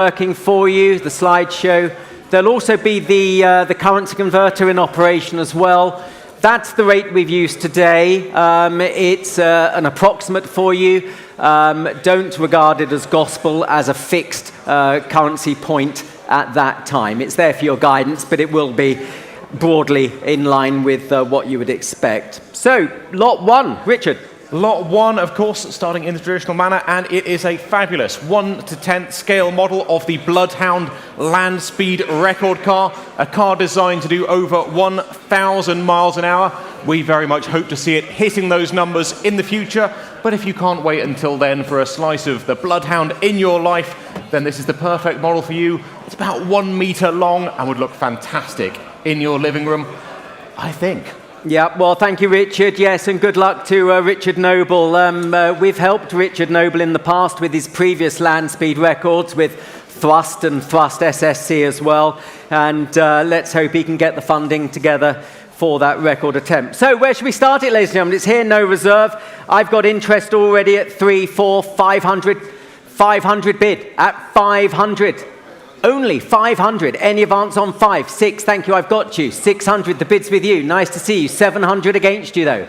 working for you, the slideshow. There'll also be the currency converter in operation as well. That's the rate we've used today. It's an approximate for you. Don't regard it as gospel, as a fixed currency point at that time. It's there for your guidance, but it will be broadly in line with what you would expect. So, lot one, Richard. Lot 1, of course, starting in the traditional manner, and it is a fabulous 1/10 scale model of the Bloodhound land speed record car, a car designed to do over 1,000 miles an hour. We very much hope to see it hitting those numbers in the future, but if you can't wait until then for a slice of the Bloodhound in your life, then this is the perfect model for you. It's about 1 meter long and would look fantastic in your living room, I think. Yeah, well, thank you, Richard. Yes, and good luck to Richard Noble. We've helped Richard Noble in the past with his previous land speed records with Thrust and Thrust SSC as well. And let's hope he can get the funding together for that record attempt. So where should we start it, ladies and gentlemen? It's here, no reserve. I've got interest already at 3, 4, 500. 500 bid at 500. Only 500. Any advance on 5? 6. Thank you. I've got you. 600. The bid's with you. Nice to see you. 700 against you, though.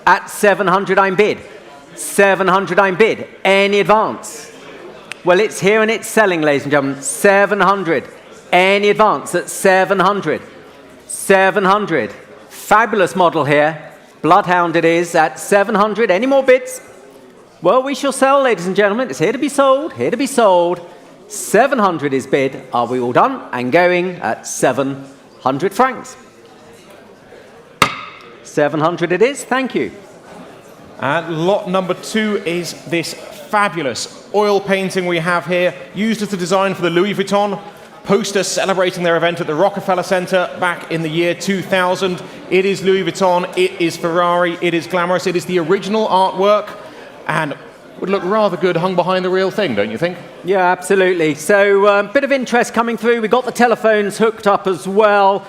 At 700, I'm bid. 700, I'm bid. Any advance? Well, it's here and it's selling, ladies and gentlemen. 700. Any advance at 700? 700. Fabulous model here. Bloodhound it is at 700. Any more bids? Well, we shall sell, ladies and gentlemen. It's here to be sold. Here to be sold. 700 is bid. Are we all done? And going at 700 francs. 700 it is. Thank you. And lot number 2 is this fabulous oil painting we have here, used as the design for the Louis Vuitton poster celebrating their event at the Rockefeller Center back in the year 2000. It is Louis Vuitton, it is Ferrari, it is glamorous, it is the original artwork, and would look rather good hung behind the real thing, don't you think? Yeah, absolutely. So a bit of interest coming through. We've got the telephones hooked up as well.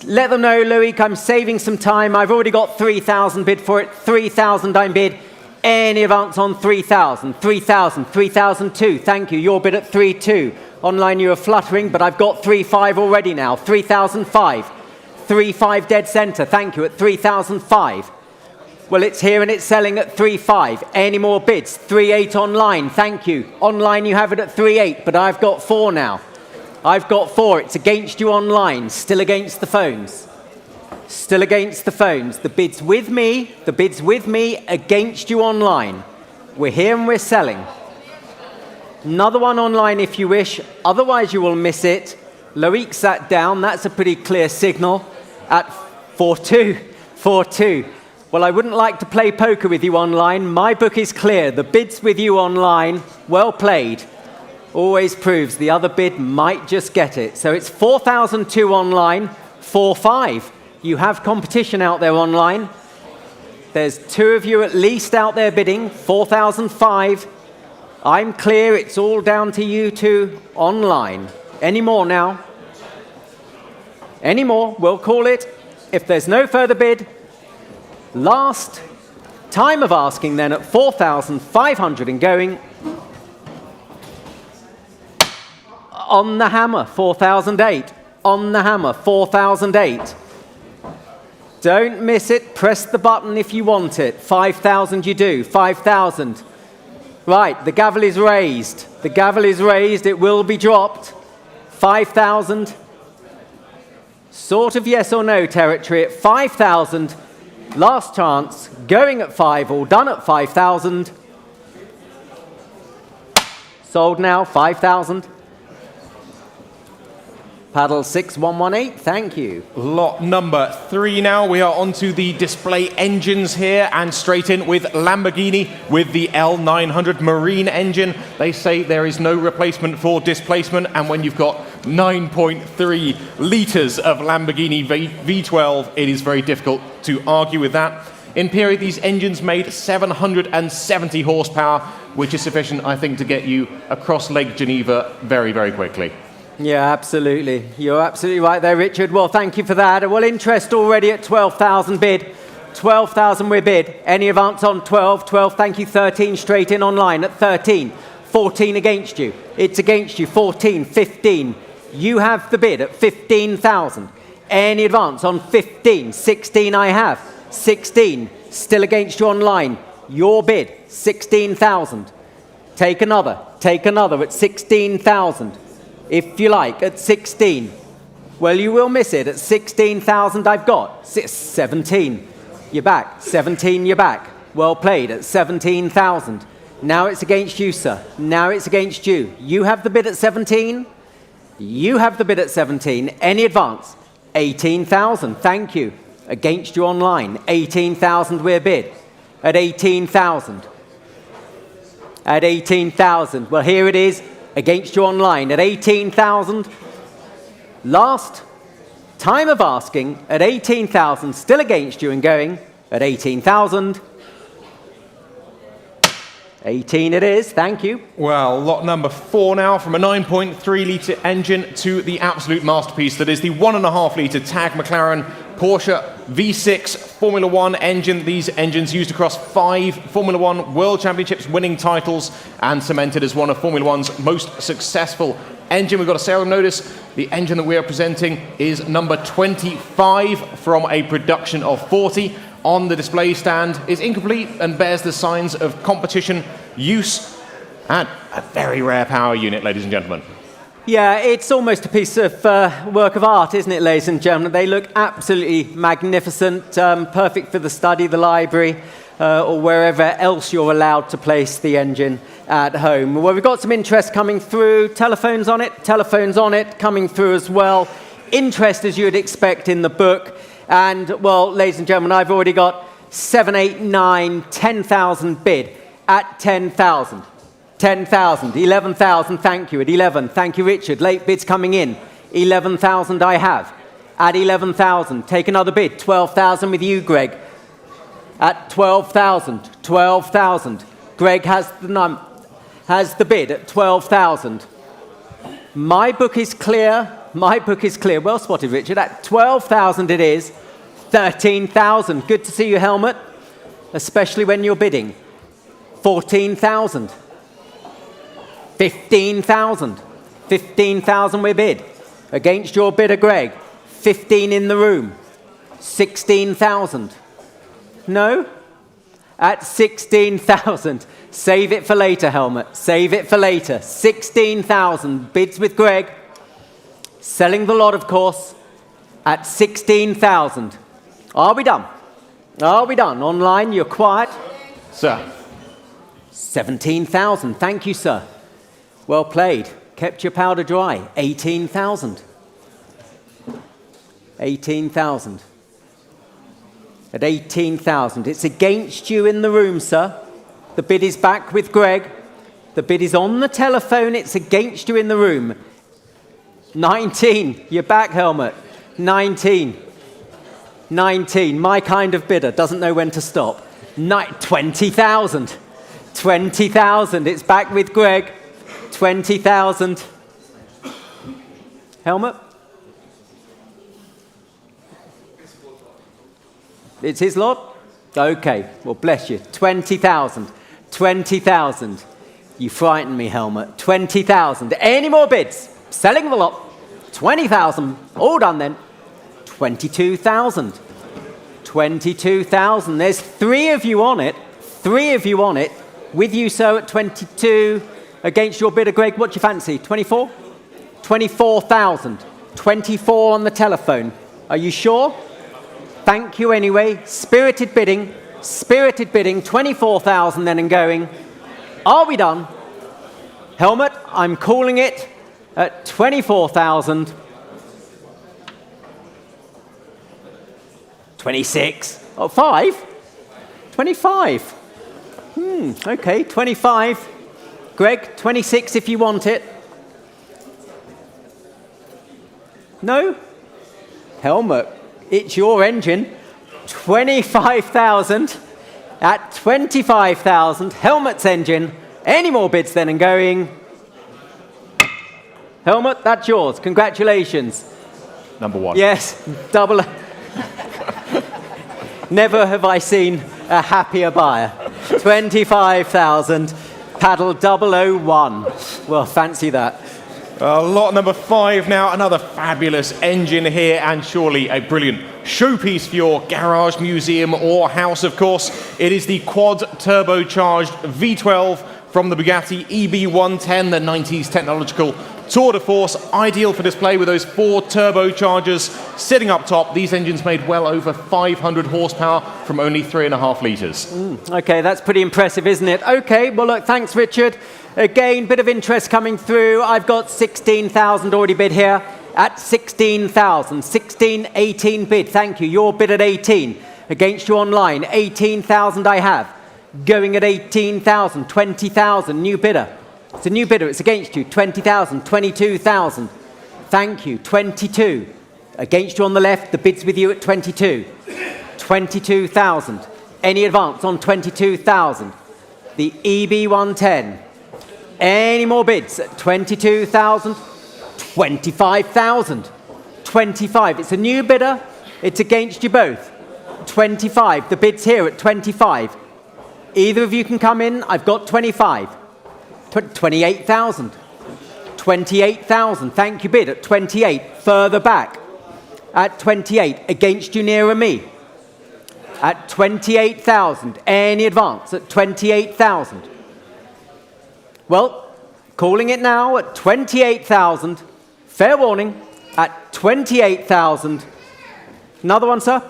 Let them know, Louis, I'm saving some time. I've already got 3,000 bid for it. 3,000 I'm bid. Any advance on 3,000? 3,000, 3,002. Thank you. Your bid at 3,2. Online you are fluttering, but I've got 3,500 already now. 3,005. 3,500 dead center. Thank you. At 3,005. Well, it's here and it's selling at 3,500. Any more bids? 3,800 online. Thank you. Online you have it at 3,800, but I've got 4 now. I've got 4. It's against you online. Still against the phones. Still against the phones. The bid's with me. The bid's with me against you online. We're here and we're selling. Another one online if you wish. Otherwise you will miss it. Loic sat down. That's a pretty clear signal at 4,2. 4,2. Well, I wouldn't like to play poker with you online. My book is clear. The bid's with you online. Well played. Always proves the other bid might just get it. So it's 4,002 online, 4,500. You have competition out there online. There's 2 of you at least out there bidding, 4,005. I'm clear. It's all down to you two online. Any more now? Any more? We'll call it. If there's no further bid, last time of asking then at 4,500 and going on the hammer, 4,008. On the hammer, 4,008. Don't miss it. Press the button if you want it. 5,000 you do. 5,000. Right, the gavel is raised. The gavel is raised. It will be dropped. 5,000. Sort of yes or no territory at 5,000. Last chance, going at 5, all done at 5,000. Sold now, 5,000. Paddle 6118, thank you. Lot number 3 now. We are onto the display engines here and straight in with Lamborghini with the L900 Marine engine. They say there is no replacement for displacement, and when you've got 9.3 litres of Lamborghini V12, it is very difficult to argue with that. In period, these engines made 770 horsepower, which is sufficient, I think, to get you across Lake Geneva very, very quickly. Yeah, absolutely. You're absolutely right there, Richard. Well, thank you for that. Well, interest already at 12,000 bid. 12,000 we bid. Any advance on 12? 12, thank you. 13 straight in online at 13. 14 against you. It's against you. 14, 15. You have the bid at 15,000. Any advance on 15? 16 I have. 16. Still against you online. Your bid, 16,000. Take another at 16,000. If you like, at 16. Well, you will miss it at 16,000 I've got. 17. You're back. 17, you're back. Well played at 17,000. Now it's against you, sir. Now it's against you. You have the bid at 17. You have the bid at 17. Any advance? 18,000. Thank you. Against you online. 18,000 we're bid. At 18,000. At 18,000. Well, here it is. Against you online. At 18,000. Last time of asking. At 18,000. Still against you and going. At 18,000. 18 it is, thank you. Well, lot number 4 now, from a 9.3-litre engine to the absolute masterpiece that is the 1.5-litre TAG McLaren Porsche V6 Formula 1 engine. These engines used across 5 Formula 1 World Championships winning titles and cemented as one of Formula 1's most successful engine. We've got a serial notice. The engine that we are presenting is number 25 from a production of 40. On the display stand is incomplete and bears the signs of competition use and a very rare power unit, ladies and gentlemen. Yeah, it's almost a piece of work of art, isn't it, ladies and gentlemen? They look absolutely magnificent, perfect for the study, the library, or wherever else you're allowed to place the engine at home. Well, we've got some interest coming through. Telephones on it, coming through as well. Interest, as you'd expect in the book. And, well, ladies and gentlemen, I've already got 7, 8, 9, 10,000 bid at 10,000. 10,000, 11,000, thank you, at 11. Thank you, Richard. Late bids coming in. 11,000 I have. At 11,000, take another bid. 12,000 with you, Greg. At 12,000, 12,000. Greg has the bid at 12,000. My book is clear. My book is clear. Well spotted, Richard. At 12,000 it is. 13,000. Good to see you, Helmut. Especially when you're bidding. 14,000. 15,000. 15,000 we bid. Against your bidder, Greg. 15 in the room. 16,000. No? At 16,000. Save it for later, Helmut. Save it for later. 16,000. Bids with Greg. Selling the lot, of course, at 16,000. Are we done? Are we done? Online, you're quiet. Sir. 17,000. Thank you, sir. Well played. Kept your powder dry. 18,000. 18,000. At 18,000. It's against you in the room, sir. The bid is back with Greg. The bid is on the telephone. It's against you in the room. 19. You're back, Helmut. 19. 19. My kind of bidder. Doesn't know when to stop. 20,000. 20,000. It's back with Greg. 20,000. Helmut? It's his lot? Okay. Well, bless you. 20,000. 20,000. You frightened me, Helmut. 20,000. Any more bids? Selling the lot. 20,000. All done then. 22,000. 22,000. There's 3 of you on it. 3 of you on it. With you, sir, at 22. Against your bidder, Greg, what do you fancy? 24? 24,000. 24 on the telephone. Are you sure? Thank you anyway. Spirited bidding. Spirited bidding. 24,000 then and going. Are we done? Helmut, I'm calling it at 24,000. 26. Oh, 5? 25. Okay, 25. Greg, 26 if you want it. No? Helmut, it's your engine. 25,000 at 25,000. Helmut's engine. Any more bids then and going? Helmut, that's yours. Congratulations. Number 1. Yes, double. Never have I seen a happier buyer. £25,000 Paddle 001. Well, fancy that. Lot number 5 now, another fabulous engine here, and surely a brilliant showpiece for your garage, museum or house, of course. It is the quad turbocharged V12 from the Bugatti EB110, the 90s technological tour de force, ideal for display with those 4 turbochargers sitting up top. These engines made well over 500 horsepower from only 3.5 litres. Okay, that's pretty impressive, isn't it? Okay, well, look, thanks, Richard. Again, bit of interest coming through. I've got 16,000 already bid here at 16,000. 16, 18 bid. Thank you. Your bid at 18. Against you online. 18,000 I have. Going at 18,000. 20,000. New bidder. It's a new bidder. It's against you. 20,000. 22,000. Thank you. 22. Against you on the left. The bid's with you at 22. 22,000. Any advance on 22,000? The EB110. Any more bids at 22,000? 25,000. 25. It's a new bidder. It's against you both. 25. The bid's here at 25. Either of you can come in. I've got 25. 28,000. 28,000. Thank you, bid at 28. Further back at 28. Against you nearer me. At 28,000. Any advance at 28,000? Well, calling it now at 28,000. Fair warning, at 28,000. Another one, sir?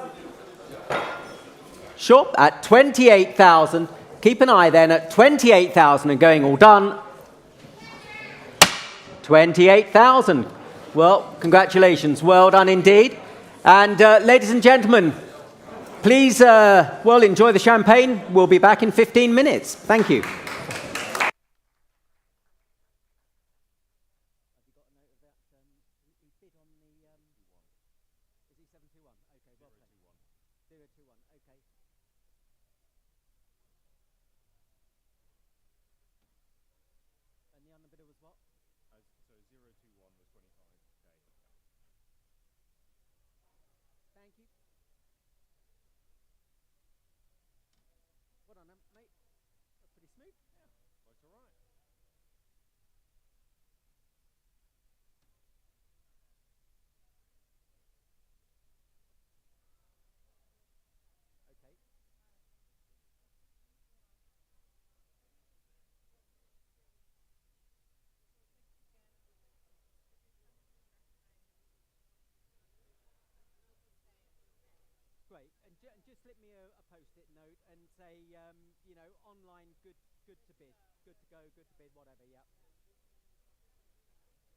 Sure, at 28,000. Keep an eye then at 28,000 and going all done. 28,000. Well, congratulations. Well done indeed. And ladies and gentlemen, please, well, enjoy the champagne. We'll be back in 15 minutes. Thank you. Great, and just slip me a post-it note and say, you know, online, good to bid, good to go, good to bid, whatever, yeah.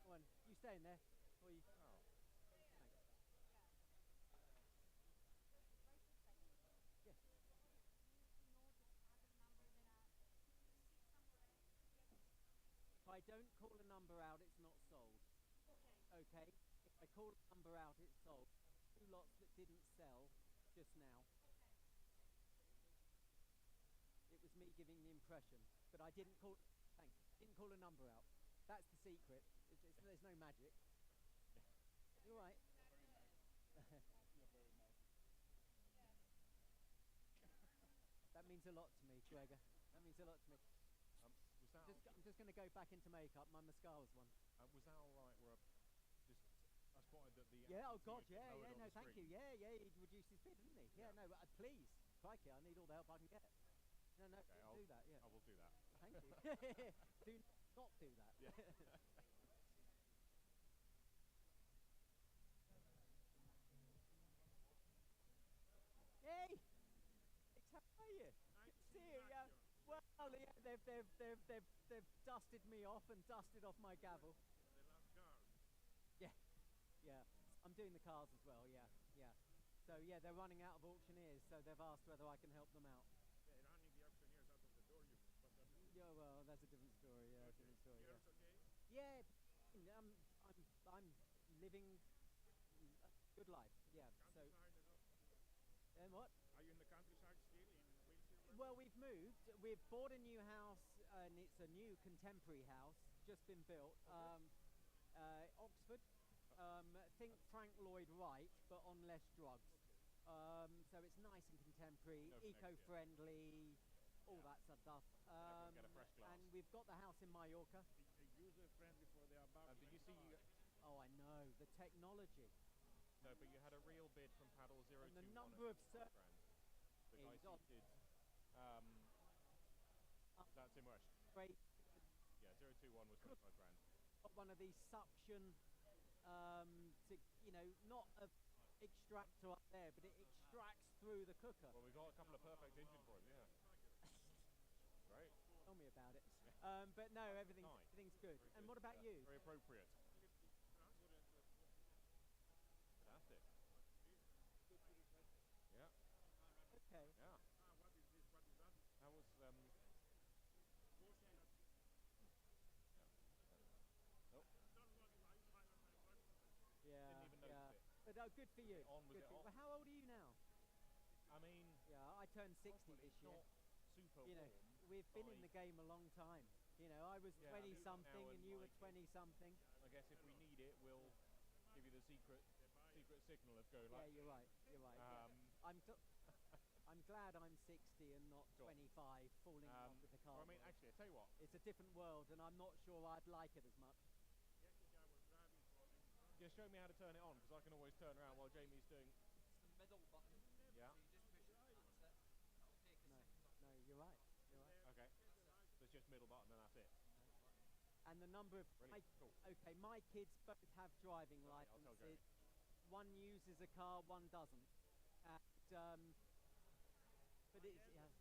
Go on, you staying there? Or you... Oh. Yes. If I don't call a number out, it's not sold. Okay. If I call a number out, it's sold. 2 lots that didn't sell just now. It was me giving the impression, but I didn't call. Thanks. Didn't call a number out. That's the secret. There's no magic. You're right. That means a lot to me, Gregor. That means a lot to me. I'm just going to go back into makeup. My mascara's one. Was that all right? Where I spotted that the... Yeah, oh God, yeah, no, thank you. Yeah, he reduced his bid, didn't he? Yeah, no, please, crikey, I need all the help I can get. No, okay, do that, yeah. I will do that. Thank you. Do not do that. Yeah. Hey, how are you? Good to see you. Yeah. Well, yeah, they've dusted me off and dusted off my gavel. Yeah. Yeah, I'm doing the cars as well, yeah. So, yeah, they're running out of auctioneers, so they've asked whether I can help them out. They're running the auctioneers out of the door, Yeah, well, that's a different story, yeah, okay. different story, Yours yeah. okay? Yeah, I'm living a good life, yeah. So, and what? Are you in the countryside still, in Wiltshire? Well, we've moved. We've bought a new house, and it's a new contemporary house, just been built. Oxford. Think Frank Lloyd Wright, but on less drugs. So it's nice and contemporary, eco-friendly, all that sort of stuff. Get a fresh glass. And we've got the house in Mallorca. User-friendly for the Abarth. Did you see? Oh, I know, the technology. No, but you had a real bid from Paddle 021 And the at number of 25 grand. The guy is on. did. That's in Rush. Great. Yeah, 021 was 25 grand. Got one of these suction, to, you know, not a extractor up there, but it extracts through the cooker. Well, we got a couple of perfect engine for him, yeah. Great. Tell me about it. But no, everything's good. And what about you? Very appropriate. Fantastic. Yeah. Okay. Yeah. What is this? What is that? That was Nope. Yeah. Didn't even notice Yeah. it. But good for you. On with Good it for you. on. Well, how old are you now? I mean, Yeah, I turned 60 it's this year. not super You know, warm. we've been in by- the game a long time. You know, I was Yeah, 20 now something and and you were like it. 20 something. I guess if we need it, we'll give you the secret signal of go Yeah, like. you're right. You're right. Yeah. I'm glad I'm 60 and not Sure. 25 falling off with the car. Well, I mean, world. actually, I tell you what. It's a different world, and I'm not sure I'd like it as much. Yesterday I was driving for him. Just show me how to turn it on, because I can always turn around while Jamie's doing. It's the middle button. Yeah. So you just push it, that's it. That'll take a No, second. no, you're right. You're right. Okay. So it's just middle button and that's it. And the number of Brilliant. Cool. okay, my kids both have driving Okay, I'll tell licenses. Jamie. One uses a car, one doesn't. And but it's The same age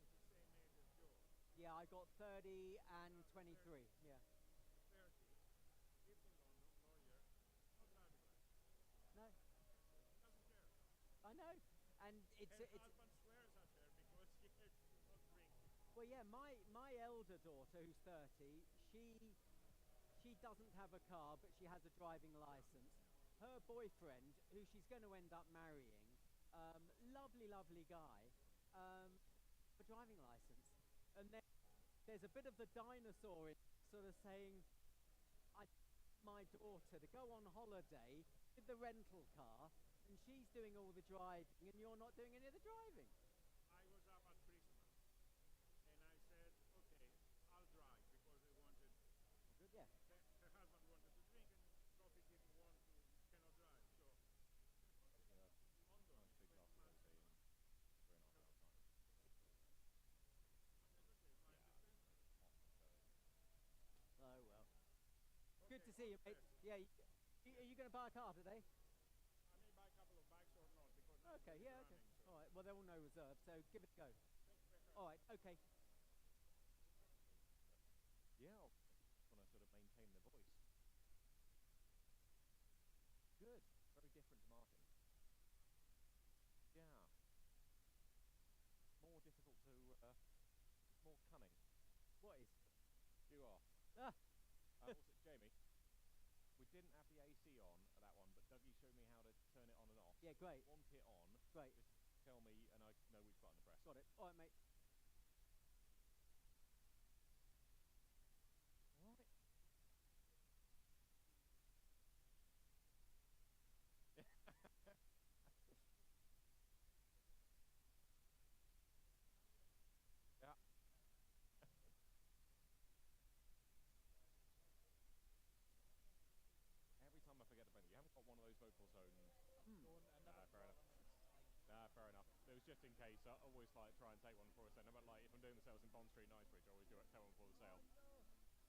as yours. yeah, I got 30 and 23. Yeah. 30. Lives in London, lawyer. Not driving license. No, Doesn't care. I know. And Her husband swears at her because she is not drinking. well, yeah. My elder daughter, who's 30, she doesn't have a car, but she has a driving license. Her boyfriend, who she's going to end up marrying, lovely guy, a driving license. And then there's a bit of the dinosaur in sort of saying, I my daughter to go on holiday with the rental car, and she's doing all the driving, and you're not doing any of the driving. I was up at Christmas and I said, okay, I'll drive because they wanted, Good, yeah. her husband wanted to drink and Sophie didn't want to, cannot drive. So, London, Nice big glass of rosé and 3.5 hours time. Oh well. Good to see you, mate. Yeah. Are you going to buy a car today? I may buy a couple of bikes or not because I'm Okay. Yeah. Okay. running, so. All right. Well, they're all no reserve, so give it a go. All right. Okay. Yeah, I want to sort of maintain the voice. Good. Very different to Martin. Yeah. More difficult to, more cunning. What is? You are. Ah. Also, Jamie, we didn't have the AC on at that one, but Dougie showed me how to turn it on and off. Yeah. Great. Want it on, Great. just tell me and I know which button to press. Got it. All right, mate. Right. Yeah. Every time I forget to bend it, you haven't got one of those vocal zones. Fair enough. Fair enough. It was just in case. I always like try and take one before I send. But like if I'm doing the sales in Bond Street, Knightsbridge, I always do it tell one before the sale.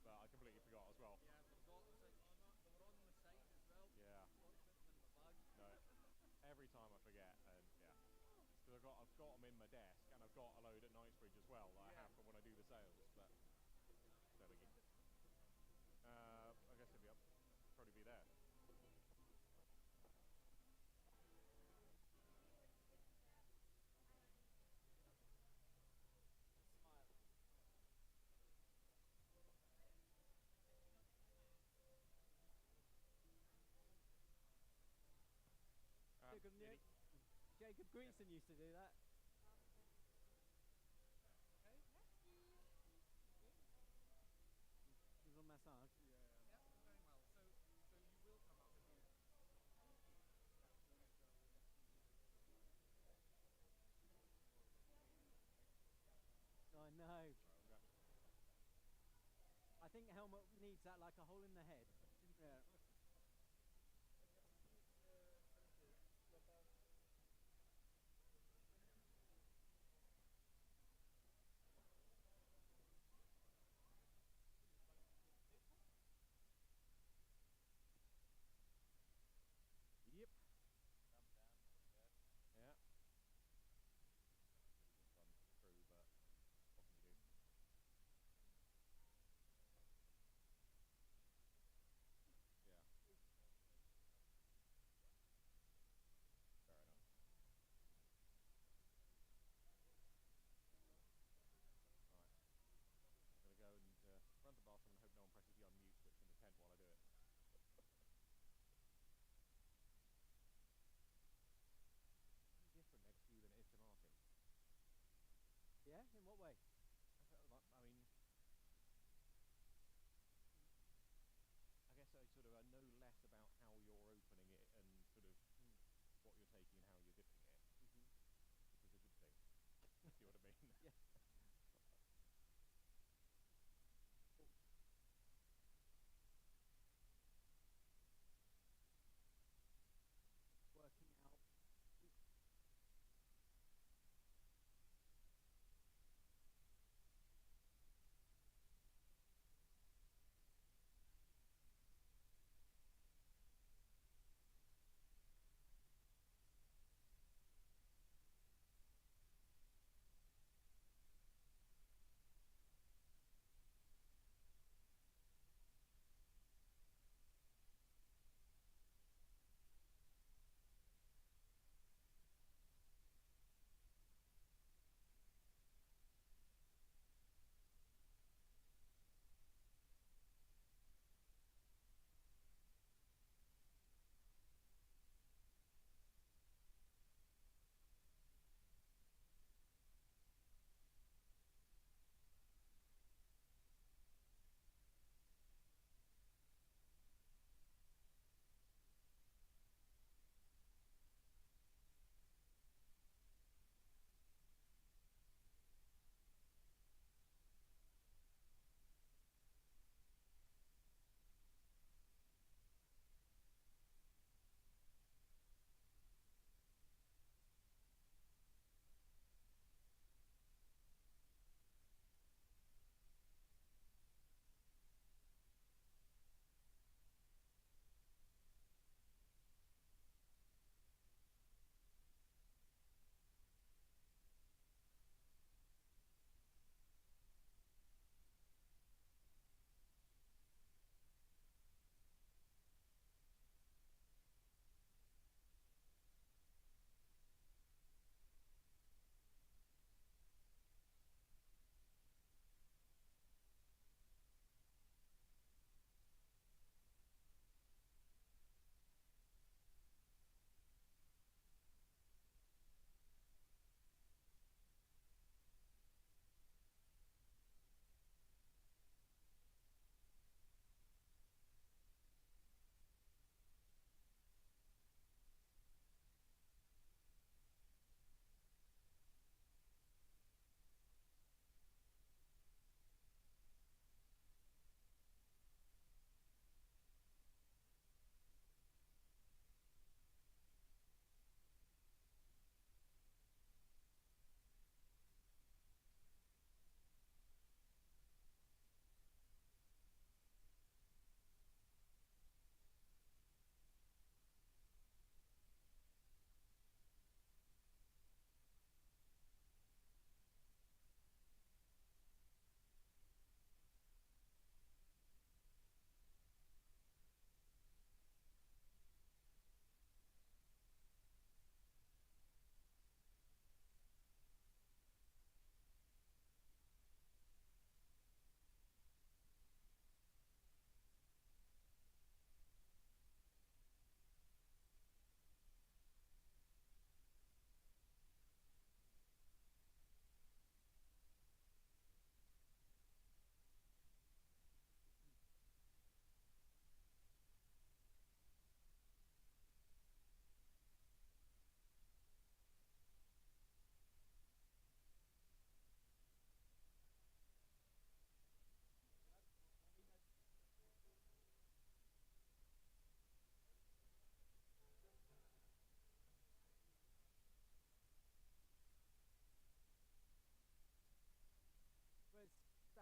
But I completely forgot as well. Yeah, I forgot. It was like, they were on the side as well. Yeah. Forgot to put them in my bag. No. Every time I forget, and yeah. Because I've got them in my desk, and I've got a load at Knightsbridge as well that I have for when I do the sales. But there we go. I guess it'll be up. Probably be there. Smile. Jacob Greason used to do that. He was on massage. Yep, doing well. So you will come up with you. I know. think helmet needs that, like a hole in the head. Yeah. Yep. Yeah. Gone through, but what can you do? Yeah.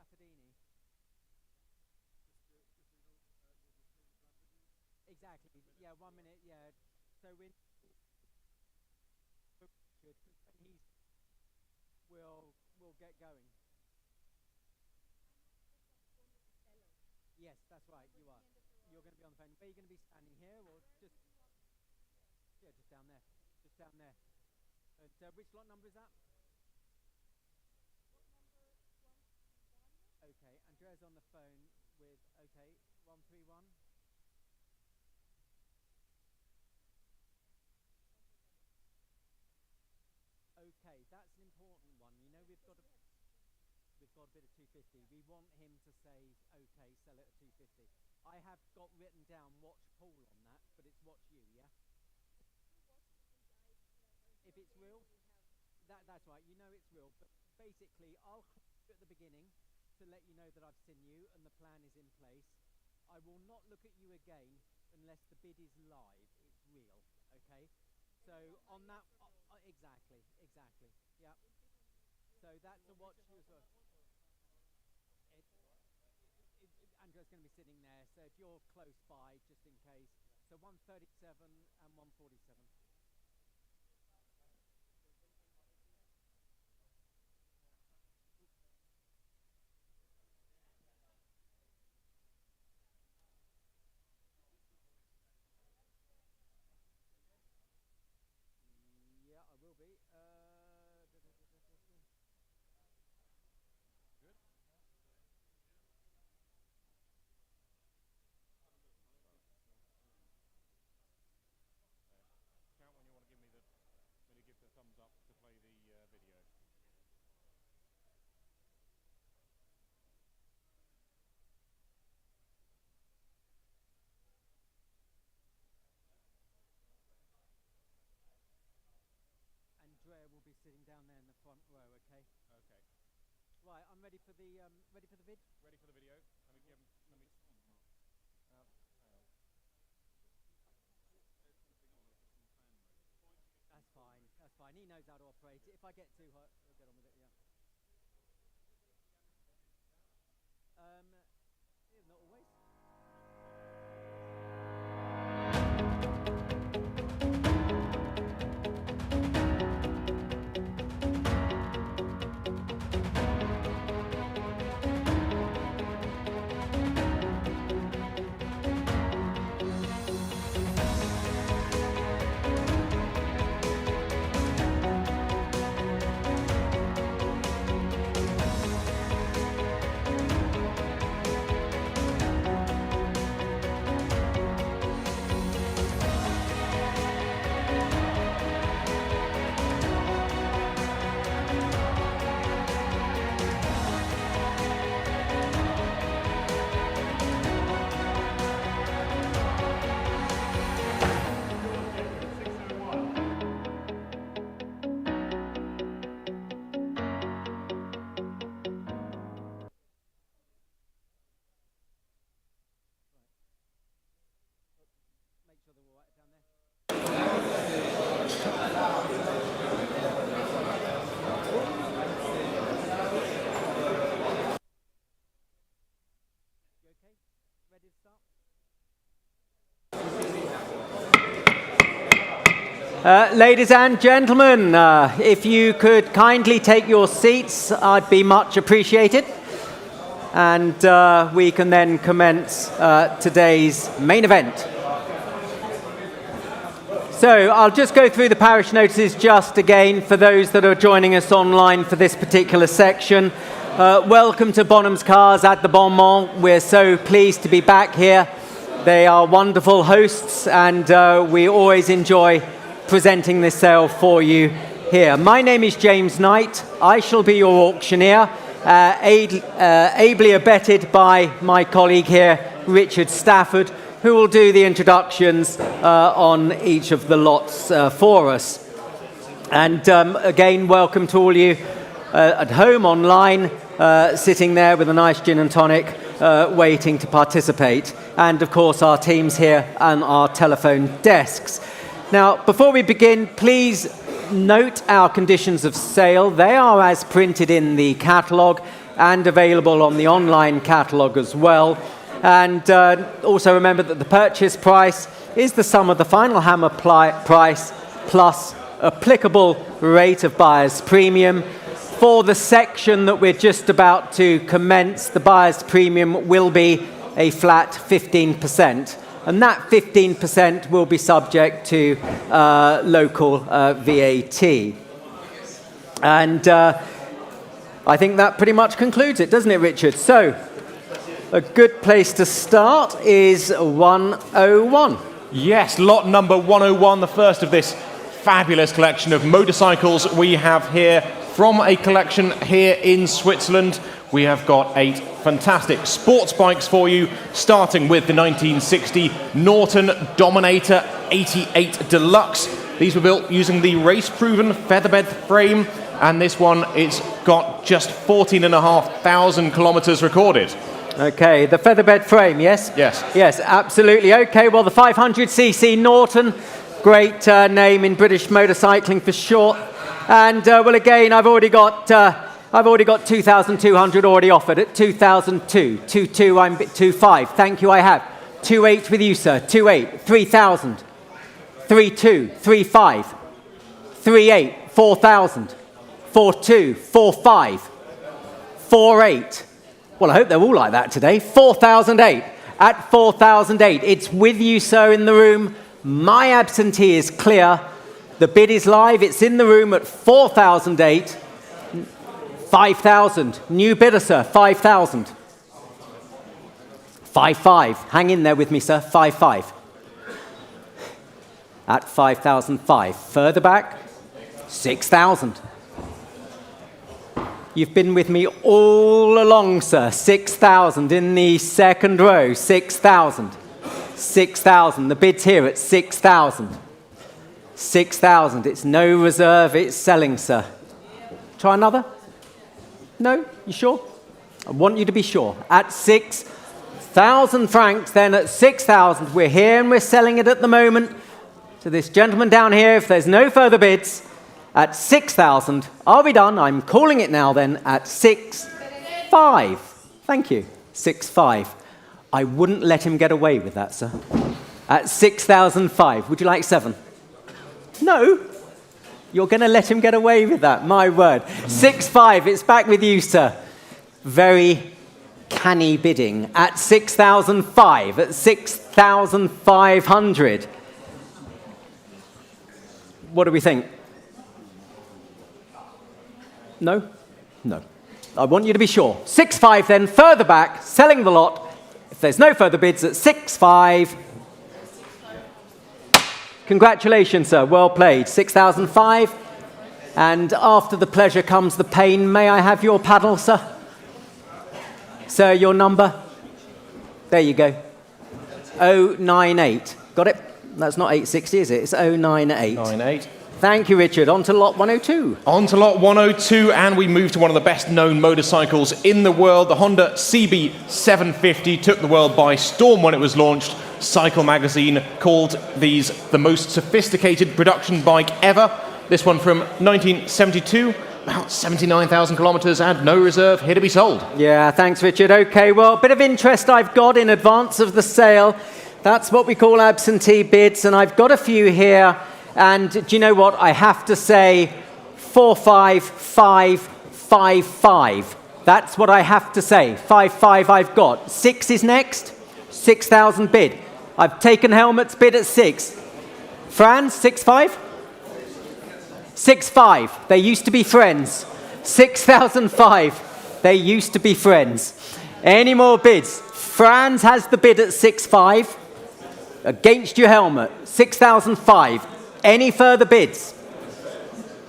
Pasadena. Exactly. Yeah, 1 minute. Yeah. So we'll get going. Yes, that's right. You are. You're going to be on the phone. Where are you going to be standing here, or just? Yeah, just down there. Just down there. And which lot number is that? Okay, Andrea's on the phone with, okay, 131. Okay, that's an important one. You know, we've got a bit of 250. We want him to say, okay, sell it at 250. I have got written down watch Paul on that, but it's watch you, yeah? If it's real, that's right. You know it's real. But basically, I'll click at the beginning to let you know that I've seen you and the plan is in place. I will not look at you again unless the bid is live. It's real, okay? So on that, exactly, yeah. So that's a watch you as well. Andrew's going to be sitting there, so if you're close by, just in case. So 137 and 147. Yeah, I will be. Good. Count when you want to give me the thumbs up to play the video. Andrea will be sitting down there in the front row, okay? Okay. Right, I'm ready for the vid? Ready for the video? Let me That's fine. He knows how to operate it. If I get too hot, we'll get on with it, yeah. Not always. Make sure they're all right down there. You okay? Ready to start? Ladies and gentlemen, if you could kindly take your seats, I'd be much appreciated. And we can then commence today's main event. So I'll just go through the parish notices just again for those that are joining us online for this particular section. Welcome to Bonhams Cars at the Bonmont. We're so pleased to be back here. They are wonderful hosts, and we always enjoy presenting this sale for you here. My name is James Knight. I shall be your auctioneer, ably abetted by my colleague here, Richard Stafford, who will do the introductions on each of the lots for us. And again, welcome to all you at home online, sitting there with a nice gin and tonic, waiting to participate. And of course, our teams here and our telephone desks. Now, before we begin, please note our conditions of sale. They are as printed in the catalogue. and available on the online catalogue as well. And also remember that the purchase price is the sum of the final hammer price plus applicable rate of buyer's premium. For the section that we're just about to commence, the buyer's premium will be a flat 15%. And that 15% will be subject to local VAT. And I think that pretty much concludes it, doesn't it, Richard? So, a good place to start is 101. Yes, lot number 101, the first of this fabulous collection of motorcycles we have here from a collection here in Switzerland. We have got 8 fantastic sports bikes for you, starting with the 1960 Norton Dominator 88 Deluxe. These were built using the race-proven featherbed frame, and this one, it's got just 14,500 kilometers recorded. Okay, the featherbed frame, yes? Yes. Yes, absolutely. Okay, well, the 500cc Norton, great name in British motorcycling for short. And, well, again, I've already got 2,200 already offered at 2,002. 2,2, I'm 2,5. Thank you, I have. 2,8 with you, sir. 2,8. 3,000. 3,2. 3,5. 3,8. 4,000. 4,2. 4,5. 4,8. Well, I hope they're all like that today. 4,008. At 4,008. It's with you, sir, in the room. My absentee is clear. The bid is live. It's in the room at 4,008. 5,000. New bidder, sir. 5,000. 5,500. Hang in there with me, sir. 5,500. At 5,005. Further back, 6,000. You've been with me all along, sir. 6,000 in the second row. 6,000. 6,000. The bid's here at 6,000. 6,000. It's no reserve. It's selling, sir. Try another? No? You sure? I want you to be sure. At 6,000 francs, then at 6,000. We're here and we're selling it at the moment to this gentleman down here. If there's no further bids, at 6,000, are we done? I'm calling it now then at 6,500. Thank you. 6,500. I wouldn't let him get away with that, sir. At 6,005. Would you like 7? No. You're going to let him get away with that, my word. 6,500. It's back with you, sir. Very canny bidding. At 6,005. At 6,500. What do we think? No? No. I want you to be sure. 6,500 then, further back, selling the lot. If there's no further bids at 6,500. Congratulations, sir. Well played. 6,005. And after the pleasure comes the pain. May I have your paddle, sir? Sir, your number? There you go. 098. Got it? That's not 860, is it? It's 098. 98. Thank you, Richard. On to lot 102. On to lot 102, and we move to one of the best-known motorcycles in the world. The Honda CB750 took the world by storm when it was launched. Cycle magazine called these the most sophisticated production bike ever. This one from 1972, about 79,000 kilometers and no reserve, here to be sold. Yeah, thanks, Richard. Okay, well, a bit of interest I've got in advance of the sale. That's what we call absentee bids, and I've got a few here. And do you know what? I have to say 4,555. That's what I have to say. 5,500 I've got. 6 is next. 6,000 bid. I've taken helmets bid at 6. Franz, 6,500? 6,500. They used to be friends. 6,005. They used to be friends. Any more bids? Franz has the bid at 6,500. Against your helmet. 6,005. Any further bids?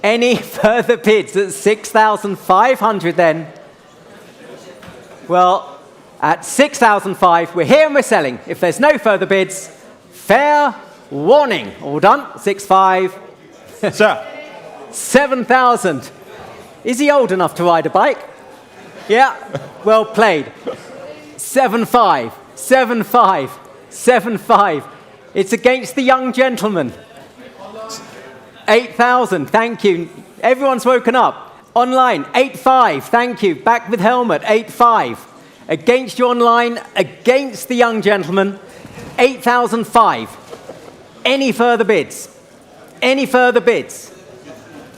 Any further bids at 6,500 then? Well, at 6,500, we're here and we're selling. If there's no further bids, fair warning. All done? 6,500. Sir. 7,000. Is he old enough to ride a bike? Yeah, well played. 7,500. 7,500. 7,500. It's against the young gentleman. 8,000, thank you. Everyone's woken up. Online, 8.5. Thank you. Back with helmet, 8.5. Against you online, against the young gentleman, 8,005. Any further bids? Any further bids?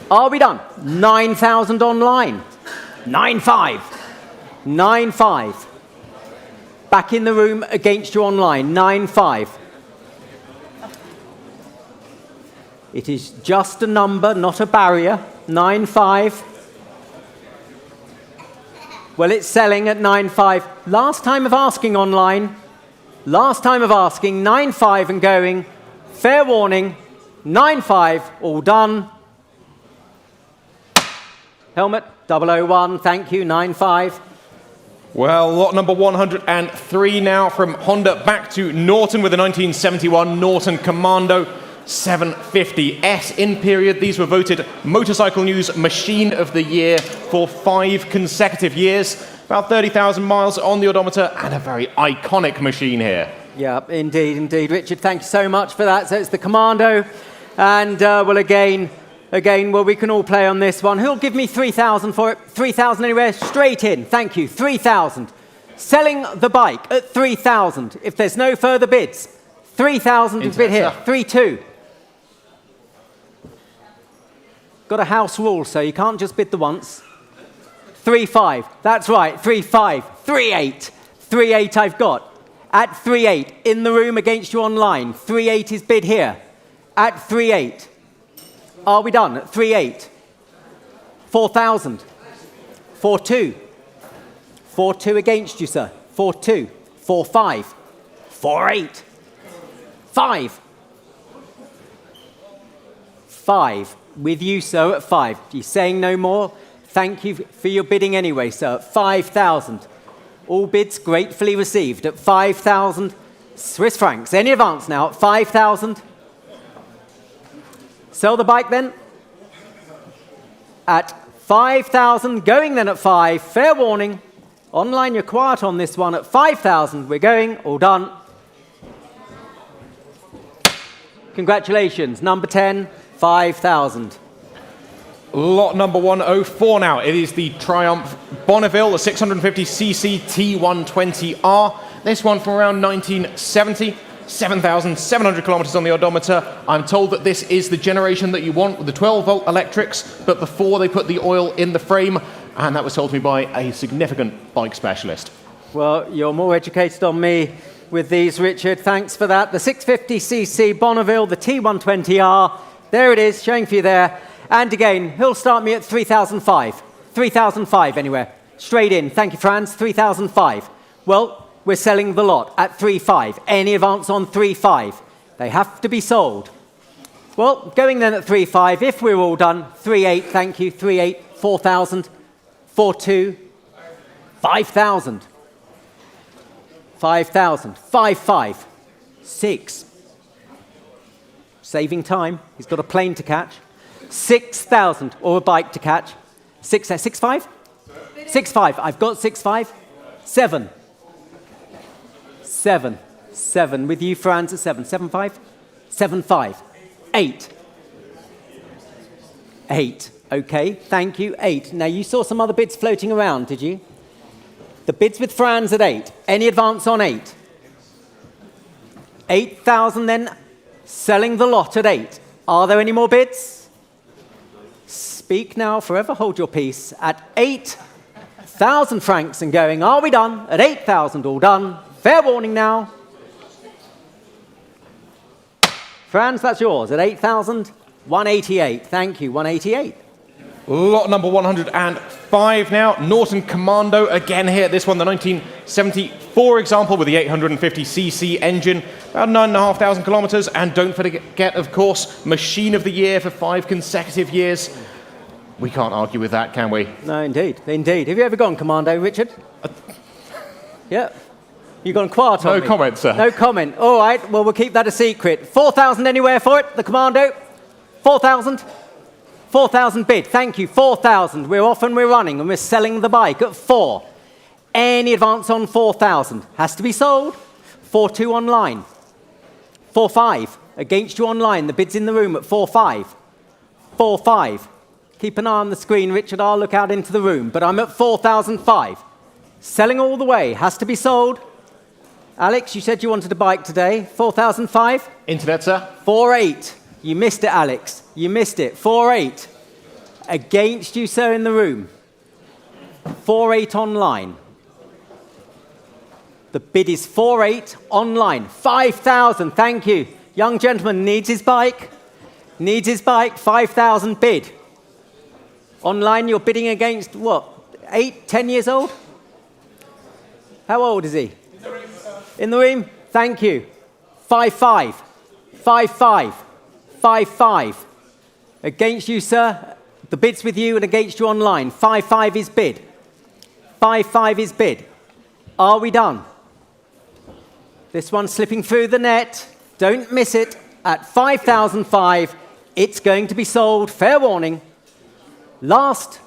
Are we done? 9,000 online. 9.5. 9.5. Back in the room against you online, 9.5. It is just a number, not a barrier. 9.5. Well, it's selling at 9.5. Last time of asking online. Last time of asking, 9.5 and going. Fair warning, 9.5, all done. Helmet, 001, thank you, 9.5. Well, lot number 103 now from Honda back to Norton with the 1971 Norton Commando 750S in period. These were voted Motorcycle News Machine of the Year for 5 consecutive years. About 30,000 miles on the odometer and a very iconic machine here. Yeah, indeed, indeed. Richard, thank you so much for that. So it's the Commando. And, well, again, well, we can all play on this one. Who'll give me 3,000 for it? 3,000 anywhere? Straight in. Thank you. 3,000. Selling the bike at 3,000. If there's no further bids, 3,000 is bid here. 3,2. Got a house rule, so you can't just bid the once. 3.5. That's right. 3.5. 3.8. 3.8 I've got. At 3.8. In the room against you online. 3.8 is bid here. At 3.8. Are we done? At 3.8. 4,000. 4.2. 4.2 against you, sir. 4.2. 4.5. 4.8. 5. 5. With you, sir, at 5. You're saying no more? Thank you for your bidding anyway, sir. At 5,000. All bids gratefully received at 5,000 Swiss francs. Any advance now at 5,000? Sell the bike then? At 5,000. Going then at 5. Fair warning. Online, you're quiet on this one. At 5,000, we're going. All done. Congratulations. Number 10, 5,000. Lot number 104 now. It is the Triumph Bonneville, the 650cc T120R. This one from around 1970. 7,700 kilometers on the odometer. I'm told that this is the generation that you want with the 12-volt electrics, but before they put the oil in the frame, and that was told to me by a significant bike specialist. Well, you're more educated on me with these, Richard. Thanks for that. The 650cc Bonneville, the T120R. There it is, showing for you there. And again, he'll start me at 3,005. 3,005 anywhere. Straight in. Thank you, Franz. 3,005. Well, we're selling the lot at 3.5. Any advance on 3.5? They have to be sold. Well, going then at 3.5, if we're all done, 3.8, thank you, 3.8, 4,000, 4.2, 5,000, 5,000, 5.5, 6. Saving time, he's got a plane to catch. 6,000, or a bike to catch. 6.5? 6.5, I've got 6.5, 7. 7. 7. With you, Franz, at 7. 7.5? 7.5. 8. 8. Okay, thank you. 8. Now, you saw some other bids floating around, did you? The bids with Franz at 8. Any advance on 8? 8,000 then, selling the lot at 8. Are there any more bids? Speak now, forever hold your peace. At 8,000 francs and going. Are we done? At 8,000, all done. Fair warning now. Franz, that's yours. At 8,000, 188. Thank you, 188. Lot number 105 now. Norton Commando, again here. This one, the 1974 example with the 850cc engine. About 9,500 kilometers. And don't forget, of course, Machine of the Year for 5 consecutive years. We can't argue with that, can we? No, indeed. Indeed. Have you ever gone Commando, Richard? Yeah. You've gone quiet on me. No comment, sir. No comment. All right, well, we'll keep that a secret. 4,000 anywhere for it, the Commando? 4,000? 4,000 bid. Thank you. 4,000. We're off and we're running, and we're selling the bike at 4. Any advance on 4,000? Has to be sold. 4.2 online. 4.5. Against you online. The bid's in the room at 4.5. 4.5. Keep an eye on the screen, Richard. I'll look out into the room. But I'm at 4,005. Selling all the way. Has to be sold. Alex, you said you wanted a bike today. 4,005? Internet, sir. 4,800. You missed it, Alex. You missed it. 4,800. Against you, sir, in the room. 4,800 online. The bid is 4,800 online. 5,000. Thank you. Young gentleman needs his bike. Needs his bike. 5,000 bid. Online, you're bidding against what? 8, 10 years old? How old is he? In the room? Thank you. 5,500. 5,500. 5,500. Against you, sir. The bid's with you and against you online. 5,500 is bid. 5,500 is bid. Are we done? This one's slipping through the net. Don't miss it. At 5,005, it's going to be sold. Fair warning. Last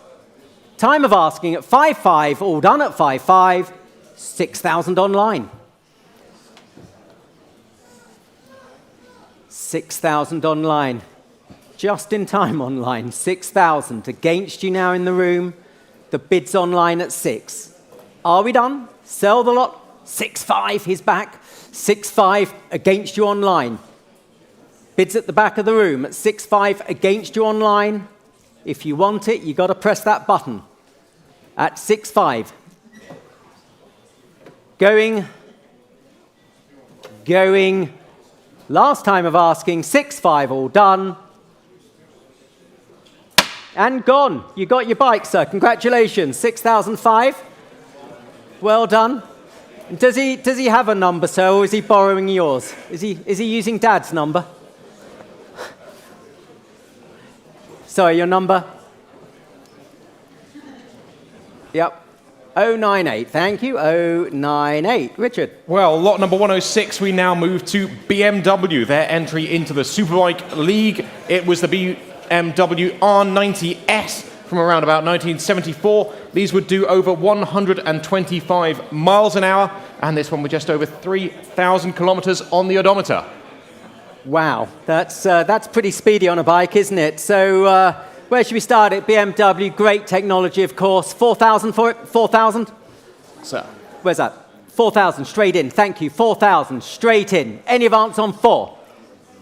time of asking at 5,500, all done at 5,500, 6,000 online. 6,000 online. Just in time online. 6,000. Against you now in the room. The bid's online at 6. Are we done? Sell the lot. 6,500. He's back. 6,500 against you online. Bids at the back of the room at 6,500 against you online. If you want it, you've got to press that button. At 6,500. Going. Last time of asking, 6,500 all done. And gone. You got your bike, sir. Congratulations. 6,005. Well done. And does he have a number, sir, or is he borrowing yours? Is he using Dad's number? Sorry, your number? Yep. 098. Thank you. 098. Richard. Well, lot number 106, we now move to BMW. Their entry into the Superbike League. It was the BMW R90S from around about 1974. These would do over 125 miles an hour, and this one with just over 3,000 kilometers on the odometer. Wow, that's pretty speedy on a bike, isn't it? So where should we start at BMW? Great technology, of course. 4,000 for it? 4,000? Sir. Where's that? 4,000, straight in. Thank you. 4,000, straight in. Any advance on 4?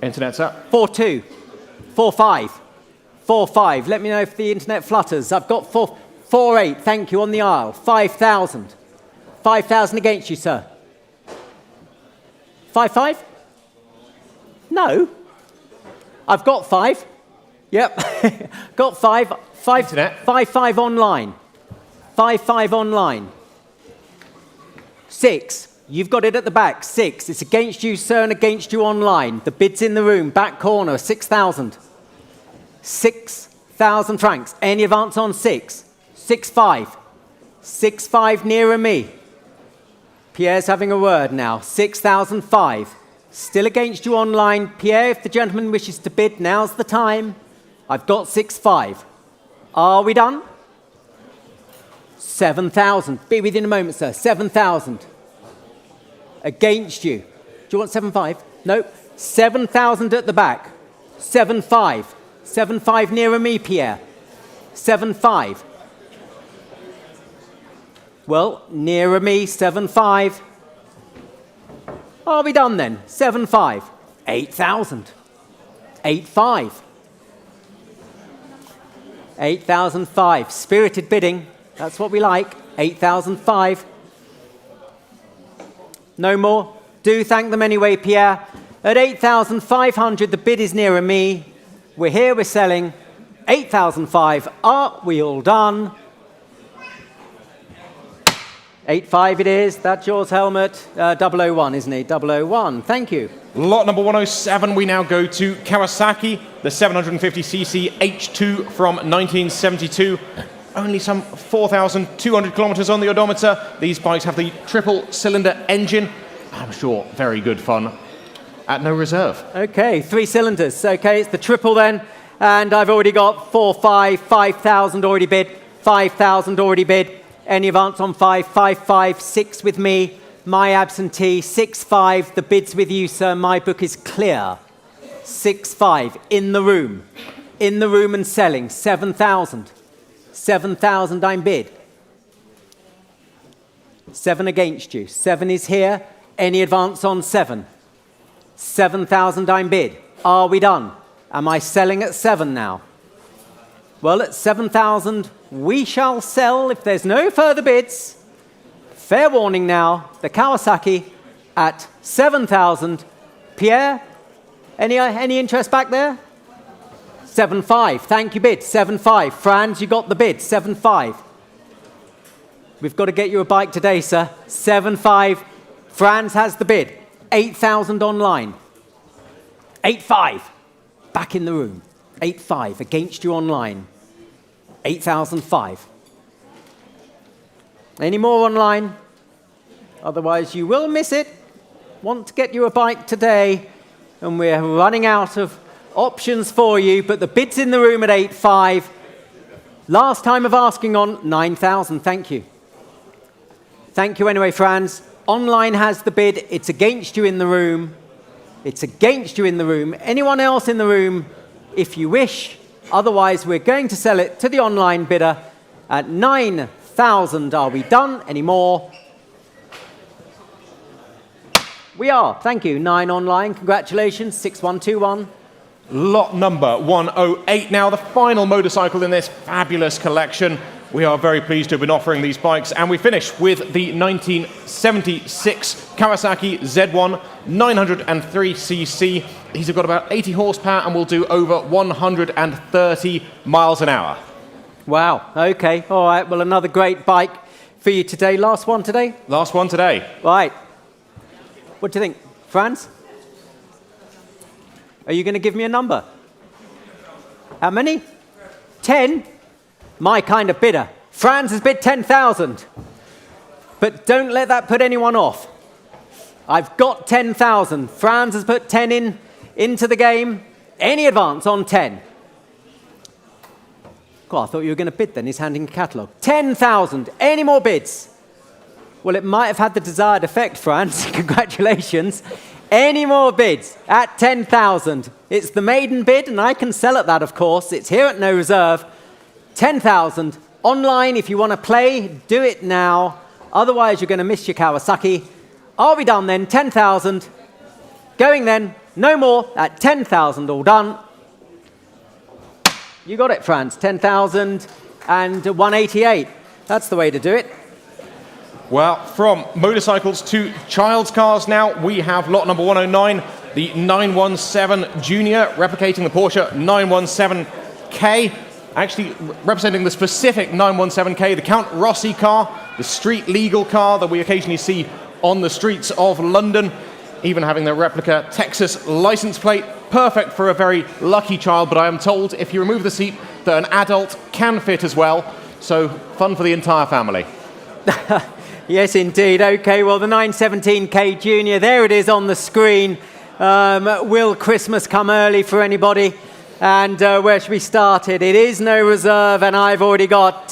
Internet, sir. 4,200. 4,500. 4,500. Let me know if the internet flutters. I've got 4,800. Thank you, on the aisle. 5,000. 5,000 against you, sir. 5,500? No. I've got 5. Yep. Got 5. 5,500 online. 5,500 online. 6. You've got it at the back. 6. It's against you, sir, and against you online. The bid's in the room. Back corner. 6,000. 6,000 francs. Any advance on 6? 6,500. 6,500 nearer me. Pierre's having a word now. 6,005. Still against you online. Pierre, if the gentleman wishes to bid, now's the time. I've got 6,500. Are we done? 7,000. Be with you in a moment, sir. 7,000. Against you. Do you want 7,500? Nope. 7,000 at the back. 7,500. 7,500 nearer me, Pierre. 7,500. Well, nearer me, 7,500. Are we done then? 7,500. 8,000. 8,500. 8,005. Spirited bidding. That's what we like. 8,005. No more? Do thank them anyway, Pierre. At 8,500, the bid is nearer me. We're here, we're selling. 8,005. Are we all done? 8,500 it is. That's yours, Helmut. 001, isn't it? 001. Thank you. Lot number 107, we now go to Kawasaki, the 750cc H2 from 1972. Only some 4,200 kilometers on the odometer. These bikes have the triple cylinder engine. I'm sure very good fun at no reserve. Okay, 3 cylinders. Okay, it's the triple then. And I've already got 5,000 already bid. 5,000 already bid. Any advance on 5? 5,500. 6 with me. My absentee. 6,500. The bid's with you, sir. My book is clear. 6,500 in the room. in the room and selling? 7,000. 7,000 I'm bid. 7 against you. 7 is here. Any advance on 7? 7,000 I'm bid. Are we done? Am I selling at 7 now? Well, at 7,000 we shall sell if there's no further bids. Fair warning now, the Kawasaki at 7,000. Pierre, any interest back there? 7.5. Thank you, bid. 7.5. Franz, you got the bid. 7.5. We've got to get you a bike today, sir. 7.5. Franz has the bid. 8,000 online. 8.5. Back in the room. 8.5 against you online. 8,005. Any more online? Otherwise, you will miss it. Want to get you a bike today, and we're running out of options for you, but the bid's in the room at 8.5. Last time of asking on 9,000. Thank you. Thank you anyway, Franz. Online has the bid. It's against you in the room. It's against you in the room. Anyone else in the room, if you wish. Otherwise, we're going to sell it to the online bidder at 9,000. Are we done? Any more? We are. Thank you. 9 online. Congratulations. 6121. Lot number 108. Now, the final motorcycle in this fabulous collection. We are very pleased to have been offering these bikes, and we finish with the 1976 Kawasaki Z1 903cc. These have got about 80 horsepower and will do over 130 miles an hour. Wow. Okay. All right. Well, another great bike for you today. Last one today? Last one today. Right. What do you think, Franz? Are you going to give me a number? How many? 10? My kind of bidder. Franz has bid 10,000. But don't let that put anyone off. I've got 10,000. Franz has put 10 into the game. Any advance on 10? God, I thought you were going to bid then. He's handing a catalogue. 10,000. Any more bids? Well, it might have had the desired effect, Franz. Congratulations. Any more bids at 10,000? It's the maiden bid, and I can sell at that, of course. It's here at no reserve. 10,000. Online, if you want to play, do it now. Otherwise, you're going to miss your Kawasaki. Are we done then? 10,000. Going then. No more at 10,000. All done. You got it, Franz. 10,000 and 188. That's the way to do it. Well, from motorcycles to child's cars now, we have lot number 109, the 917 Junior, replicating the Porsche 917K. Actually representing the specific 917K, the Count Rossi car, the street legal car that we occasionally see on the streets of London, even having the replica Texas license plate. Perfect for a very lucky child, but I am told if you remove the seat that an adult can fit as well. So fun for the entire family. Yes, indeed. Okay, well, the 917K Junior, there it is on the screen. Will Christmas come early for anybody? And where should we start it? It is no reserve, and I've already got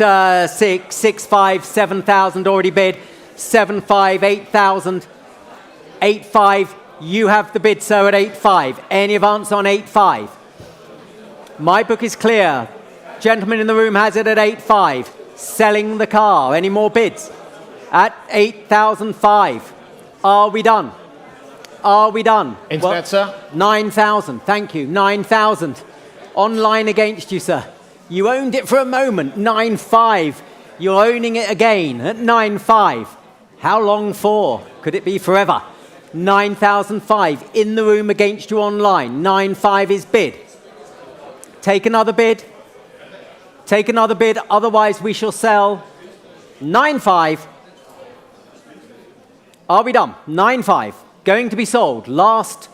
6,500, 7,000 already bid. 7,500, 8,000, 8,500. You have the bid, so at 8,500. Any advance on 8,500? My book is clear. Gentleman in the room has it at 8,500. Selling the car. Any more bids? At 8,500. Are we done? Are we done? Internet, sir? 9,000. Thank you. 9,000. Online against you, sir. You owned it for a moment. 9,500. You're owning it again at 9,500. How long for? Could it be forever? 9,500. In the room against you online. 9,500 is bid. Take another bid. Take another bid. Otherwise, we shall sell 9,500. Are we done? 9,500. Going to be sold. Last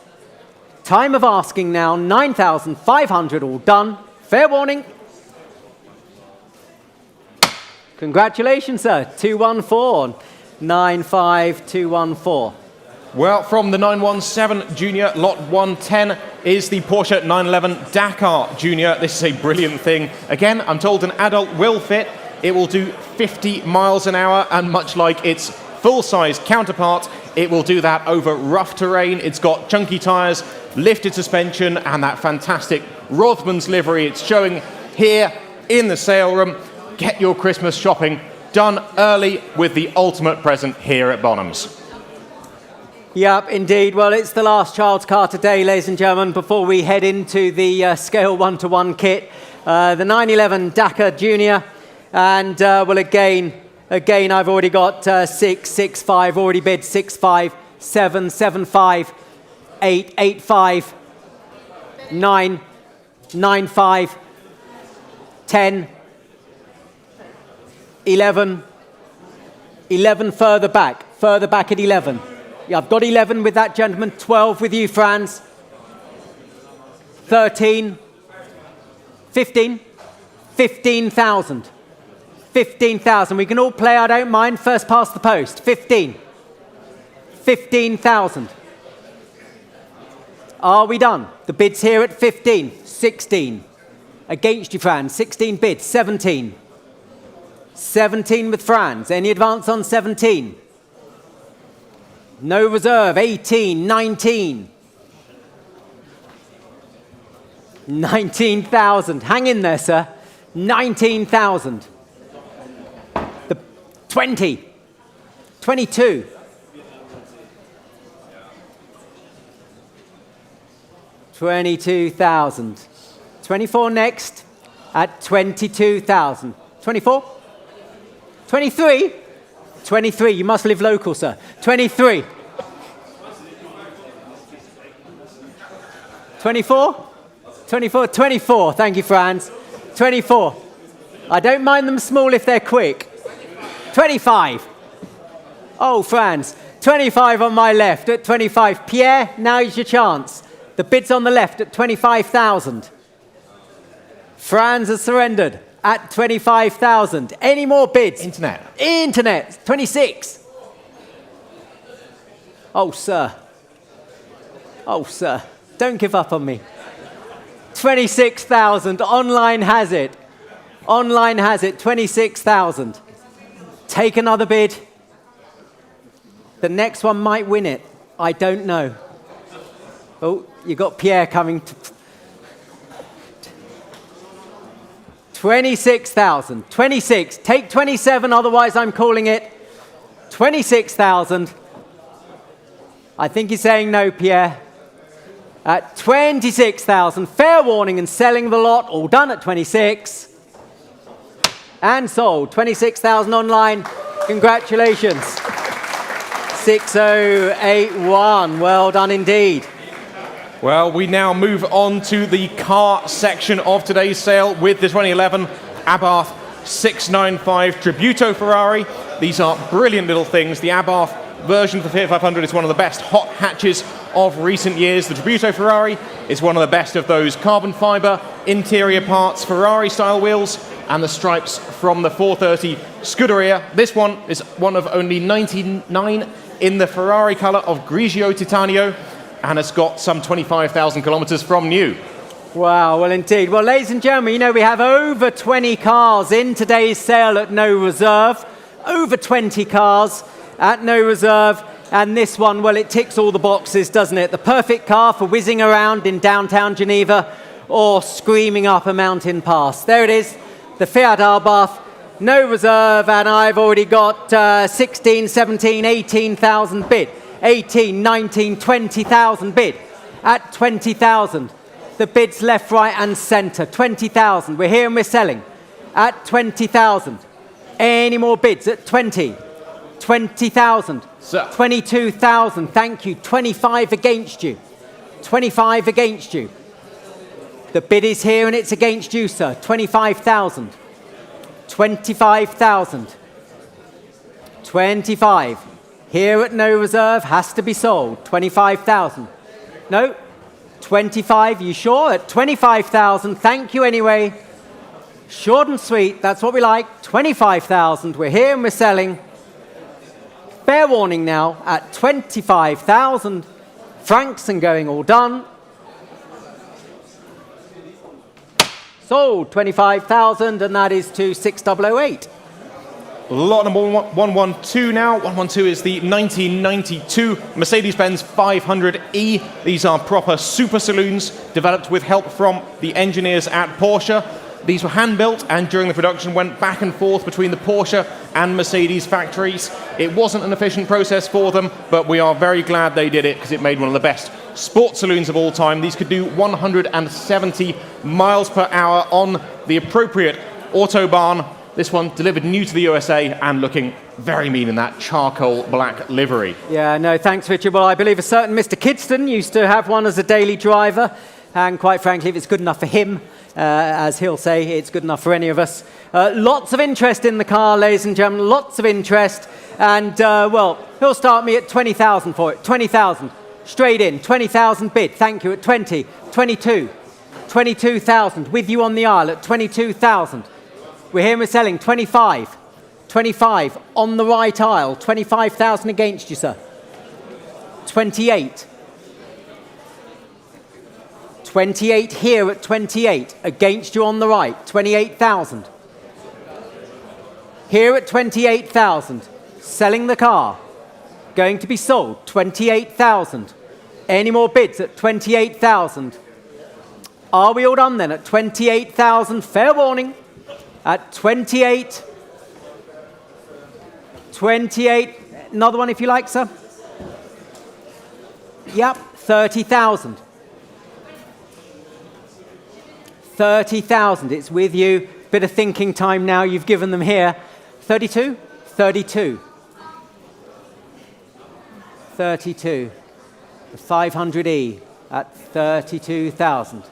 time of asking now. 9,500 all done. Fair warning. Congratulations, sir. 214. 95214. Well, from the 917 Junior, lot 110 is the Porsche 911 Dakar Junior. This is a brilliant thing. Again, I'm told an adult will fit. It will do 50 miles an hour, and much like its full-size counterpart, it will do that over rough terrain. It's got chunky tyres, lifted suspension, and that fantastic Rothman's livery. It's showing here in the sale room. Get your Christmas shopping done early with the ultimate present here at Bonhams. Yep, indeed. Well, it's the last child's car today, ladies and gentlemen, before we head into the scale 1-to-1 kit. The 911 Dakar Junior. And, well, again, I've already got 6, 6, 5, already bid 6, 5, 7, 7, 5, 8, 8, 5, 9, 9, 5, 10, 11, 11 further back at 11. Yeah, I've got 11 with that gentleman, 12 with you, Franz, 13, 15, 15,000. 15,000. We can all play, I don't mind. First past the post. 15. 15,000. Are we done? The bid's here at 15. 16. Against you, Franz. 16 bids. 17. 17 with Franz. Any advance on 17? No reserve. 18. 19. 19,000. Hang in there, sir. 19,000. 20, 22, 22,000, 24 next at 22,000, 24, 23, 23, you must live local, sir, 23, 24, 24, 24, thank you, Franz, 24, I don't mind them small if they're quick. 25. Oh, Franz. 25 on my left at 25. Pierre, now is your chance. The bid's on the left at 25,000. Franz has surrendered at 25,000. Any more bids? Internet. 26. Oh, sir. Oh, sir. Don't give up on me. 26,000. Online has it. Online has it. 26,000. Take another bid. The next one might win it. I don't know. Oh, you got Pierre coming. 26,000. 26. Take 27, otherwise I'm calling it 26,000. I think he's saying no, Pierre. At 26,000. Fair warning and selling the lot. All done at 26. And sold. 26,000 online. Congratulations. 6081. Well done indeed. Well, we now move on to the car section of today's sale with the 2011 Abarth 695 Tributo Ferrari. These are brilliant little things. The Abarth version of the Fiat 500 is one of the best hot hatches of recent years. The Tributo Ferrari is one of the best of those carbon fiber interior parts, Ferrari-style wheels, and the stripes from the 430 Scuderia. This one is one of only 99 in the Ferrari colour of Grigio Titanio, and has got some 25,000 kilometres from new. Wow, well indeed. Well, ladies and gentlemen, you know we have over 20 cars in today's sale at no reserve. Over 20 cars at no reserve. And this one, well, it ticks all the boxes, doesn't it? The perfect car for whizzing around in downtown Geneva or screaming up a mountain pass. There it is, the Fiat Abarth, no reserve, and I've already got 16, 17, 18,000 bid. 18, 19, 20,000 bid at 20,000. The bids left, right, and centre. 20,000. We're here and we're selling at 20,000. Any more bids at 20? 20,000. 22,000. Thank you. 25 against you. 25 against you. The bid is here and it's against you, sir. 25,000. 25,000. 25. Here at no reserve, has to be sold. 25,000. No? 25, you sure? At 25,000, thank you anyway. Short and sweet, that's what we like. 25,000, we're here and we're selling. Fair warning now, at 25,000 francs and going all done. Sold, 25,000, and that is to 6008. Lot number 112 now. 112 is the 1992 Mercedes-Benz 500e. These are proper super saloons developed with help from the engineers at Porsche. These were hand-built and during the production went back and forth between the Porsche and Mercedes factories. It wasn't an efficient process for them, but we are very glad they did it because it made one of the best sports saloons of all time. These could do 170 miles per hour on the appropriate Autobahn. This one delivered new to the USA and looking very mean in that charcoal black livery. Yeah, no, thanks, Richard. Well, I believe a certain Mr. Kidston used to have one as a daily driver, and quite frankly, if it's good enough for him, as he'll say, it's good enough for any of us. Lots of interest in the car, ladies and gentlemen, lots of interest. And, well, he'll start me at 20,000 for it. 20,000. Straight in. 20,000 bid. Thank you. At 20. 22. 22,000. With you on the aisle at 22,000. We're here and we're selling 25. 25 on the right aisle. 25,000 against you, sir. 28. 28 here at 28, against you on the right, 28,000. Here at 28,000, selling the car, going to be sold, 28,000. Any more bids at 28,000? Are we all done then at 28,000? Fair warning, at 28. 28, another one if you like, sir. Yep, 30,000. 30,000, it's with you. Bit of thinking time now you've given them here. 32? 32. 32. The 500e at 32,000.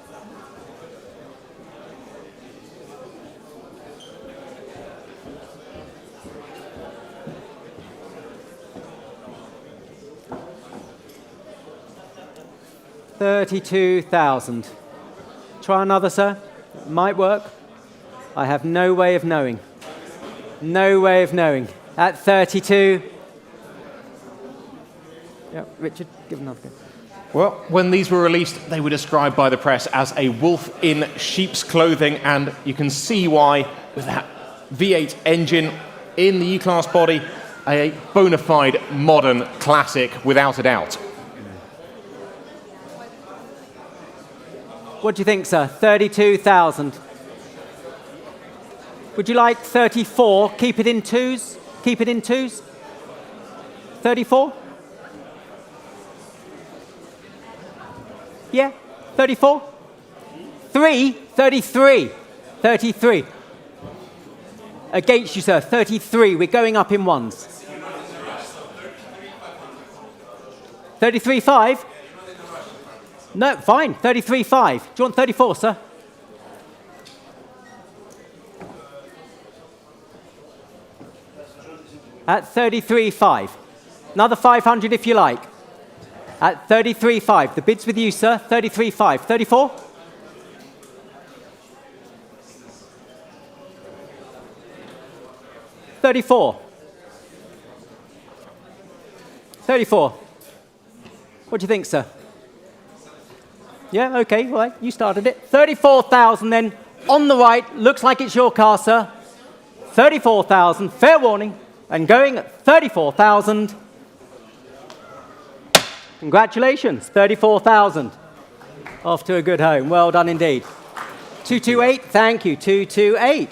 $32,000. Try another, sir. Might work. I have no way of knowing. No way of knowing. At 32. Yeah, Richard, give another go. Well, when these were released, they were described by the press as a wolf in sheep's clothing, and you can see why with that V8 engine in the E-Class body, a bona fide modern classic without a doubt. What do you think, sir? 32,000. Would you like 34? Keep it in twos? Keep it in twos? 34? Yeah? 34? 33. 33. Against you, sir. 33. We're going up in ones. 33.5? No, fine. 33.5. Do you want 34, sir? At 33.5. Another 500 if you like. At 33.5. The bid's with you, sir. 33.5. 34? $34. 34. What do you think, sir? Yeah, okay, all right, you started it. 34,000 then, on the right, looks like it's your car, sir. 34,000, fair warning, and going at 34,000. Congratulations, 34,000. Off to a good home, well done indeed. 228, thank you, 228.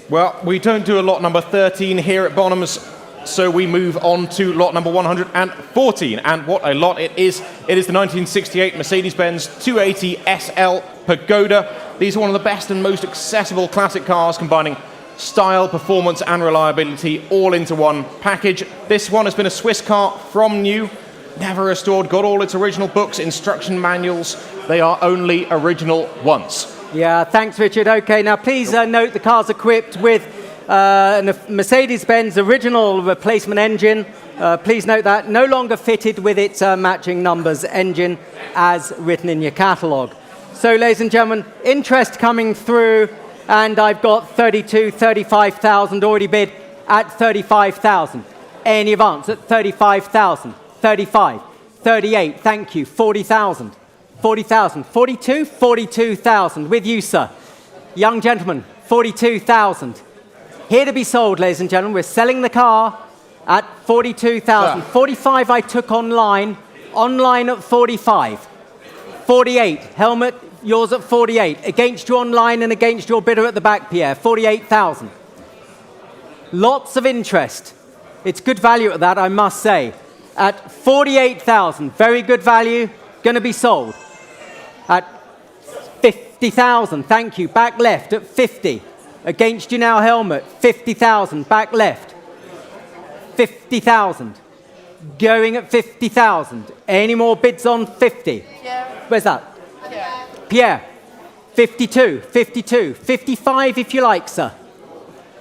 Well, we don't do a lot number 13 here at Bonhams, so we move on to lot number 114. And what a lot it is. It is the 1968 Mercedes-Benz 280 SL Pagoda. These are one of the best and most accessible classic cars, combining style, performance, and reliability all into one package. This one has been a Swiss car from new, never restored, got all its original books, instruction manuals. They are only original once. Yeah, thanks, Richard. Okay, now please note the car's equipped with a Mercedes-Benz original replacement engine. Please note that no longer fitted with its matching numbers engine as written in your catalogue. So, ladies and gentlemen, interest coming through, and I've got 35,000 already bid at 35,000. Any advance at 35,000, 35, 38, thank you, 40,000. 40,000, 42, 42,000, with you, sir. Young gentleman, 42,000. Here to be sold, ladies and gentlemen. We're selling the car at 42,000. 45 I took online. Online at 45. 48. Helmet, yours at 48. Against you online and against your bidder at the back, Pierre. 48,000. Lots of interest. It's good value at that, I must say. At 48,000. Very good value. Going to be sold. At 50,000. Thank you. Back left at 50. Against you now, helmet. 50,000. Back left. 50,000. Going at 50,000. Any more bids on 50? Pierre. Where's that? Pierre. Pierre. 52. 52. 55 if you like, sir.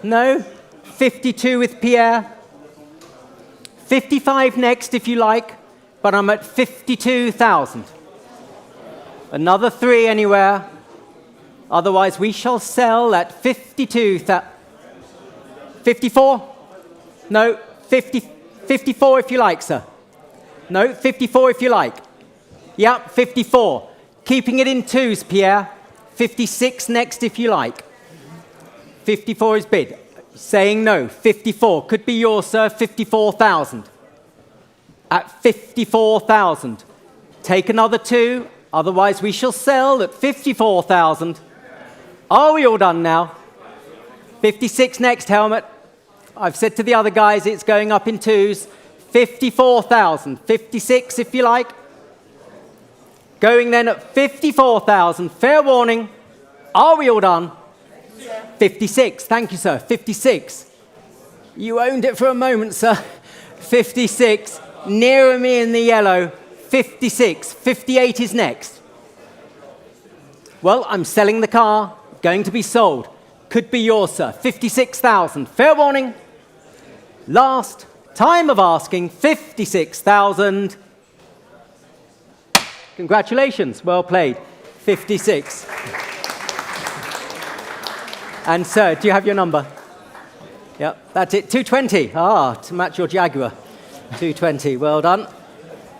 No? 52 with Pierre. 55 next if you like, but I'm at 52,000. Another 3 anywhere. Otherwise, we shall sell at 52,000. 54? No, 54 if you like, sir. No, 54 if you like. Yep, 54. Keeping it in 2s, Pierre. 56 next if you like. 54 is bid. Saying no. 54. Could be yours, sir. 54,000. At 54,000. Take another 2. Otherwise, we shall sell at 54,000. Are we all done now? 56 next, helmet. I've said to the other guys it's going up in 2s. 54,000. 56 if you like. Going then at 54,000. Fair warning. Are we all done? 56. Thank you, sir. 56. You owned it for a moment, sir. 56. Nearer me in the yellow. 56. 58 is next. Well, I'm selling the car. Going to be sold. Could be yours, sir. 56,000. Fair warning. Last time of asking, 56,000. Congratulations. Well played. 56. And sir, do you have your number? Yep, that's it. 220. Ah, to match your Jaguar. 220. Well done.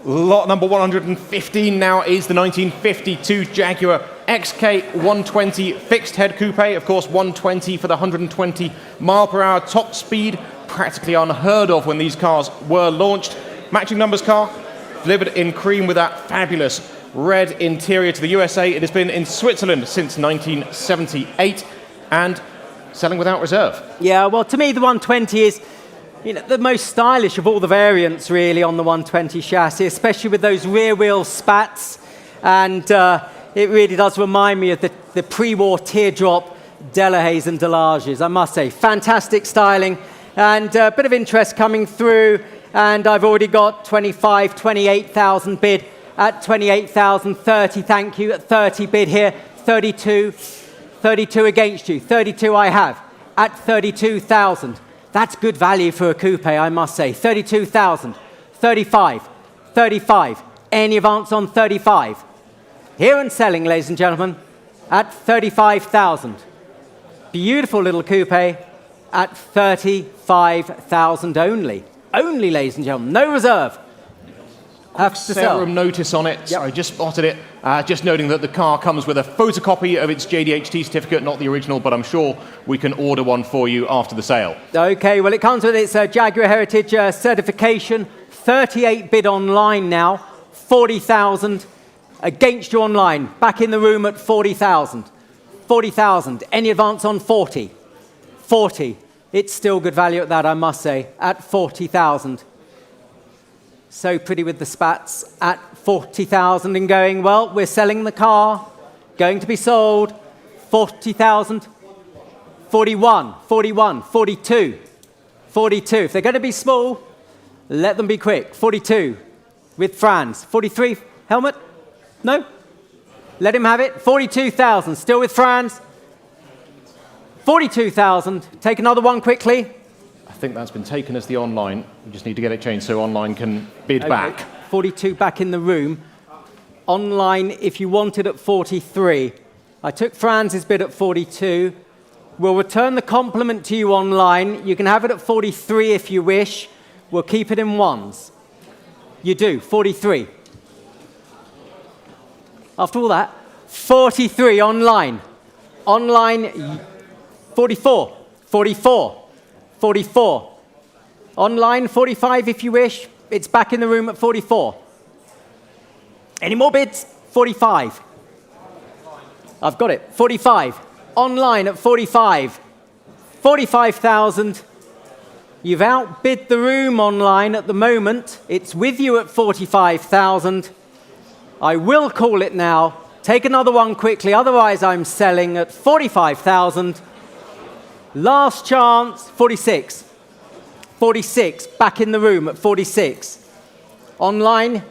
Lot number 115 now is the 1952 Jaguar XK120 fixed head coupe. Of course, 120 for the 120 mile per hour top speed. Practically unheard of when these cars were launched. Matching numbers car, delivered in cream with that fabulous red interior to the USA. It has been in Switzerland since 1978 and selling without reserve. Yeah, well, to me, the 120 is the most stylish of all the variants, really, on the 120 chassis, especially with those rear-wheel spats. And it really does remind me of the pre-war teardrop Delahaye's and Delages, I must say. Fantastic styling and a bit of interest coming through. And I've already got 25, 28,000 bid at 28,000, 30, thank you, at 30 bid here, 32, 32 against you, 32 I have, at 32,000. That's good value for a coupe, I must say. 32,000, 35, 35. Any advance on 35? Here and selling, ladies and gentlemen, at 35,000. Beautiful little coupe at 35,000 only. Only, ladies and gentlemen, no reserve. Have to sell. Room notice on it. Yep. Sorry, just spotted it. Just noting that the car comes with a photocopy of its JDHT certificate, not the original, but I'm sure we can order one for you after the sale. Okay, well, it comes with its Jaguar Heritage certification. 38 bid online now. 40,000 against you online. Back in the room at 40,000. 40,000. Any advance on 40? 40. It's still good value at that, I must say, at 40,000. So pretty with the spats at 40,000 and going, well, we're selling the car, going to be sold, 40,000, 41, 41, 42, 42. If they're going to be small, let them be quick. 42 with Franz. 43, helmet? No? Let him have it. 42,000, still with Franz. 42,000. Take another one quickly. I think that's been taken as the online. We just need to get it changed so online can bid back. 42 back in the room. Online, if you wanted at 43. I took Franz's bid at 42. We'll return the compliment to you online. You can have it at 43 if you wish. We'll keep it in ones. You do, 43. After all that, 43 online. Online, 44. 44. 44. Online, 45 if you wish. It's back in the room at 44. Any more bids? 45. I've got it. 45. Online at 45. 45,000. You've outbid the room online at the moment. It's with you at 45,000. I will call it now. Take another one quickly, otherwise I'm selling at 45,000. Last chance, 46. 46, back in the room at 46. Online,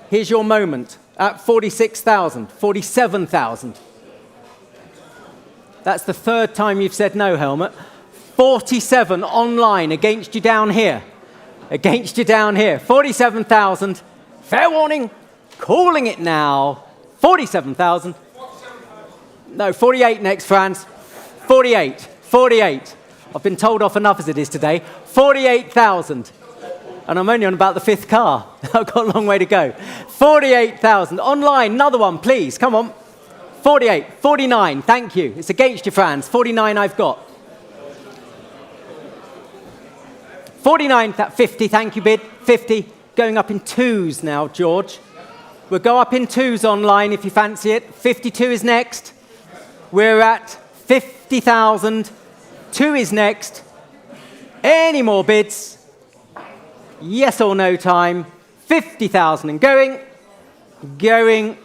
here's your moment at 46,000, 47,000. That's the third time you've said no, Helmut. 47 online, against you down here. Against you down here, 47,000. Fair warning, calling it now. 47,000. No, 48 next, Franz. 48, 48. I've been told off enough as it is today. 48,000. And I'm only on about the fifth car. I've got a long way to go. 48,000. Online, another one, please. Come on. 48, 49. Thank you. It's against you, Franz. 49 I've got. 49, 50. Thank you, bid. 50. Going up in twos now, George. We'll go up in twos online if you fancy it. 52 is next. We're at 50,000. 2 is next. Any more bids? Yes or no time. 50,000 and going. Going.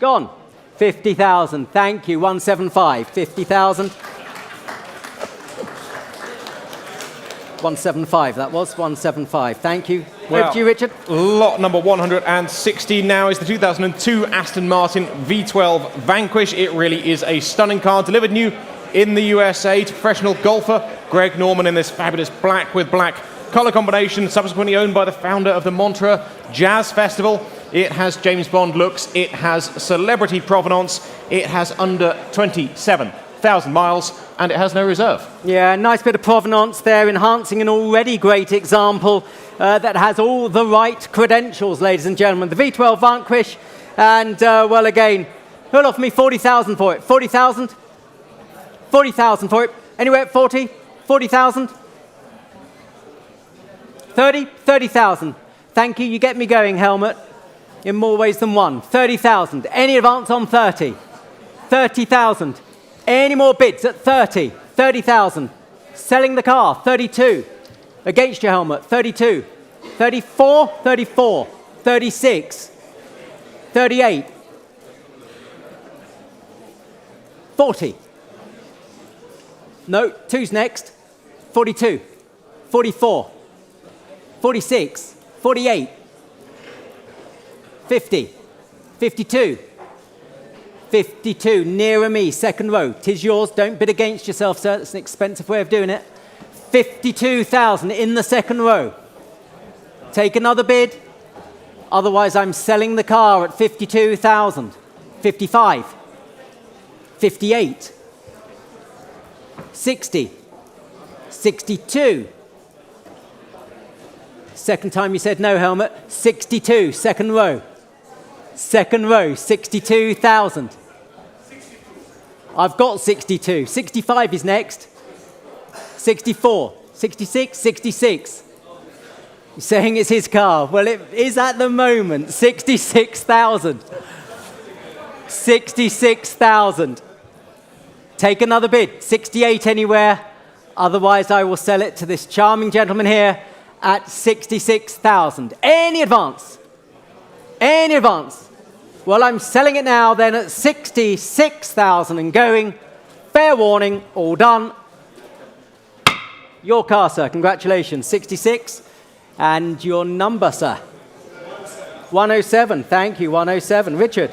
Gone. 50,000. Thank you. 175. 50,000. 175, that was 175. Thank you. Well, over to you, Richard. Lot number 160 now is the 2002 Aston Martin V12 Vanquish. It really is a stunning car, delivered new in the USA to professional golfer Greg Norman in this fabulous black with black color combination, subsequently owned by the founder of the Montreux Jazz Festival. It has James Bond looks, it has celebrity provenance, it has under 27,000 miles, and it has no reserve. Yeah, nice bit of provenance there, enhancing an already great example that has all the right credentials, ladies and gentlemen. The V12 Vanquish, and well, again, who'll offer me 40,000 for it? 40,000? 40,000 for it. Anywhere at 40? 40,000? 30? 30,000. Thank you, you get me going, Helmut, in more ways than one. 30,000. Any advance on 30? 30,000. Any more bids at 30? 30,000. Selling the car, 32. Against your Helmut, 32. 34, 34. 36. 38. 40. No, 2's next. 42. 44. 46. 48. 50. 52. 52, nearer me, second row. 'Tis yours, don't bid against yourself, sir. It's an expensive way of doing it. 52,000 in the second row. Take another bid. Otherwise, I'm selling the car at 52,000. 55. 58. 60. 62. Second time you said no, Helmut. 62, second row. Second row, 62,000. I've got 62. 65 is next. 64. 66. 66. You're saying it's his car. Well, it is at the moment. 66,000. 66,000. Take another bid. 68 anywhere. Otherwise, I will sell it to this charming gentleman here at 66,000. Any advance? Any advance? Well, I'm selling it now then at 66,000 and going. Fair warning, all done. Your car, sir. Congratulations. 66. And your number, sir. 107. Thank you, 107. Richard.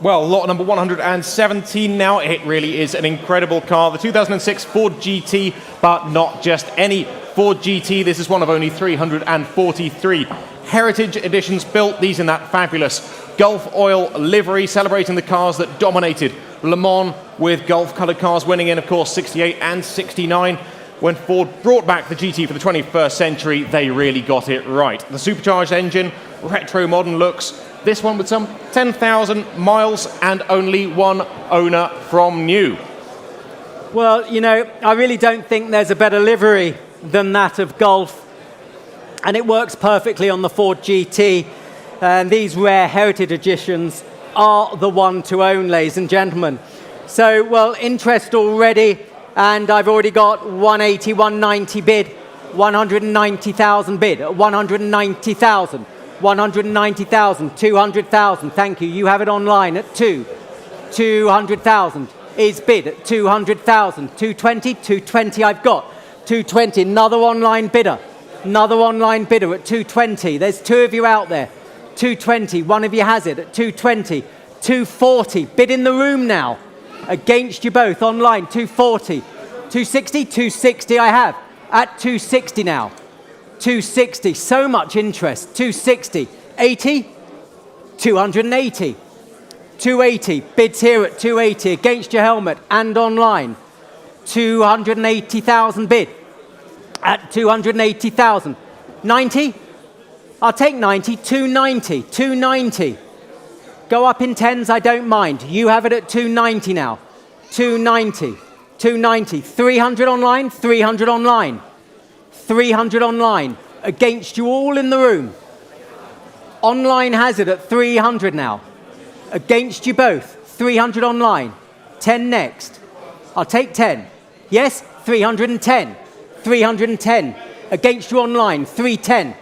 Well, lot number 117 now. It really is an incredible car. The 2006 Ford GT, but not just any Ford GT. This is one of only 343 Heritage editions built. These in that fabulous Gulf oil livery, celebrating the cars that dominated Le Mans, with Gulf-coloured cars winning in, of course, 68 and 69. When Ford brought back the GT for the 21st century, they really got it right. The supercharged engine, retro modern looks, this one with some 10,000 miles and only one owner from new. Well, you know, I really don't think there's a better livery than that of Golf. And it works perfectly on the Ford GT. And these rare heritage editions are the one to own, ladies and gentlemen. So, well, interest already. And I've already got 180, 190 bid, 190,000 bid, 190,000, 190,000, 200,000. Thank you. You have it online at 200,000 is bid at 200,000. 220, 220 I've got. 220, another online bidder. Another online bidder at 220. There's two of you out there. 220, one of you has it at 220. 240, bid in the room now. Against you both online, 240. 260, 260 I have. At 260 now. 260, so much interest. 260, 80, 280. 280, bids here at 280 against your helmet and online. 280,000 bid at 280,000. 90, I'll take 90, 290, 290. Go up in tens, I don't mind. You have it at 290 now. 290, 290. 300 online, 300 online. 300 online. Against you all in the room. Online has it at 300 now. Against you both. 300 online. 10 next. I'll take 10. Yes, 310. 310. Against you online. 310.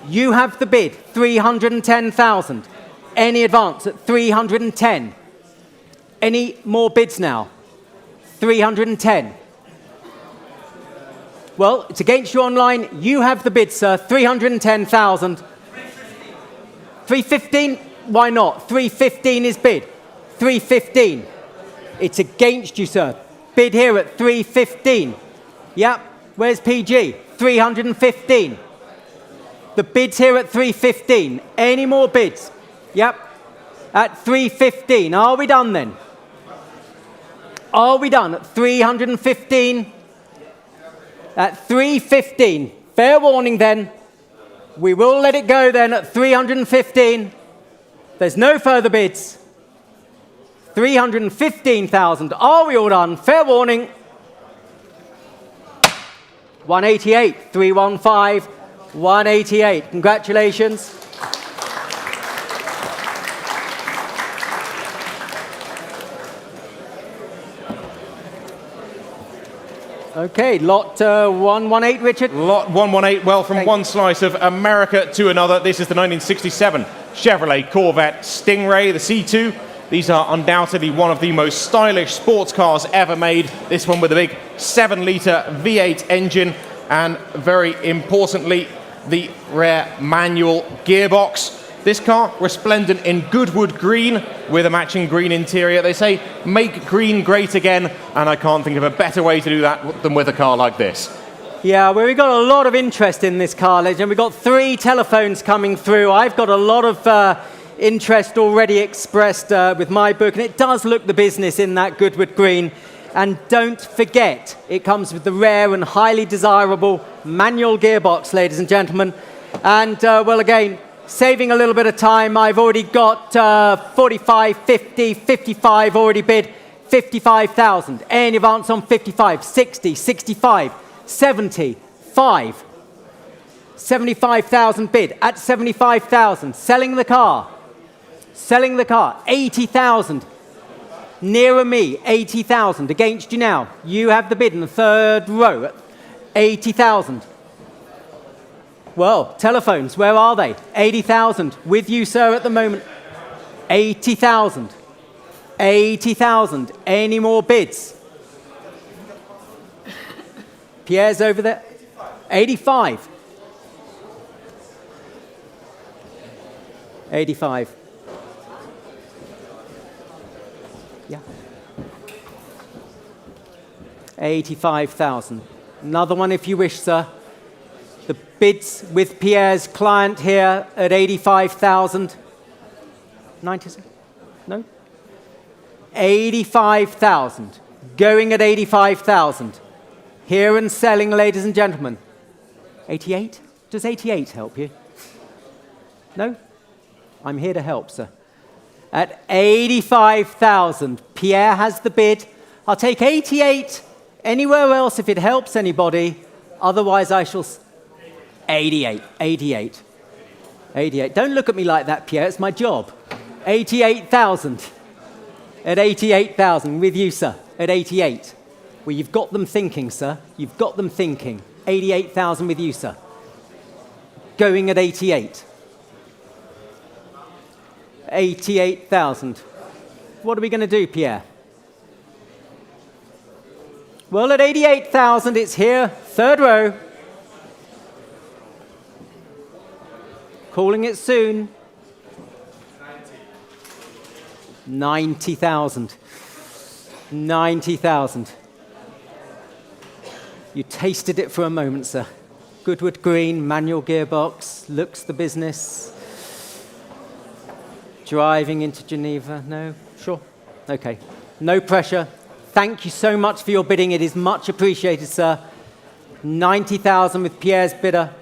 You have the bid. 310,000. Any advance at 310? Any more bids now? 310. Well, it's against you online. You have the bid, sir. 310,000. 315? Why not? 315 is bid. 315. It's against you, sir. Bid here at 315. Yep. Where's PG? 315. The bid's here at 315. Any more bids? Yep. At 315. Are we done then? Are we done at 315? At 315. Fair warning then. We will let it go then at 315. There's no further bids. 315,000. Are we all done? Fair warning. 188, 315, 188. Congratulations. Okay, lot 118, Richard. Lot 118, well, from one slice of America to another, this is the 1967 Chevrolet Corvette Stingray, the C2. These are undoubtedly one of the most stylish sports cars ever made. This one with a big 7-litre V8 engine and, very importantly, the rare manual gearbox. This car, resplendent in Goodwood green with a matching green interior. They say, make green great again, and I can't think of a better way to do that than with a car like this. Yeah, well, we've got a lot of interest in this car, legend. We've got 3 telephones coming through. I've got a lot of interest already expressed with my book, and it does look the business in that Goodwood green. And don't forget, it comes with the rare and highly desirable manual gearbox, ladies and gentlemen. And, well, again, saving a little bit of time, I've already got 45, 50, 55 already bid, 55,000. Any advance on 55, 60, 65, 75, 75,000 bid at 75,000. Selling the car, 80,000. Nearer me, 80,000. Against you now. You have the bid in the third row at 80,000. Well, telephones, where are they? 80,000. With you, sir, at the moment. 80,000. 80,000. Any more bids? Pierre's over there. 85. 85. Yeah. 85,000. Another one if you wish, sir. The bids with Pierre's client here at 85,000. 90, no? 85,000. Going at 85,000. Here and selling, ladies and gentlemen. 88? Does 88 help you? No? I'm here to help, sir. At 85,000, Pierre has the bid. I'll take 88 anywhere else if it helps anybody. Otherwise, I shall... 88, 88, 88. Don't look at me like that, Pierre. It's my job. 88,000. At 88,000. With you, sir. At 88. Well, you've got them thinking, sir. You've got them thinking. 88,000 with you, sir. Going at 88. 88,000. What are we going to do, Pierre? Well, at 88,000, it's here. Third row. Calling it soon. 90,000. 90,000. You tasted it for a moment, sir. Goodwood Green, manual gearbox, looks the business. Driving into Geneva, no? Sure? Okay. No pressure. Thank you so much for your bidding. It is much appreciated, sir. 90,000 with Pierre's bidder.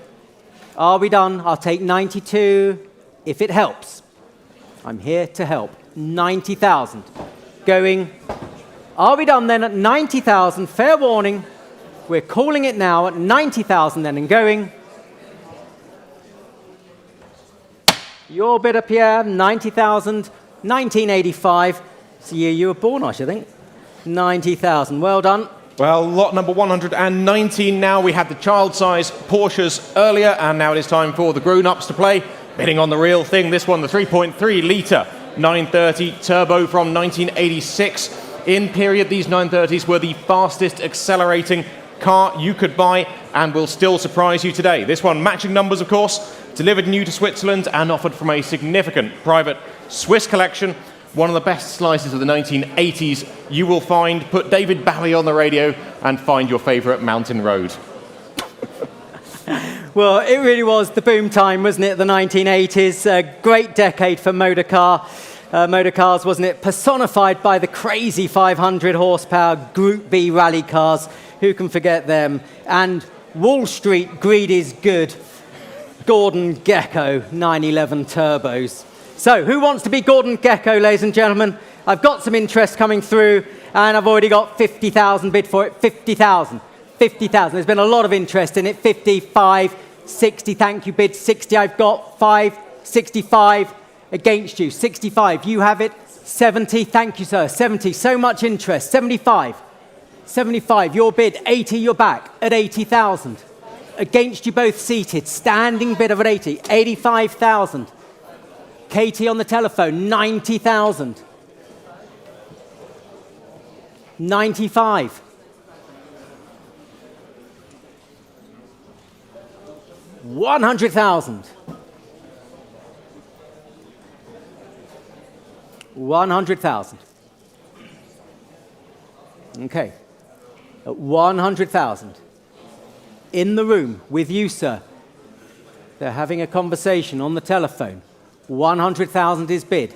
Are we done? I'll take 92 if it helps. I'm here to help. 90,000. Going. Are we done then at 90,000? Fair warning. We're calling it now at 90,000 then and going. Your bidder, Pierre, 90,000, 1985. It's the year you were born, I should think. 90,000. Well done. Well, lot number 119 now. We had the child-size Porsches earlier, and now it is time for the grown-ups to play. Bidding on the real thing. This one, the 3.3-litre 930 Turbo from 1986. In period, these 930s were the fastest accelerating car you could buy and will still surprise you today. This one, matching numbers, of course, delivered new to Switzerland and offered from a significant private Swiss collection. One of the best slices of the 1980s you will find. Put David Bowie on the radio and find your favourite mountain road. Well, it really was the boom time, wasn't it, the 1980s? A great decade for motor cars, wasn't it? Personified by the crazy 500 horsepower Group B rally cars. Who can forget them? And Wall Street, greed is good. Gordon Gekko 911 turbos. So, who wants to be Gordon Gekko, ladies and gentlemen? I've got some interest coming through, and I've already got 50,000 bid for it. 50,000. 50,000. There's been a lot of interest in it. 55, 60, thank you, bid 60. I've got 5, 65 against you. 65, you have it. 70, thank you, sir. 70, so much interest. 75. 75, your bid. 80, you're back at 80,000. Against you both seated. Standing bidder at 80. 85,000. Katie on the telephone, 90,000. 95. 100,000. 100,000. Okay. At 100,000. In the room with you, sir. They're having a conversation on the telephone. 100,000 is bid.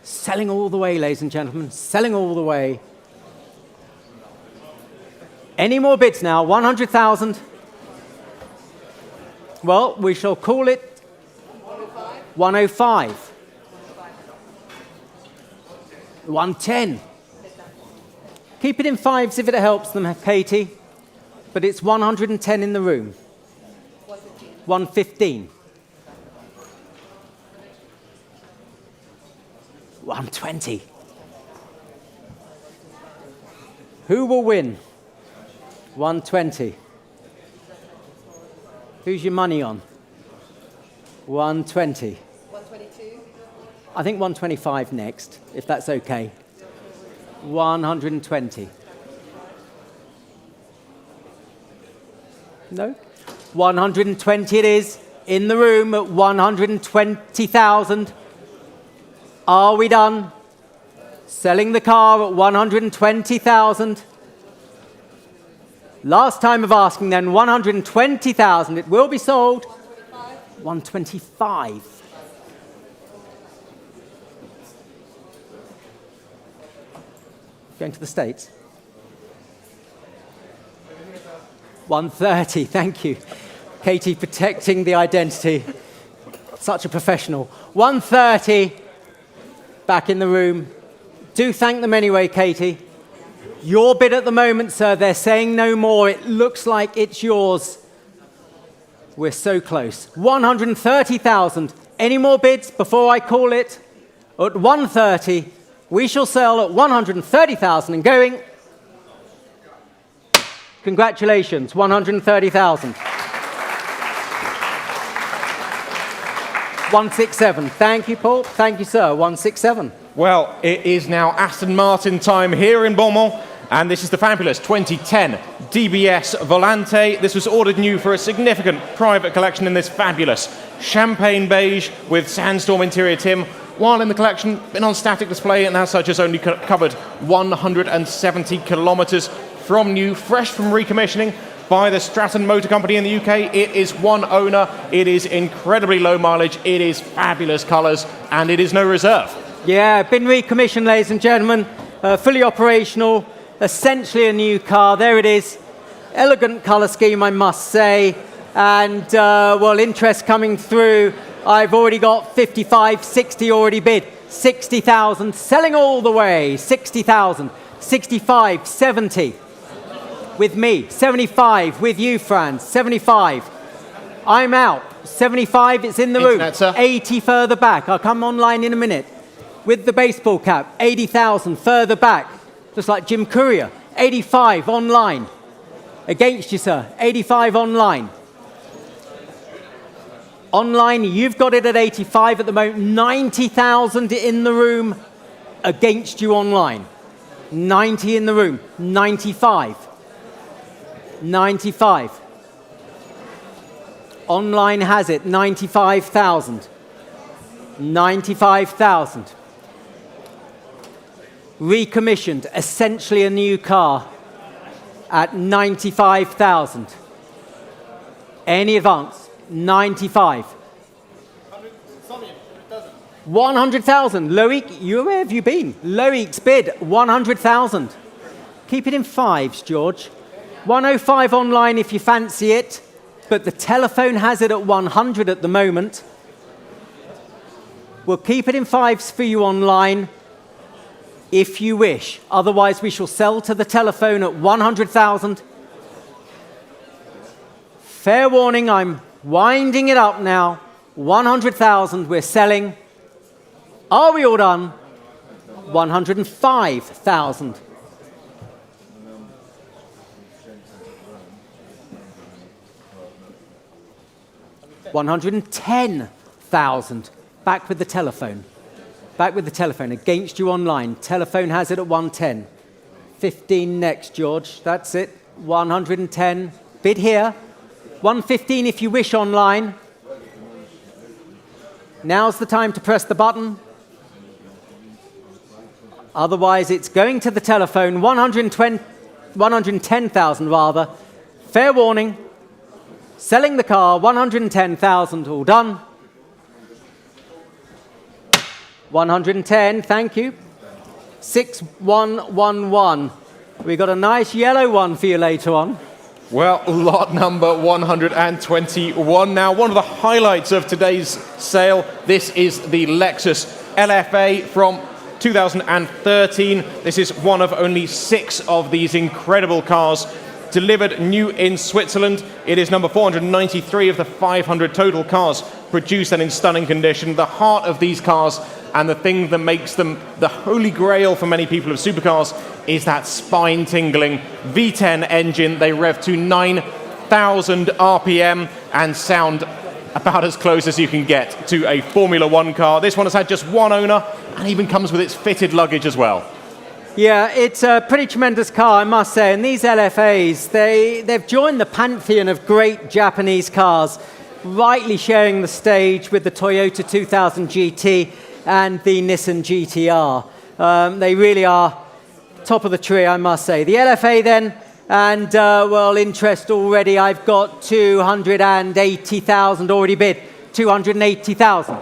Selling all the way, ladies and gentlemen. Selling all the way. Any more bids now? 100,000. Well, we shall call it 105. 110. Keep it in fives if it helps them, Katie. But it's 110 in the room. 115. 120. Who will win? 120. Who's your money on? 120. 122. I think 125 next, if that's okay. 120. No? 120 it is. In the room at 120,000. Are we done? Selling the car at 120,000. Last time of asking then, 120,000. It will be sold. 125. Going to the States. 130, thank you. Katie protecting the identity. Such a professional. 130. Back in the room. Do thank them anyway, Katie. Your bid at the moment, sir. They're saying no more. It looks like it's yours. We're so close. 130,000. Any more bids before I call it? At 130, we shall sell at 130,000 and going. Congratulations, 130,000. 167. Thank you, Paul. Thank you, sir. 167. Well, it is now Aston Martin time here in Beaumont, and this is the fabulous 2010 DBS Volante. This was ordered new for a significant private collection in this fabulous champagne beige with sandstorm interior trim, while in the collection, been on static display and as such has only covered 170 kilometres from new, fresh from recommissioning by the Stratton Motor Company in the UK. It is one owner, it is incredibly low mileage, it is fabulous colours, and it is no reserve. Yeah, been recommissioned, ladies and gentlemen, fully operational, essentially a new car. There it is. Elegant colour scheme, I must say. And, well, interest coming through. I've already got 55, 60 already bid. 60,000, selling all the way. 60,000, 65, 70. With me, 75 with you, Franz, 75. I'm out, 75, it's in the room. Internet, sir. 80 further back, I'll come online in a minute. With the baseball cap, 80,000 further back, just like Jim Courier, 85 online. Against you, sir, 85 online. Online, you've got it at 85 at the moment, 90,000 in the room. Against you online. 90 in the room, 95. 95. Online has it, 95,000. 95,000. Recommissioned, essentially a new car at 95,000. Any advance? 95. 100,000. Loic, where have you been? Loic's bid, 100,000. Keep it in fives, George. 105 online if you fancy it, but the telephone has it at 100 at the moment. We'll keep it in fives for you online if you wish. Otherwise, we shall sell to the telephone at 100,000. Fair warning, I'm winding it up now. 100,000 we're selling. Are we all done? 105,000. 110,000. Back with the telephone. Back with the telephone. Against you online. Telephone has it at 110. 15 next, George. That's it. 110. Bid here. 115 if you wish online. Now's the time to press the button. Otherwise, it's going to the telephone. 110,000 rather. Fair warning. Selling the car, 110,000, all done. 110, thank you. 6111. We got a nice yellow one for you later on. Well, lot number 121 now. One of the highlights of today's sale, this is the Lexus LFA from 2013. This is one of only 6 of these incredible cars delivered new in Switzerland. It is number 493 of the 500 total cars produced and in stunning condition. The heart of these cars and the thing that makes them the holy grail for many people of supercars is that spine-tingling V10 engine. They rev to 9,000 RPM and sound about as close as you can get to a Formula One car. This one has had just one owner and even comes with its fitted luggage as well. Yeah, it's a pretty tremendous car, I must say. And these LFAs, they've joined the pantheon of great Japanese cars, rightly sharing the stage with the Toyota 2000 GT and the Nissan GT-R. They really are top of the tree, I must say. The LFA then, and well, interest already. I've got 280,000 already bid. 280,000.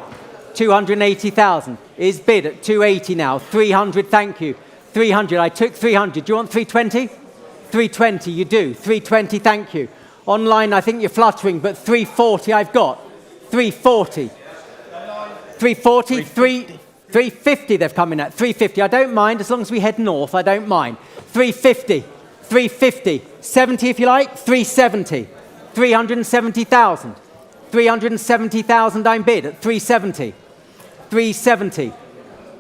280,000 is bid at 280 now. 300, thank you. 300, I took 300. Do you want 320? 320, you do. 320, thank you. Online, I think you're fluttering, but 340 I've got. 340. 340, 340, 350 they've come in at. 350. I don't mind. As long as we head north, I don't mind. 350. 350. 70 if you like. 370. 370,000. 370,000 I'm bid at 370. 370.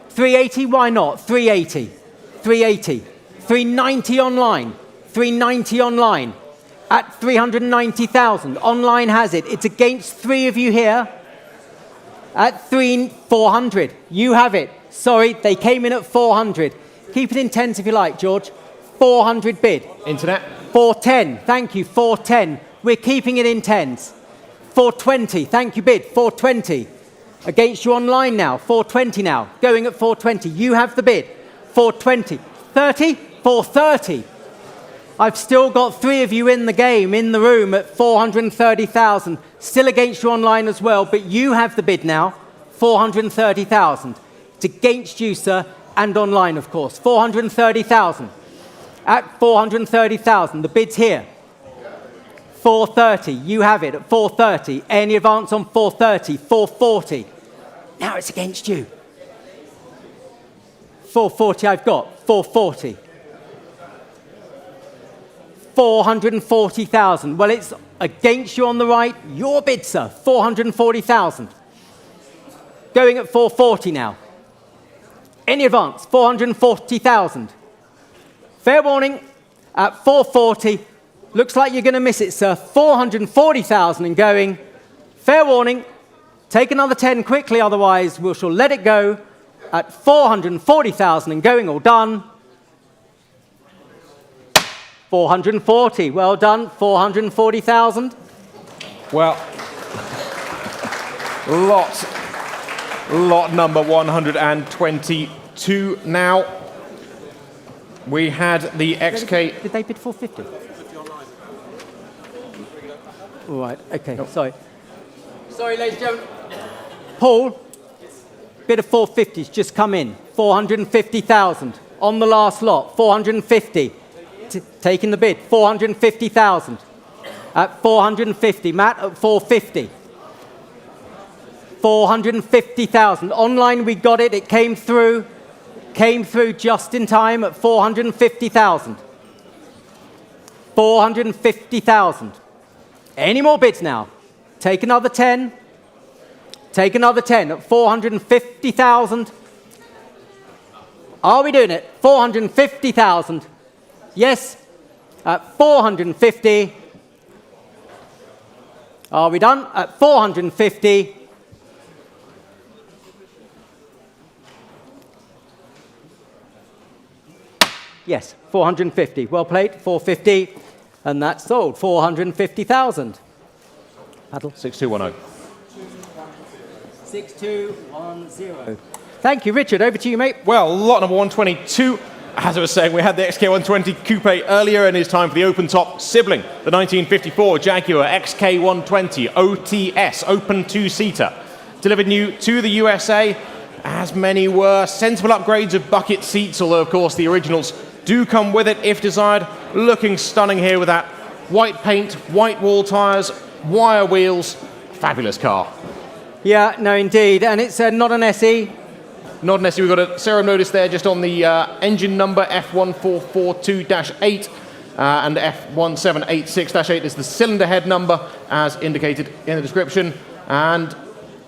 380, why not? 380. 380. 390 online. 390 online. At 390,000. Online has it. It's against three of you here. At 400. You have it. Sorry, they came in at 400. Keep it in tens if you like, George. 400 bid. Internet. 410. Thank you. 410. We're keeping it in tens. 420. Thank you, bid. 420. Against you online now. 420 now. Going at 420. You have the bid. 420. 30. 430. I've still got three of you in the game, in the room at 430,000. Still against you online as well, but you have the bid now. 430,000. It's against you, sir, and online, of course. 430,000. At 430,000. The bid's here. 430. You have it at 430. Any advance on 430? 440. Now it's against you. 440 I've got. 440. 440,000. Well, it's against you on the right. Your bid, sir. 440,000. Going at 440 now. Any advance? 440,000. Fair warning. At 440. Looks like you're going to miss it, sir. 440,000 and going. Fair warning. Take another 10 quickly, otherwise we shall let it go. At 440,000 and going. All done. 440. Well done. 440,000. Well, lot number 122 now. We had the XK. Did they bid 450? All right. Okay. Nope. Sorry. Sorry, ladies and gentlemen. Paul, bid of 450's just come in. 450,000 on the last lot. 450. Taking the bid. 450,000. At 450. Matt at 450. 450,000. Online we got it. It came through. Came through just in time at 450,000. 450,000. Any more bids now? Take another 10. Take another 10 at 450,000. Are we doing it? 450,000. Yes. At 450. Are we done? At 450. Yes, 450. Well played. 450. And that's sold. 450,000. Paddle. 6210. 6210. Thank you, Richard. Over to you, mate. Well, lot number 122. As I was saying, we had the XK120 Coupe earlier, and it's time for the open top sibling. The 1954 Jaguar XK120 OTS, open two-seater. Delivered new to the USA, as many were. Sensible upgrades of bucket seats, although, of course, the originals do come with it if desired. Looking stunning here with that white paint, white wall tyres, wire wheels. Fabulous car. Yeah, no, indeed. And it's not an SE. Not an SE. We've got a serial notice there just on the engine number F1442-8 and F1786-8 is the cylinder head number as indicated in the description. And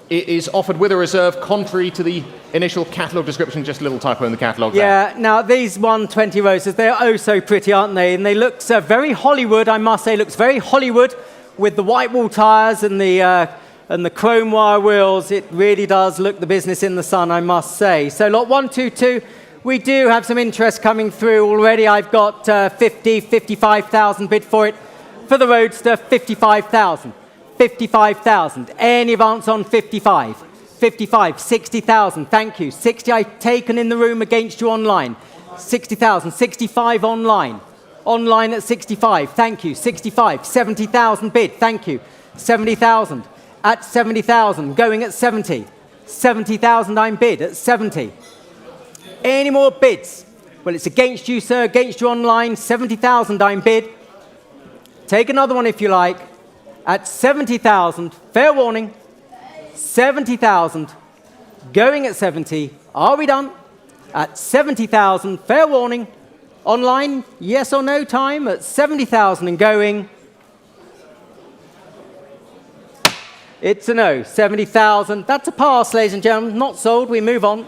it is offered with a reserve, contrary to the initial catalogue description. Just a little typo in the catalogue there. Yeah, now these 120 Roadsters, they're oh so pretty, aren't they? And they look very Hollywood, I must say. Looks very Hollywood with the white wall tyres and the chrome wire wheels. It really does look the business in the sun, I must say. So lot 122, we do have some interest coming through already. I've got 55,000 bid for it. For the Roadster, 55,000. 55,000. Any advance on 55? 55, 60,000. Thank you. 60 I've taken in the room against you online. 60,000. 65 online. Online at 65. Thank you. 65. 70,000 bid. Thank you. 70,000. At 70,000. Going at 70. 70,000 I'm bid at 70. Any more bids? Well, it's against you, sir. Against you online. 70,000 I'm bid. Take another one if you like. At 70,000, fair warning, 70,000, going at 70, Are we done? At 70,000, fair warning. Online, yes or no time at 70,000 and going. It's a no, 70,000. That's a pass, ladies and gentlemen. Not sold, we move on.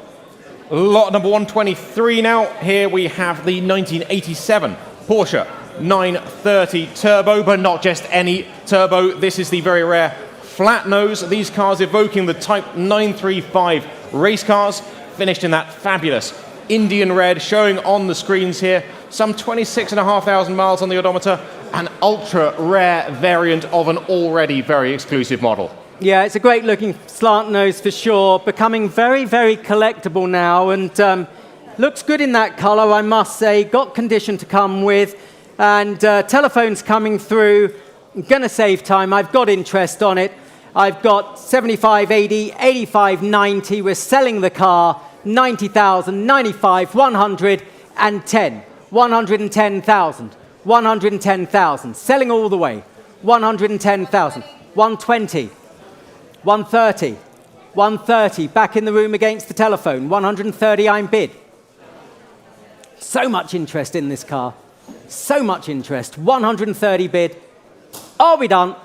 Lot number 123 now. Here we have the 1987 Porsche 930 Turbo, but not just any turbo. This is the very rare Flatnose. These cars evoking the Type 935 race cars, finished in that fabulous Indian red, showing on the screens here. Some 26,500 miles on the odometer, an ultra rare variant of an already very exclusive model. Yeah, it's a great looking slant nose for sure, becoming very, very collectible now, and looks good in that color, I must say. Got condition to come with, and telephones coming through. I'm gonna save time, I've got interest on it. I've got 7580, 8590, we're selling the car, 90,000, 95, 110, 110,000, 110,000, selling all the way, 110,000, 120, 130, 130, back in the room against the telephone, 130 I'm bid. So much interest in this car, so much interest, 130 bid. Are we done?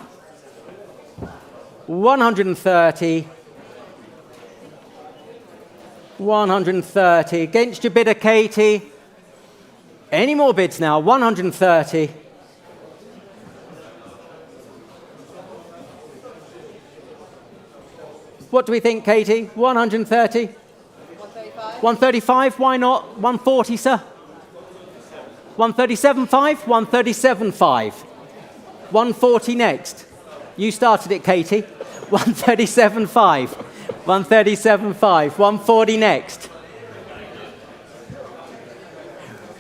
130, 130, against your bidder, Katie. Any more bids now? 130. What do we think, Katie? 130? 135. 135, why not? 140, sir? 137.5? 137.5. 140 next. You started it, Katie. 137.5. 137.5. 140 next.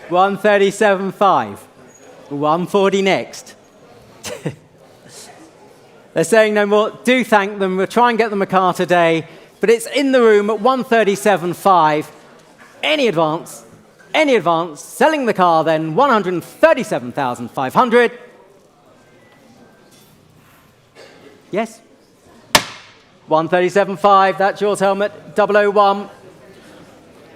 137.5. 140 next. They're saying no more. Do thank them. We'll try and get them a car today. But it's in the room at 137.5. Any advance? Any advance? Selling the car then, 137,500. Yes? 137.5. That's yours, Helmet. 001.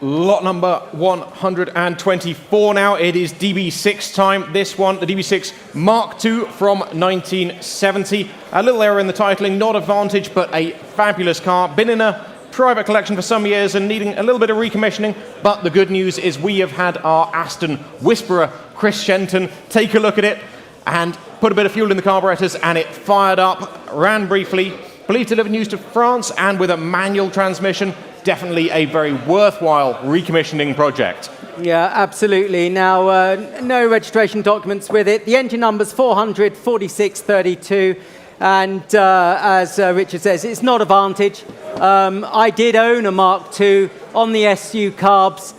Lot number 124 now. It is DB6 time. This one, the DB6 Mark II from 1970. A little error in the titling, not Advantage, but a fabulous car. Been in a private collection for some years and needing a little bit of recommissioning. But the good news is we have had our Aston Whisperer, Chris Shenton, take a look at it and put a bit of fuel in the carburetors, and it fired up, ran briefly, believed delivered news to France, and with a manual transmission. Definitely a very worthwhile recommissioning project. Yeah, absolutely. Now, no registration documents with it. The engine number's 44632, and as Richard says, it's not Advantage. I did own a Mark II on the SU carbs,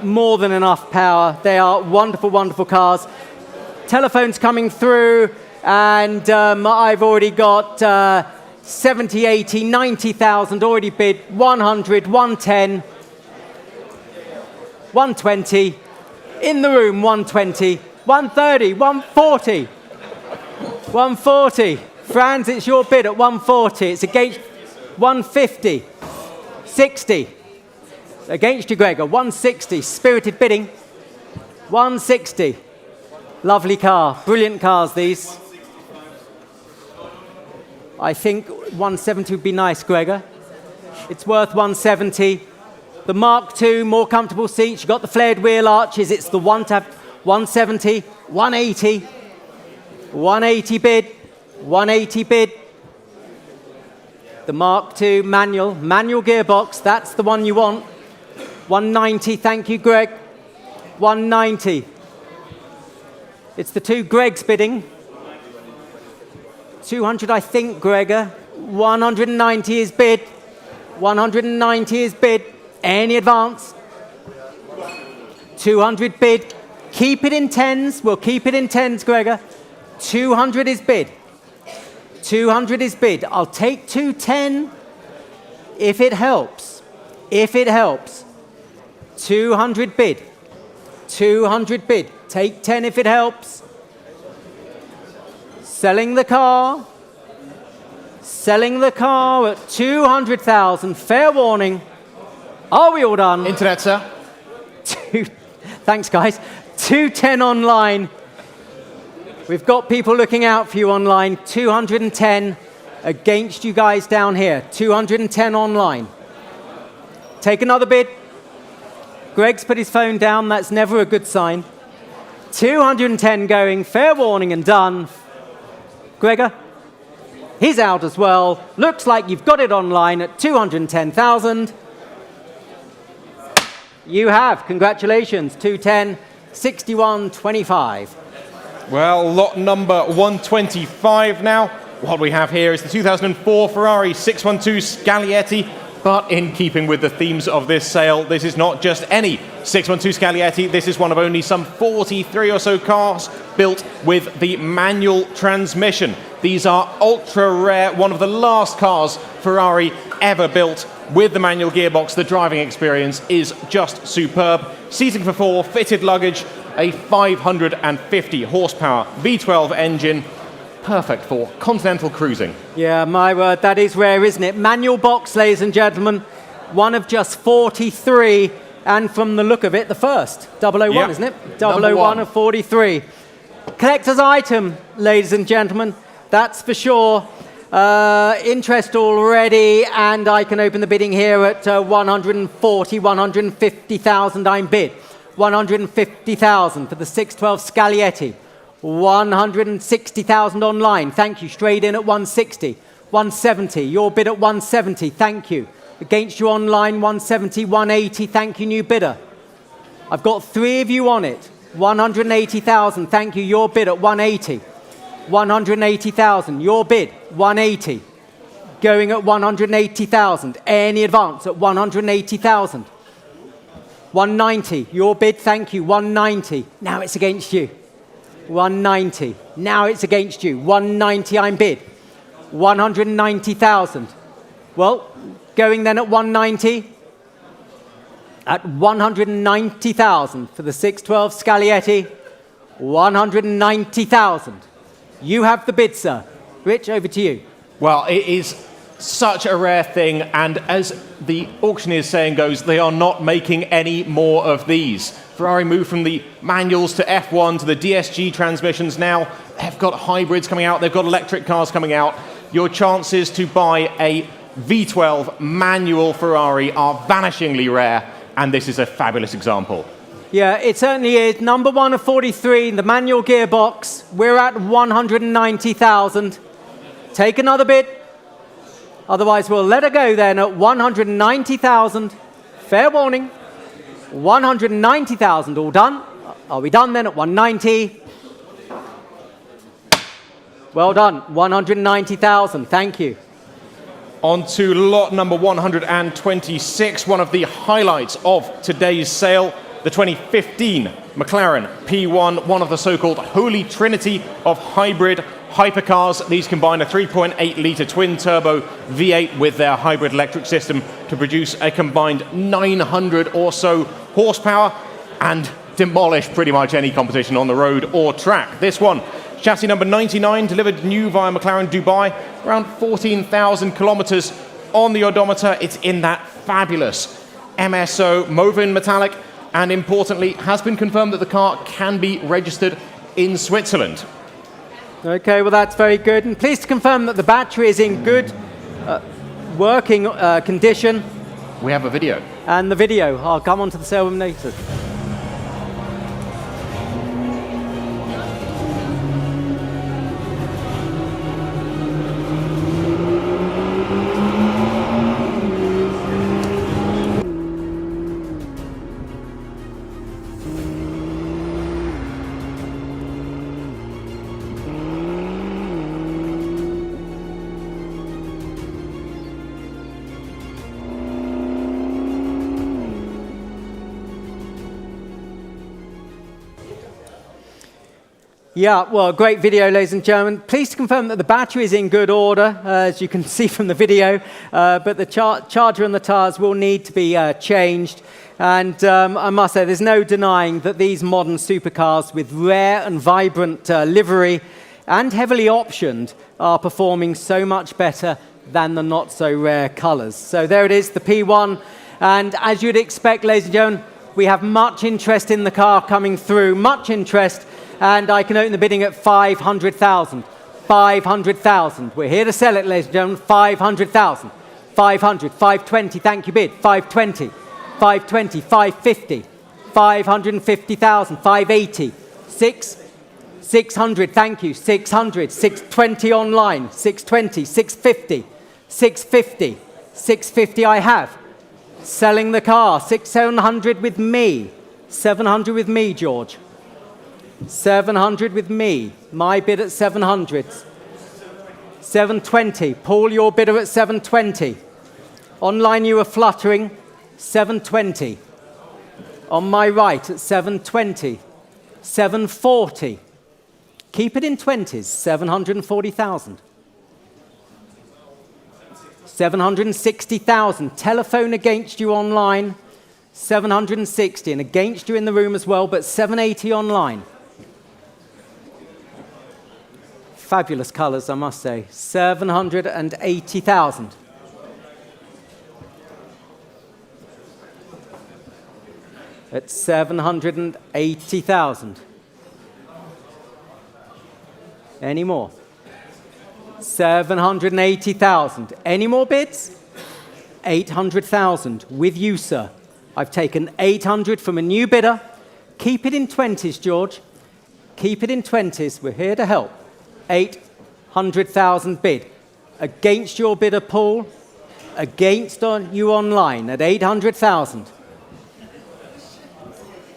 more than enough power. They are wonderful, wonderful cars. Telephones coming through, and I've already got 70, 80, 90,000 already bid, 100, 110, 120, in the room, 120, 130, 140, 140. Franz, it's your bid at 140. It's against 150, 60. Against you, Gregor, 160. Spirited bidding, 160. Lovely car, brilliant cars, these. I think 170 would be nice, Gregor. It's worth 170. The Mark II, more comfortable seats. You've got the flared wheel arches. It's the one to have 170, 180, 180 bid, 180 bid. The Mark II manual gearbox. That's the one you want. 190, thank you, Greg. 190. It's the two Gregs bidding. 200, I think, Gregor. 190 is bid. 190 is bid. Any advance? 200 bid. Keep it in tens. We'll keep it in tens, Gregor. 200 is bid. 200 is bid. I'll take 210 if it helps. If it helps. 200 bid. 200 bid. Take 10 if it helps. Selling the car. Selling the car at 200,000. Fair warning. Are we all done? Internet, sir. Thanks, guys. 210 online. We've got people looking out for you online. 210 against you guys down here. 210 online. Take another bid. Greg's put his phone down. That's never a good sign. 210 going. Fair warning and done. Gregor, he's out as well. Looks like you've got it online at 210,000. You have. Congratulations. 210, 61.25. Well, lot number 125 now. What we have here is the 2004 Ferrari 612 Scaglietti, but in keeping with the themes of this sale, this is not just any 612 Scaglietti. This is one of only some 43 or so cars built with the manual transmission. These are ultra rare, one of the last cars Ferrari ever built with the manual gearbox. The driving experience is just superb. Seating for 4, fitted luggage, a 550 horsepower V12 engine, perfect for continental cruising. Yeah, my word, that is rare, isn't it? Manual box, ladies and gentlemen, one of just 43, and from the look of it, the first. 001, Yep. isn't it? Number 001 one. of 43. Collector's item, ladies and gentlemen, that's for sure. Interest already, and I can open the bidding here at 140, 150,000. I'm bid. 150,000 for the 612 Scaglietti. 160,000 online. Thank you. Straight in at 160. 170. Your bid at 170. Thank you. Against you online, 170, 180. Thank you, new bidder. I've got 3 of you on it. 180,000. Thank you. Your bid at 180. 180,000. Your bid, 180. Going at 180,000. Any advance at 180,000. 190. Your bid, thank you. 190. Now it's against you. 190. Now it's against you. 190, I'm bid. 190,000. Well, going then at 190. At 190,000 for the 612 Scaglietti. 190,000. You have the bid, sir. Rich, over to you. Well, it is such a rare thing, and as the auctioneer's saying goes, they are not making any more of these. Ferrari moved from the manuals to F1 to the DSG transmissions now. They've got hybrids coming out, they've got electric cars coming out. Your chances to buy a V12 manual Ferrari are vanishingly rare, and this is a fabulous example. Yeah, it certainly is. Number 1 of 43, the manual gearbox. We're at 190,000. Take another bid. Otherwise, we'll let her go then at 190,000. Fair warning. 190,000. All done? Are we done then at 190? Well done. 190,000. Thank you. On to lot number 126, one of the highlights of today's sale. The 2015 McLaren P1, one of the so-called holy trinity of hybrid hypercars. These combine a 3.8-litre twin-turbo V8 with their hybrid electric system to produce a combined 900 or so horsepower and demolish pretty much any competition on the road or track. This one, chassis number 99, delivered new via McLaren Dubai, around 14,000 kilometers on the odometer. It's in that fabulous MSO mauve in metallic, and importantly, has been confirmed that the car can be registered in Switzerland. Okay, well that's very good. And pleased to confirm that the battery is in good working condition. We have a video. And the video, I'll come on to the sale room later. Yeah, well, great video, ladies and gentlemen. Pleased to confirm that the battery is in good order, as you can see from the video, but the charger and the tires will need to be changed. And I must say, there's no denying that these modern supercars with rare and vibrant livery and heavily optioned are performing so much better than the not-so-rare colors. So there it is, the P1. And as you'd expect, ladies and gentlemen, we have much interest in the car coming through, much interest, and I can open the bidding at 500,000. 500,000. We're here to sell it, ladies and gentlemen. 500,000. 500. 520. Thank you, bid. 520. 520. 550. 550,000. 580. 600. Thank you. 600. 620 online. 620. 650. 650. 650 I have. Selling the car. 700 with me. 700 with me, George. 700 with me. My bid at 700. 720. Paul, your bidder at 720. Online you were fluttering. 720. On my right at 720. 740. Keep it in 20s. 740,000. 760,000. Telephone against you online. 760. And against you in the room as well, but 780 online. Fabulous colours, I must say. 780,000. At 780,000. Any more? 780,000. Any more bids? 800,000. With you, sir. I've taken 800 from a new bidder. Keep it in 20s, George. Keep it in 20s. We're here to help. 800,000 bid. Against your bidder, Paul. Against you online at 800,000.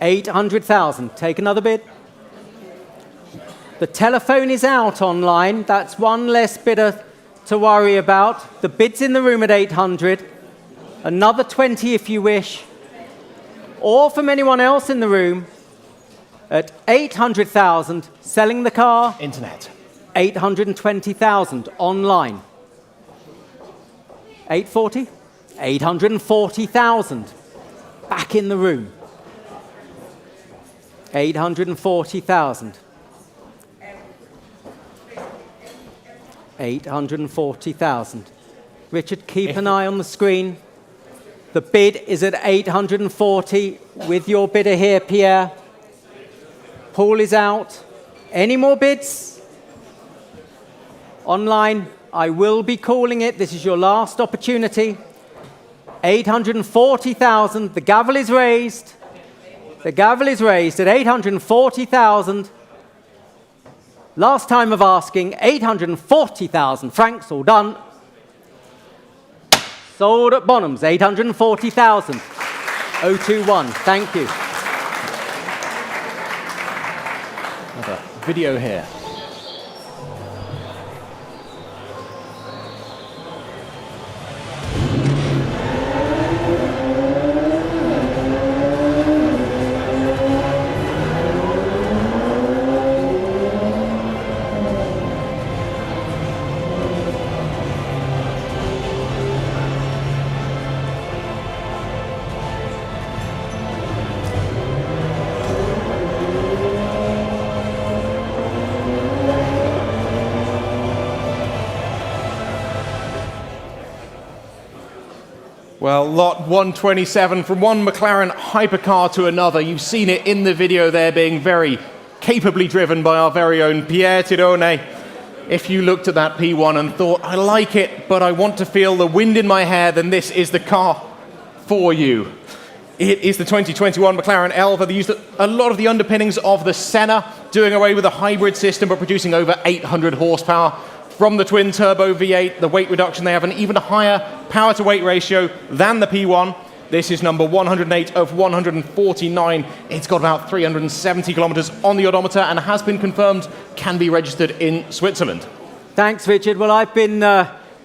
800,000. Take another bid. The telephone is out online. That's one less bidder to worry about. The bid's in the room at 800. Another 20 if you wish. Or from anyone else in the room at 800,000. Selling the car. Internet. 820,000 online. 840? 840,000. Back in the room. 840,000. 840,000. Richard, keep an eye on the screen. The bid is at 840 with your bidder here, Pierre. Paul is out. Any more bids? Online, I will be calling it. This is your last opportunity. 840,000. The gavel is raised. The gavel is raised at 840,000. Last time of asking, 840,000 francs, all done. Sold at Bonhams, 840,000. 021, thank you. Another video here. Well, lot 127, from one McLaren hypercar to another. You've seen it in the video there, being very capably driven by our very own Pierre Tirone. If you looked at that P1 and thought, I like it, but I want to feel the wind in my hair, then this is the car for you. It is the 2021 McLaren Elva. They used a lot of the underpinnings of the Senna, doing away with a hybrid system, but producing over 800 horsepower. From the twin turbo V8, the weight reduction, they have an even higher power to weight ratio than the P1. This is number 108 of 149. It's got about 370 kilometers on the odometer and has been confirmed can be registered in Switzerland. Thanks, Richard. Well, I've been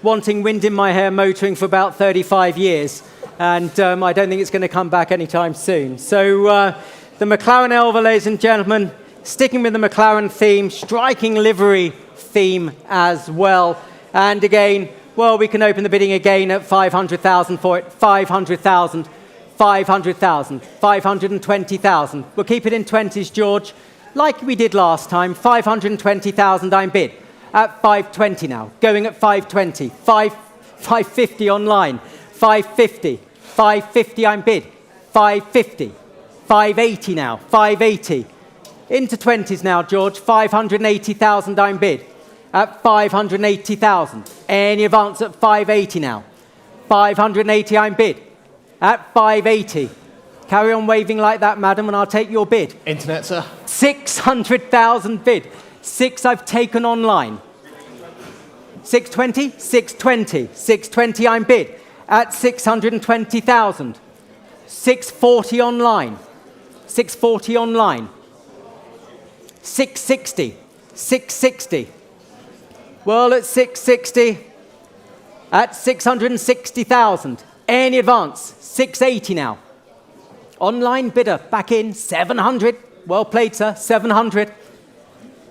wanting wind in my hair motoring for about 35 years, and I don't think it's going to come back anytime soon. So the McLaren Elva, ladies and gentlemen, sticking with the McLaren theme, striking livery theme as well. And again, well, we can open the bidding again at 500,000 for it. 500,000, 500,000, 520,000. We'll keep it in 20s, George, like we did last time. 520,000 I'm bid at 520 now. Going at 520, 550 online, 550, 550 I'm bid. 550. 580 now. 580. Into 20s now, George. 580,000 I'm bid. At 580,000. Any advance at 580 now. 580 I'm bid. At 580. Carry on waving like that, madam, and I'll take your bid. Internet, sir. 600,000 bid. 6 I've taken online. 620? 620. 620 I'm bid. At 620,000. 640 online. 640 online. 660. 660. Well, at 660. At 660,000. Any advance? 680 now. Online bidder, back in, 700. Well played, sir, 700.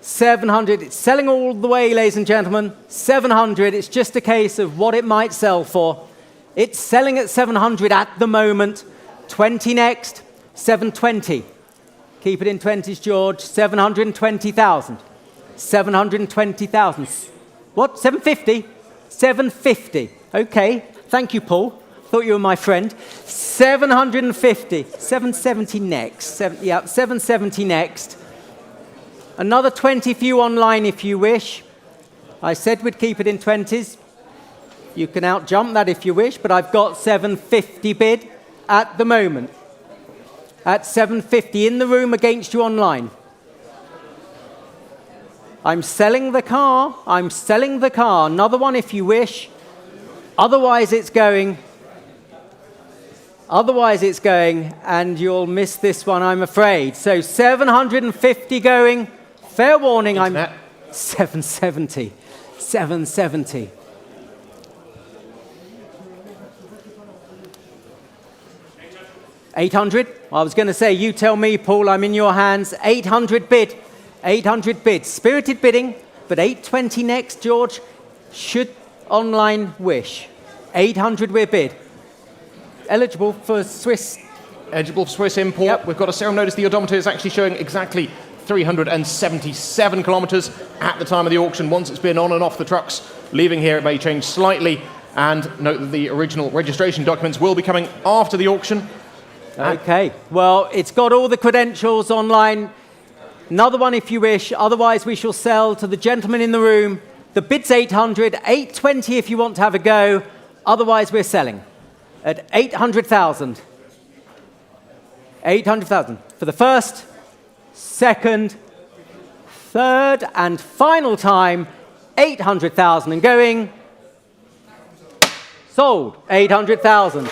700, it's selling all the way, ladies and gentlemen. 700, it's just a case of what it might sell for. It's selling at 700 at the moment. 20 next, 720. Keep it in 20s, George. 720,000. 720,000. What, 750? 750, okay. Thank you, Paul. Thought you were my friend. 750. 770 next. 770 next. Another 20 for you online if you wish. I said we'd keep it in 20s. You can out-jump that if you wish, but I've got 750 bid at the moment. At 750 in the room against you online. I'm selling the car. I'm selling the car. Another one if you wish. Otherwise it's going. Otherwise it's going, and you'll miss this one, I'm afraid. So 750 going. Fair warning, Internet. I'm 770. 770. $800? I was going to say, you tell me, Paul, I'm in your hands. 800 bid. 800 bid. Spirited bidding, but 820 next, George. Should online wish. 800 we're bid. Eligible for Swiss. Eligible for Swiss import. Yep. We've got a serial notice. The odometer is actually showing exactly 377 kilometres at the time of the auction. Once it's been on and off the trucks, leaving here it may change slightly. And note that the original registration documents will be coming after the auction. Okay, well, it's got all the credentials online. Another one if you wish. Otherwise, we shall sell to the gentleman in the room. The bid's 800, 820 if you want to have a go. Otherwise, we're selling at 800,000. 800,000 for the first, second, third, and final time. 800,000 and going. Sold. 800,000.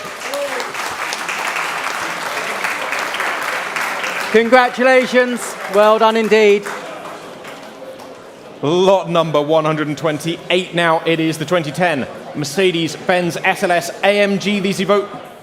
Congratulations. Well done indeed. Lot number 128 now. It is the 2010 Mercedes-Benz SLS AMG.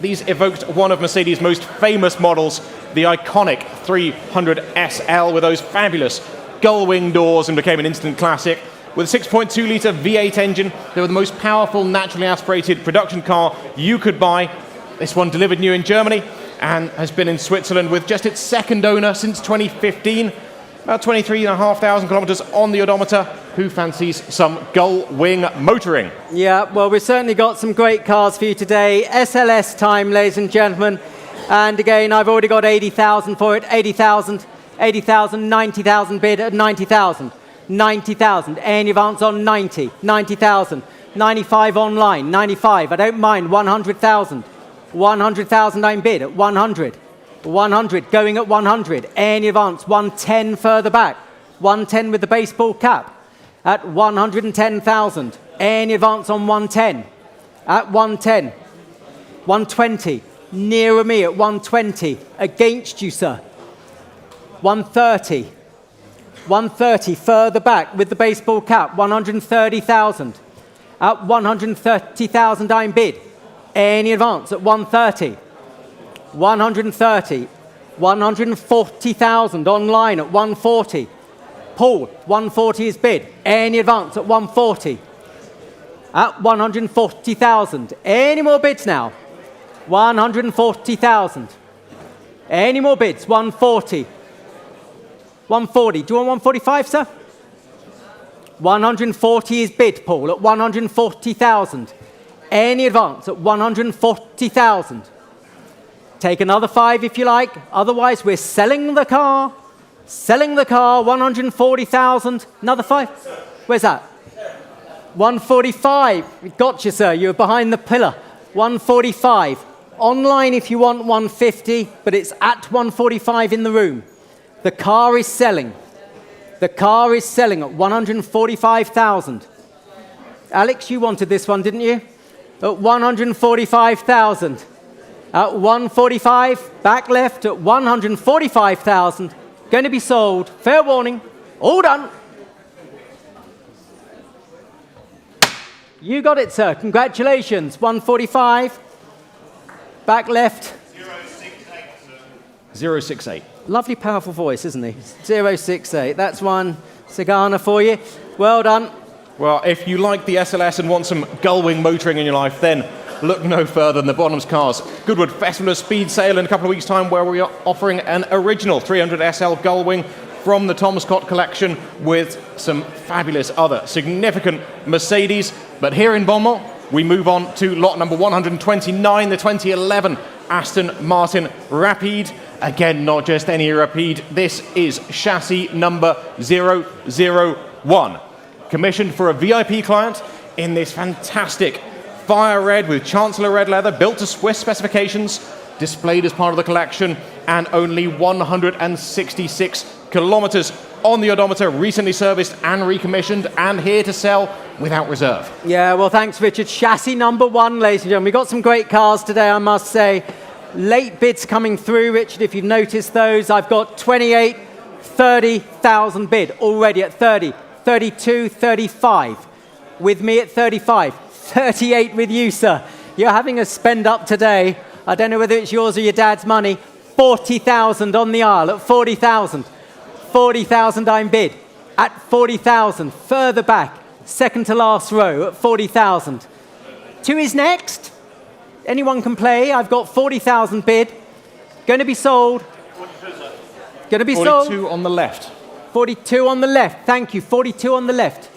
These evoked one of Mercedes' most famous models, the iconic 300 SL with those fabulous gull-wing doors, and became an instant classic. With a 6.2-litre V8 engine, they were the most powerful naturally aspirated production car you could buy. This one delivered new in Germany and has been in Switzerland with just its second owner since 2015. About 23,500 kilometres on the odometer. Who fancies some gull-wing motoring? Yeah, well, we've certainly got some great cars for you today. SLS time, ladies and gentlemen. And again, I've already got 80,000 for it. 80,000, 80,000, 90,000 bid at 90,000. 90,000. Any advance on 90. 90,000. 95 online. 95. I don't mind. 100,000. 100,000 I'm bid at 100. 100 going at 100. Any advance. 110 further back. 110 with the baseball cap at 110,000. Any advance on 110 at 110. 120 nearer me at 120 against you, sir. 130. 130 further back with the baseball cap. 130,000 at 130,000 I'm bid. Any advance at 130. 130. 140,000 online at 140. Paul, 140 is bid. Any advance at 140. At 140,000. Any more bids now? 140,000. Any more bids? 140. 140. Do you want 145, sir? 140 is bid, Paul, at 140,000. Any advance at 140,000. Take another 5 if you like. Otherwise, we're selling the car. Selling the car, 140,000. Another 5. Where's that? 145. We got you, sir. You're behind the pillar. 145. Online if you want 150, but it's at 145 in the room. The car is selling. The car is selling at 145,000. Alex, you wanted this one, didn't you? At 145,000. At 145, back left at 145,000. Going to be sold. Fair warning. All done. You got it, sir. Congratulations. 145. Back left. 068. Lovely, powerful voice, isn't he? 068. That's one Sagana for you. Well done. Well, if you like the SLS and want some gull-wing motoring in your life, then look no further than the Bonhams cars. Goodwood Festival of Speed sale in a couple of weeks' time, where we are offering an original 300 SL gull-wing from the Tom Scott collection with some fabulous other significant Mercedes. But here in Beaumont, we move on to lot number 129, the 2011 Aston Martin Rapide. Again, not just any Rapide. This is chassis number 001. Commissioned for a VIP client in this fantastic fire red with Chancellor red leather, built to Swiss specifications, displayed as part of the collection, and only 166 kilometers on the odometer, recently serviced and recommissioned, and here to sell without reserve. Yeah, well, thanks, Richard. Chassis number 1, ladies and gentlemen. We've got some great cars today, I must say. Late bids coming through, Richard, if you've noticed those. I've got 28, 30,000 bid already at 30, 32, 35. With me at 35, 38 with you, sir. You're having a spend up today. I don't know whether it's yours or your dad's money. 40,000 on the aisle at 40,000. 40,000 I'm bid at 40,000. Further back, second to last row at 40,000. 2 is next. Anyone can play. I've got 40,000 bid. Going to be sold. Going to be 42 sold. 42 on the left. 42 on the left. Thank you. 42 on the left.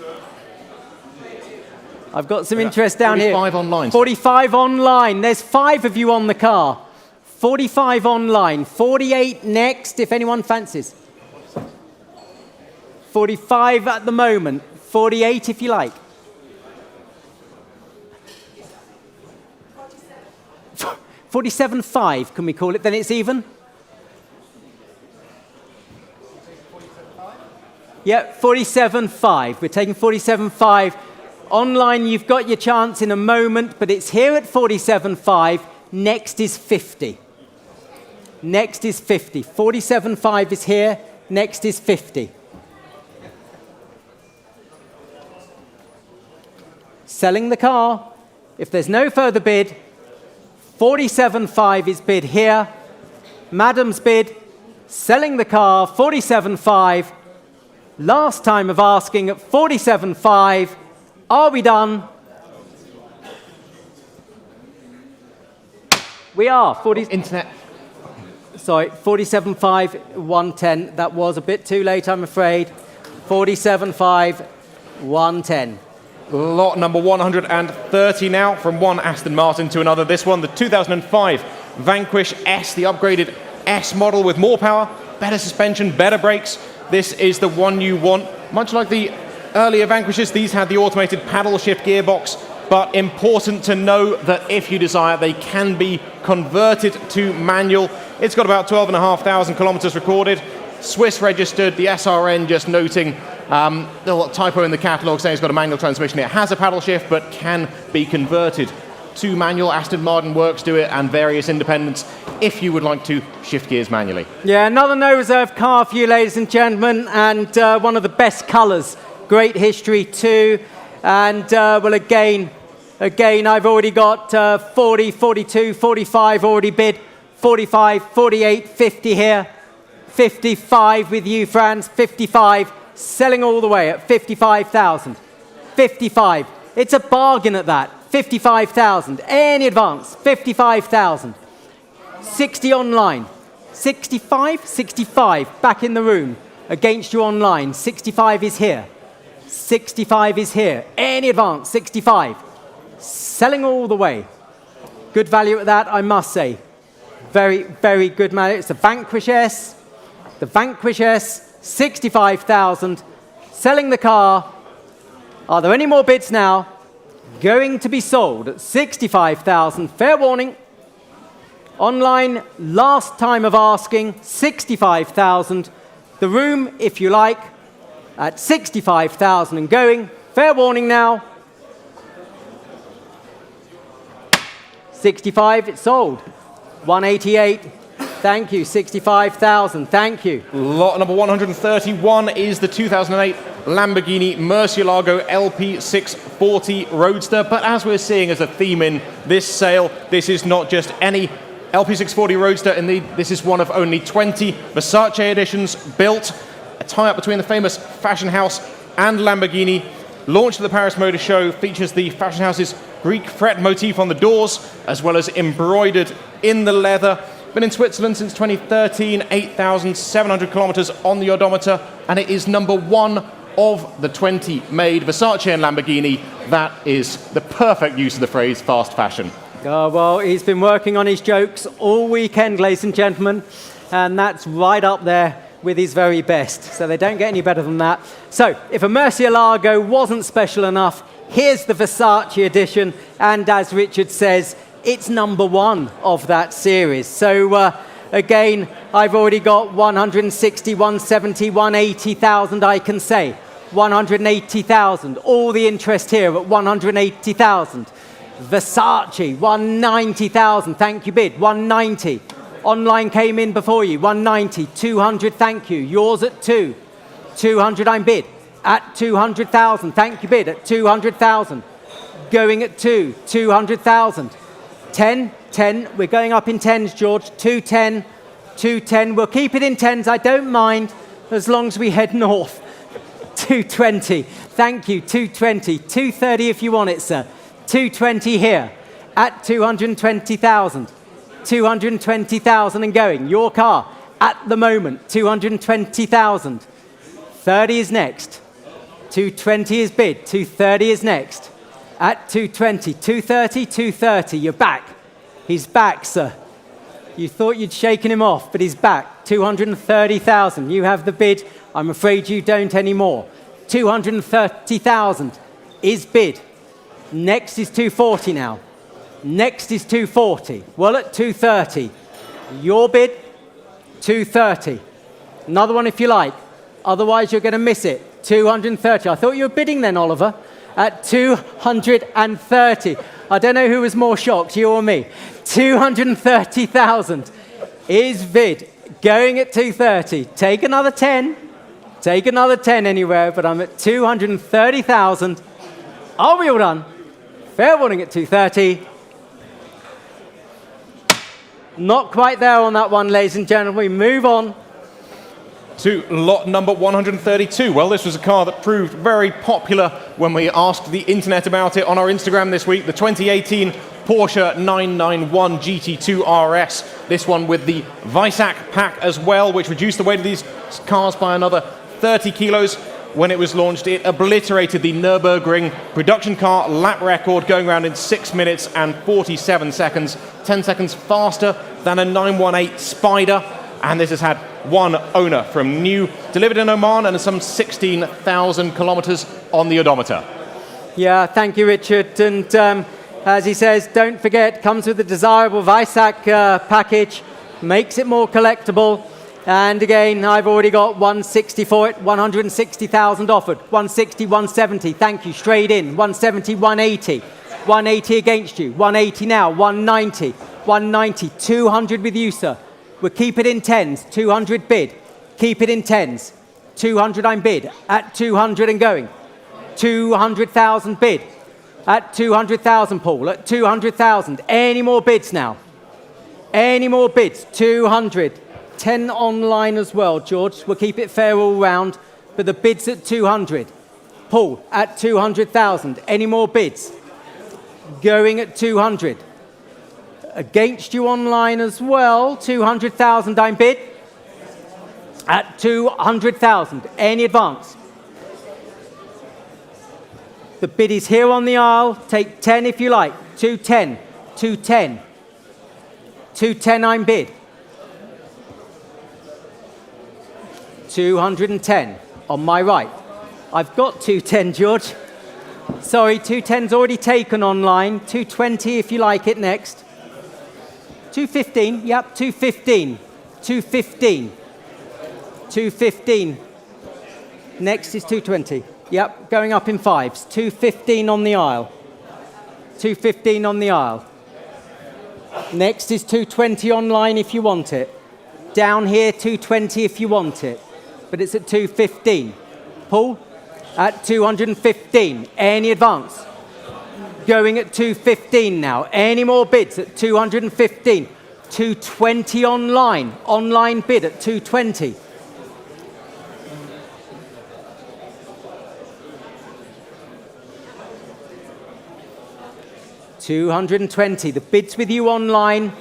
I've got some interest down 45 here. 45 online. 45 online. There's 5 of you on the car. 45 online. 48 next, if anyone fancies. 45 at the moment. 48 if you like. 47.5, can we call it? Then it's even. Yeah, 47.5. We're taking 47.5. Online, you've got your chance in a moment, but it's here at 47.5. Next is 50. Next is 50. 47.5 is here. Next is 50. Selling the car. If there's no further bid, 47.5 is bid here. Madam's bid. Selling the car, 47.5. Last time of asking at 47.5. Are we done? We are. Internet. Sorry, 47.5, 110. That was a bit too late, I'm afraid. 47.5, 110. Lot number 130 now, from one Aston Martin to another. This one, the 2005 Vanquish S, the upgraded S model with more power, better suspension, better brakes. This is the one you want. Much like the earlier Vanquishes, these had the automated paddle shift gearbox, but important to know that if you desire, they can be converted to manual. It's got about 12,500 kilometers recorded, Swiss registered, the SRN just noting a little typo in the catalogue saying it's got a manual transmission. It has a paddle shift, but can be converted to manual. Aston Martin Works do it, and various independents, if you would like to shift gears manually. Yeah, another no reserve car for you, ladies and gentlemen, and one of the best colours. Great history too. And well, again, I've already got 40, 42, 45 already bid, 45, 48, 50 here, 55 with you, Franz, 55, selling all the way at 55,000. 55. It's a bargain at that. 55,000. Any advance, 55,000. 60 online. 65, 65 back in the room against you online. 65 is here. 65 is here. Any advance, 65. Selling all the way. Good value at that, I must say. Very, very good man. It's the Vanquish S. The Vanquish S, 65,000. Selling the car. Are there any more bids now? Going to be sold at 65,000. Fair warning. Online, last time of asking, 65,000. The room, if you like, at 65,000 and going. Fair warning now. 65, it's sold. 188, thank you. 65,000, thank you. Lot number 131 is the 2008 Lamborghini Murcielago LP640 Roadster. But as we're seeing as a theme in this sale, this is not just any LP640 Roadster. Indeed, this is one of only 20 Versace editions built. A tie-up between the famous fashion house and Lamborghini. Launched at the Paris Motor Show, features the fashion house's Greek fret motif on the doors, as well as embroidered in the leather. Been in Switzerland since 2013, 8,700 kilometers on the odometer, and it is number 1 of the 20 made Versace and Lamborghini. That is the perfect use of the phrase fast fashion. Oh, well, he's been working on his jokes all weekend, ladies and gentlemen, and that's right up there with his very best. So they don't get any better than that. So if a Murcielago wasn't special enough, here's the Versace edition, and as Richard says, it's number 1 of that series. So again, I've already got 160, 170, 180,000, I can say. 180,000. All the interest here at 180,000. Versace, 190,000. Thank you, bid. 190. Online came in before you. 190. 200. Thank you. Yours at 2. 200. I'm bid at 200,000. Thank you, bid at 200,000. Going at 2. 200,000. 10. 10. We're going up in tens, George. 210. 210. We'll keep it in tens. I don't mind as long as we head north. 220. Thank you. 220. 230 if you want it, sir. 220 here at 220,000. 220,000 and going. Your car at the moment, 220,000. 30 is next. 220 is bid. 230 is next. At 220. 230, 230. You're back. He's back, sir. You thought you'd shaken him off, but he's back. 230,000. You have the bid. I'm afraid you don't anymore. 230,000 is bid. Next is 240 now. Next is 240. Well, at 230. Your bid, 230. Another one if you like. Otherwise, you're going to miss it. 230. I thought you were bidding then, Oliver. At 230. I don't know who was more shocked, you or me. 230,000 is bid. Going at 230. Take another 10. Take another 10 anywhere, but I'm at 230,000. Are we all done? Fair warning at 230. Not quite there on that one, ladies and gentlemen. We move on to lot number 132. Well, this was a car that proved very popular when we asked the internet about it on our Instagram this week. The 2018 Porsche 991 GT2 RS. This one with the Weissach pack as well, which reduced the weight of these cars by another 30 kilos. When it was launched, it obliterated the Nürburgring production car lap record, going around in 6 minutes and 47 seconds, 10 seconds faster than a 918 Spider. And this has had one owner from new, delivered in Oman, and some 16,000 kilometers on the odometer. Yeah, thank you, Richard. And as he says, don't forget, comes with a desirable Weissach package, makes it more collectible. And again, I've already got 160 for it, 160,000 offered, 160, 170, thank you, straight in, 170, 180, 180 against you, 180 now, 190, 190, 200 with you, sir. We'll keep it in tens, 200 bid, keep it in tens, 200 I'm bid, at 200 and going, 200,000 bid, at 200,000 Paul, at 200,000, any more bids now? Any more bids? 200. 10 online as well, George. We'll keep it fair all round, but the bid's at 200. Paul, at 200,000. Any more bids? Going at 200. Against you online as well, 200,000 I'm bid. At 200,000. Any advance? The bid is here on the aisle. Take 10 if you like. 210. 210. 210 I'm bid. 210 on my right. I've got 210, George. Sorry, 210's already taken online. 220 if you like it next. 215, yep, 215. 215. 215. Next is 220. Yep, going up in fives. 215 on the aisle. 215 on the aisle. Next is 220 online if you want it. Down here, 220 if you want it. But it's at 215. Paul? At 215. Any advance? Going at 215 now. Any more bids at 215? 220 online. Online bid at 220. $220. The bid's with you online.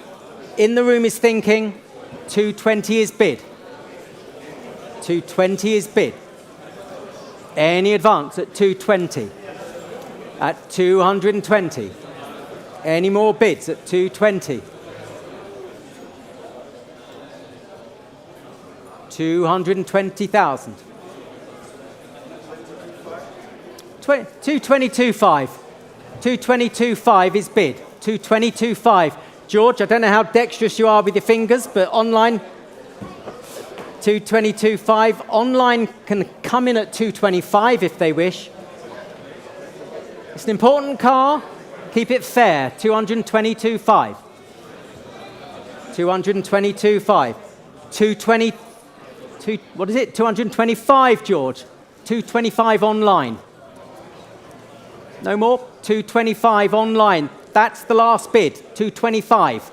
In the room is thinking. 220 is bid. 220 is bid. Any advance at 220? At 220. Any more bids at 220? 220,000. 222.5. 222.5 is bid. 222.5. George, I don't know how dexterous you are with your fingers, but online, 222.5. Online can come in at 225 if they wish. It's an important car. Keep it fair. 222.5. 222.5. 220. What is it? 225, George. 225 online. No more? 225 online. That's the last bid. 225.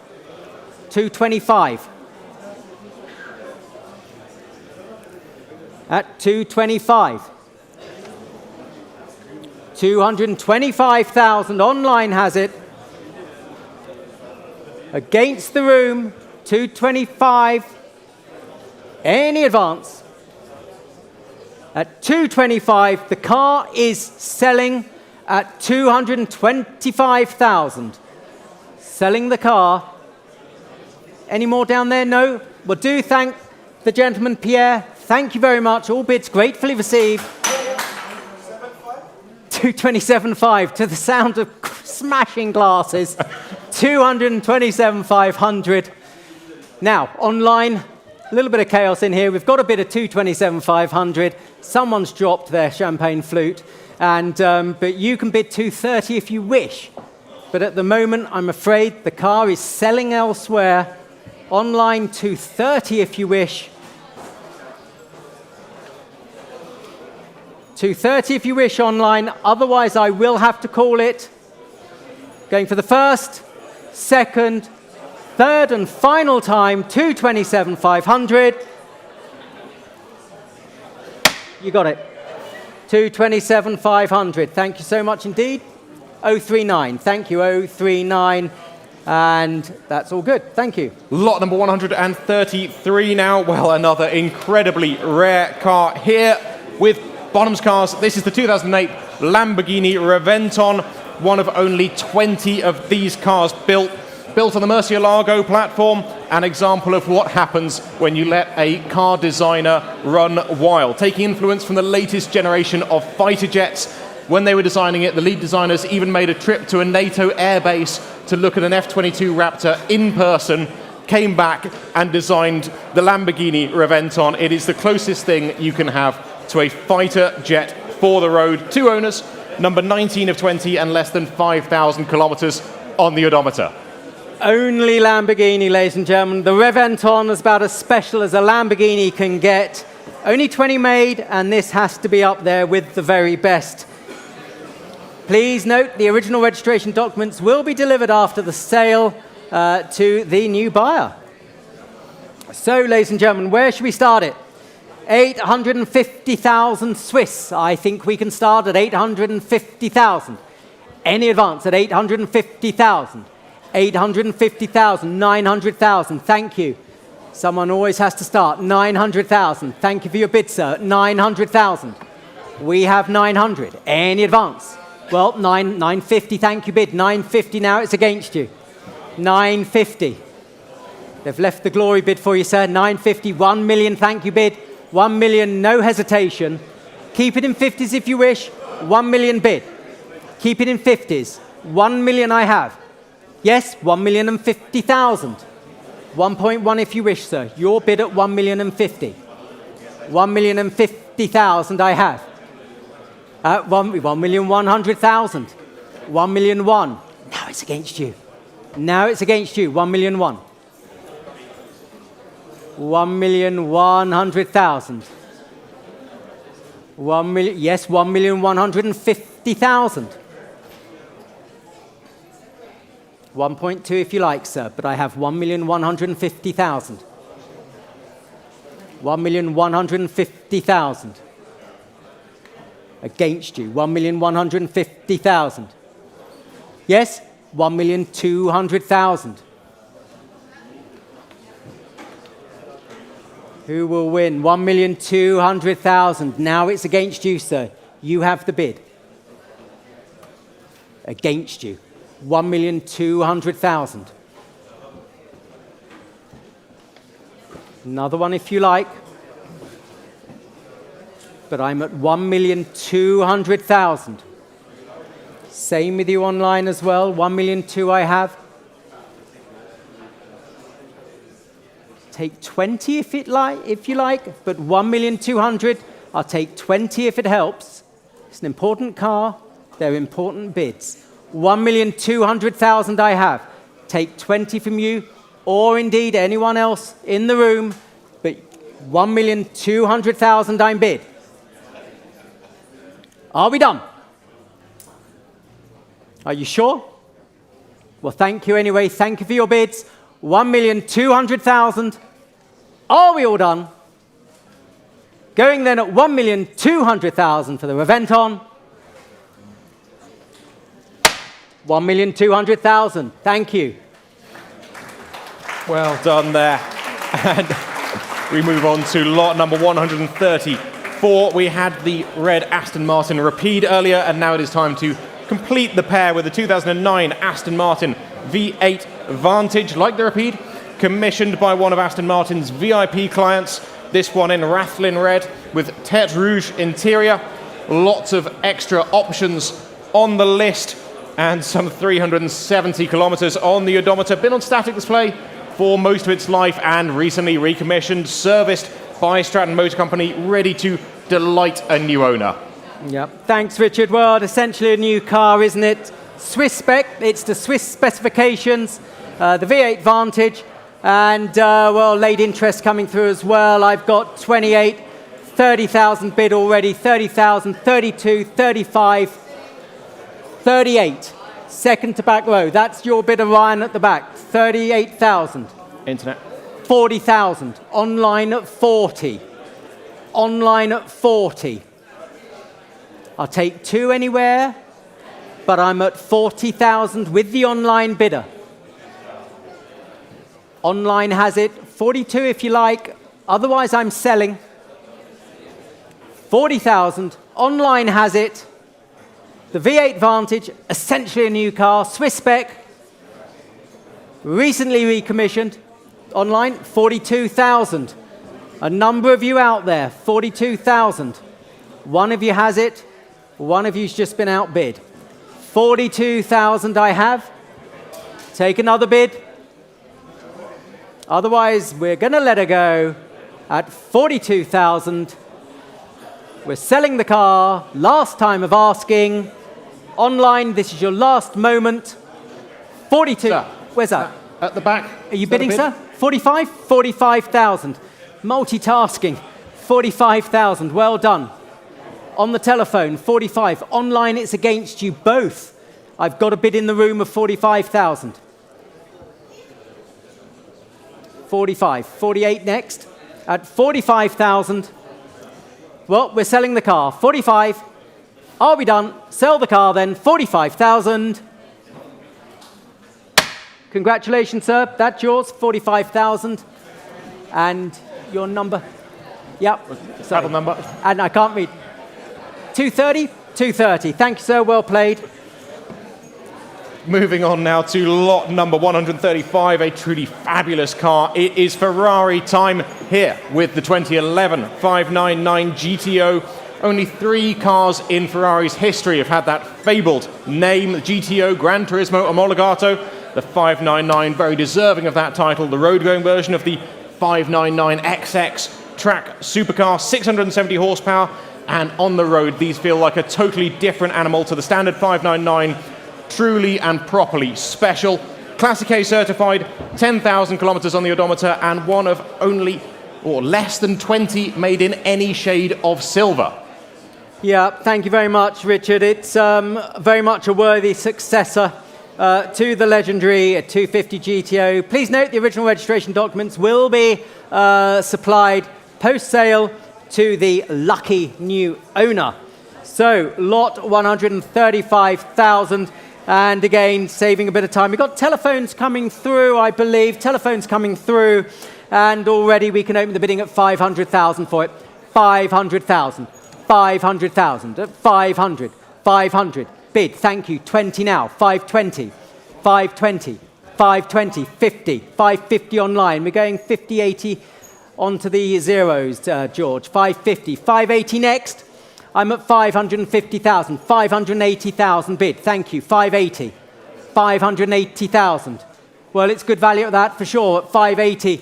225. At 225. 225,000. Online has it. Against the room. 225. Any advance? At 225, the car is selling at 225,000. Selling the car. Any more down there? No? Well, do thank the gentleman, Pierre. Thank you very much. All bids gratefully received. 227.5 to the sound of smashing glasses. 227,500. Now, online, a little bit of chaos in here. We've got a bid of 227,500. Someone's dropped their champagne flute. And, but you can bid 230 if you wish. But at the moment, I'm afraid the car is selling elsewhere. Online, 230 if you wish. 230 if you wish online. Otherwise, I will have to call it. Going for the first, second, third, and final time, 227,500. You got it. 227,500. Thank you so much indeed. 039. Thank you, 039. And that's all good. Thank you. Lot number 133 now. Well, another incredibly rare car here with Bonhams Cars. This is the 2008 Lamborghini Reventon, one of only 20 of these cars built on the Murcielago platform, an example of what happens when you let a car designer run wild. Taking influence from the latest generation of fighter jets. When they were designing it, the lead designers even made a trip to a NATO airbase to look at an F-22 Raptor in person, came back and designed the Lamborghini Reventon. It is the closest thing you can have to a fighter jet for the road. Two owners, number 19 of 20 and less than 5,000 kilometers on the odometer. Only Lamborghini, ladies and gentlemen. The Reventon is about as special as a Lamborghini can get. Only 20 made, and this has to be up there with the very best. Please note the original registration documents will be delivered after the sale to the new buyer. So, ladies and gentlemen, where should we start it? 850,000 Swiss. I think we can start at 850,000. Any advance at 850,000. 850,000, 900,000, thank you. Someone always has to start. 900,000, thank you for your bid, sir. 900,000. We have 900. Any advance? Well, 950, thank you, bid. 950 now, it's against you. 950. They've left the glory bid for you, sir. 950, 1 million, thank you bid. 1 million, no hesitation. Keep it in 50s if you wish. 1 million bid. Keep it in 50s. 1 million I have. Yes, 1,050,000. 1.1 if you wish, sir. Your bid at 1,050,000. 1,050,000 I have. 1,100,000. 1,000,001. Now it's against you. Now it's against you. 1,000,001. 1,100,000. 1 million. Yes, 1,150,000. 1.2 if you like, sir, but I have 1,150,000. 1,150,000. Against you, 1,150,000. Yes, 1,200,000. Who will win? 1,200,000. Now it's against you, sir. You have the bid. Against you. 1,200,000. Another one if you like. But I'm at 1,200,000. Same with you online as well. 1,200,000 I have. Take 20 if you like, but 1,200,000. I'll take 20 if it helps. It's an important car. They're important bids. 1,200,000 I have. Take 20 from you, or indeed anyone else in the room, but 1,200,000 I'm bid. Are we done? Are you sure? Well, thank you anyway. Thank you for your bids. 1,200,000. Are we all done? Going then at 1,200,000 for the Reventon. 1,200,000. Thank you. Well done there. And we move on to lot number 134. We had the red Aston Martin Rapide earlier, and now it is time to complete the pair with the 2009 Aston Martin V8 Vantage, like the Rapide, commissioned by one of Aston Martin's VIP clients. This one in Rathlin red with Tête Rouge interior. Lots of extra options on the list, and some 370 kilometers on the odometer. Been on static display for most of its life and recently recommissioned, serviced by Stratton Motor Company, ready to delight a new owner. Yep. Thanks, Richard. Well, essentially a new car, isn't it? Swiss spec. It's the Swiss specifications, the V8 Vantage, and, well, late interest coming through as well. I've got 28, 30,000 bid already, 30,000, 32, 35, 38. Second to back row. That's your bid of Ryan at the back. 38,000. Internet. 40,000. Online at 40. Online at 40. I'll take two anywhere, but I'm at 40,000 with the online bidder. Online has it. 42 if you like. Otherwise, I'm selling. 40,000. Online has it. The V8 Vantage, essentially a new car, Swiss spec, recently recommissioned. Online, 42,000. A number of you out there, 42,000. One of you has it. One of you's just been outbid. 42,000 I have. Take another bid. Otherwise, we're going to let her go at 42,000. We're selling the car. Last time of asking. Online, this is your last moment. 42. Sir, Where's that? At the back. Are you bidding, sir? 45? 45,000. Multitasking. 45,000. Well done. On the telephone, 45. Online, it's against you both. I've got a bid in the room of 45,000. 45. 48 next. At 45,000. Well, we're selling the car. 45. Are we done? Sell the car then. 45,000. Congratulations, sir. That's yours. 45,000. And your number? Yep. Saddle number. And I can't read. 230? 230. Thank you, sir. Well played. Moving on now to lot number 135, a truly fabulous car. It is Ferrari time here with the 2011 599 GTO. Only 3 cars in Ferrari's history have had that fabled name, the GTO Gran Turismo Omologato. The 599, very deserving of that title, the road-going version of the 599XX track supercar, 670 horsepower, and on the road these feel like a totally different animal to the standard 599, truly and properly special. Classic A certified, 10,000 kilometers on the odometer, and one of only, or less than 20 made in any shade of silver. Yeah, thank you very much, Richard. It's very much a worthy successor to the legendary 250 GTO. Please note the original registration documents will be supplied post-sale to the lucky new owner. So, lot 135,000, and again, saving a bit of time. We've got telephones coming through, I believe. Telephones coming through, and already we can open the bidding at 500,000 for it. 500,000. 500,000 at 500, 500, bid, thank you, 20 now, 520, 520, 520, 50, 550 online, we're going 50, 80 onto the zeros, George, 550, 580 next, I'm at 550,000, 580,000 bid, thank you, 580, 580,000, well, it's good value at that for sure, at 580,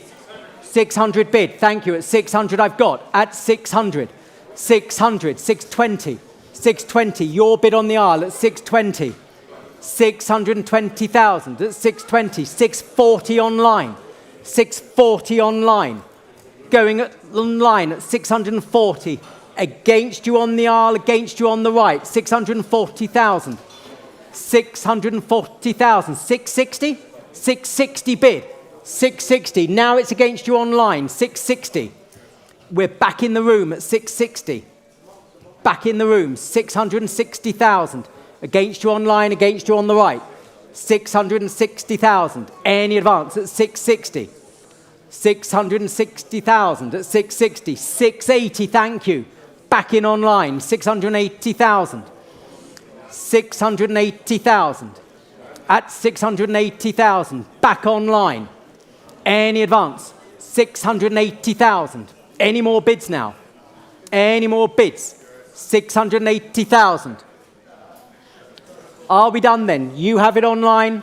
600 bid, thank you, at 600 I've got, at 600, 600, 620, 620, your bid on the aisle at 620, 620,000 at 620, 640 online, 640 online, going online at 640, against you on the aisle, against you on the right, 640,000, 640,000, 660, 660 bid, 660, now it's against you online, 660. We're back in the room at 660. Back in the room, 660,000. Against you online, against you on the right. 660,000. Any advance at 660. 660,000 at 660. 680, thank you. Back in online, 680,000. 680,000. At 680,000. Back online. Any advance? 680,000. Any more bids now? Any more bids? 680,000. Are we done then? You have it online.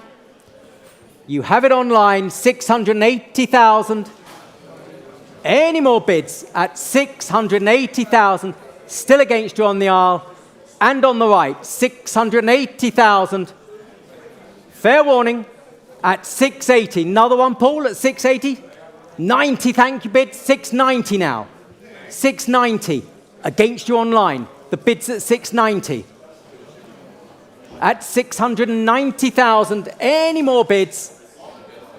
You have it online, 680,000. Any more bids at 680,000. Still against you on the aisle and on the right, 680,000. Fair warning at 680. Another one, Paul, at 680. 90, thank you, bid. 690 now. 690 against you online. The bid's at 690. At 690,000, any more bids?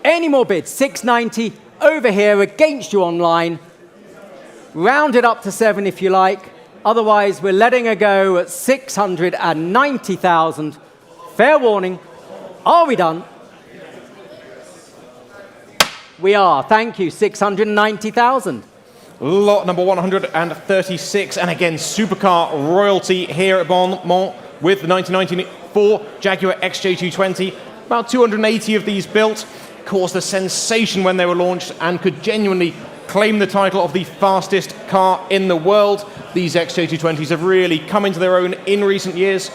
Any more bids? 690 over here against you online. Round it up to 7 if you like. Otherwise, we're letting her go at 690,000. Fair warning. Are we done? We are. Thank you. 690,000. Lot number 136, and again, supercar royalty here at Bonhams with the 1994 Jaguar XJ220. About 280 of these built, caused a sensation when they were launched and could genuinely claim the title of the fastest car in the world. These XJ220s have really come into their own in recent years.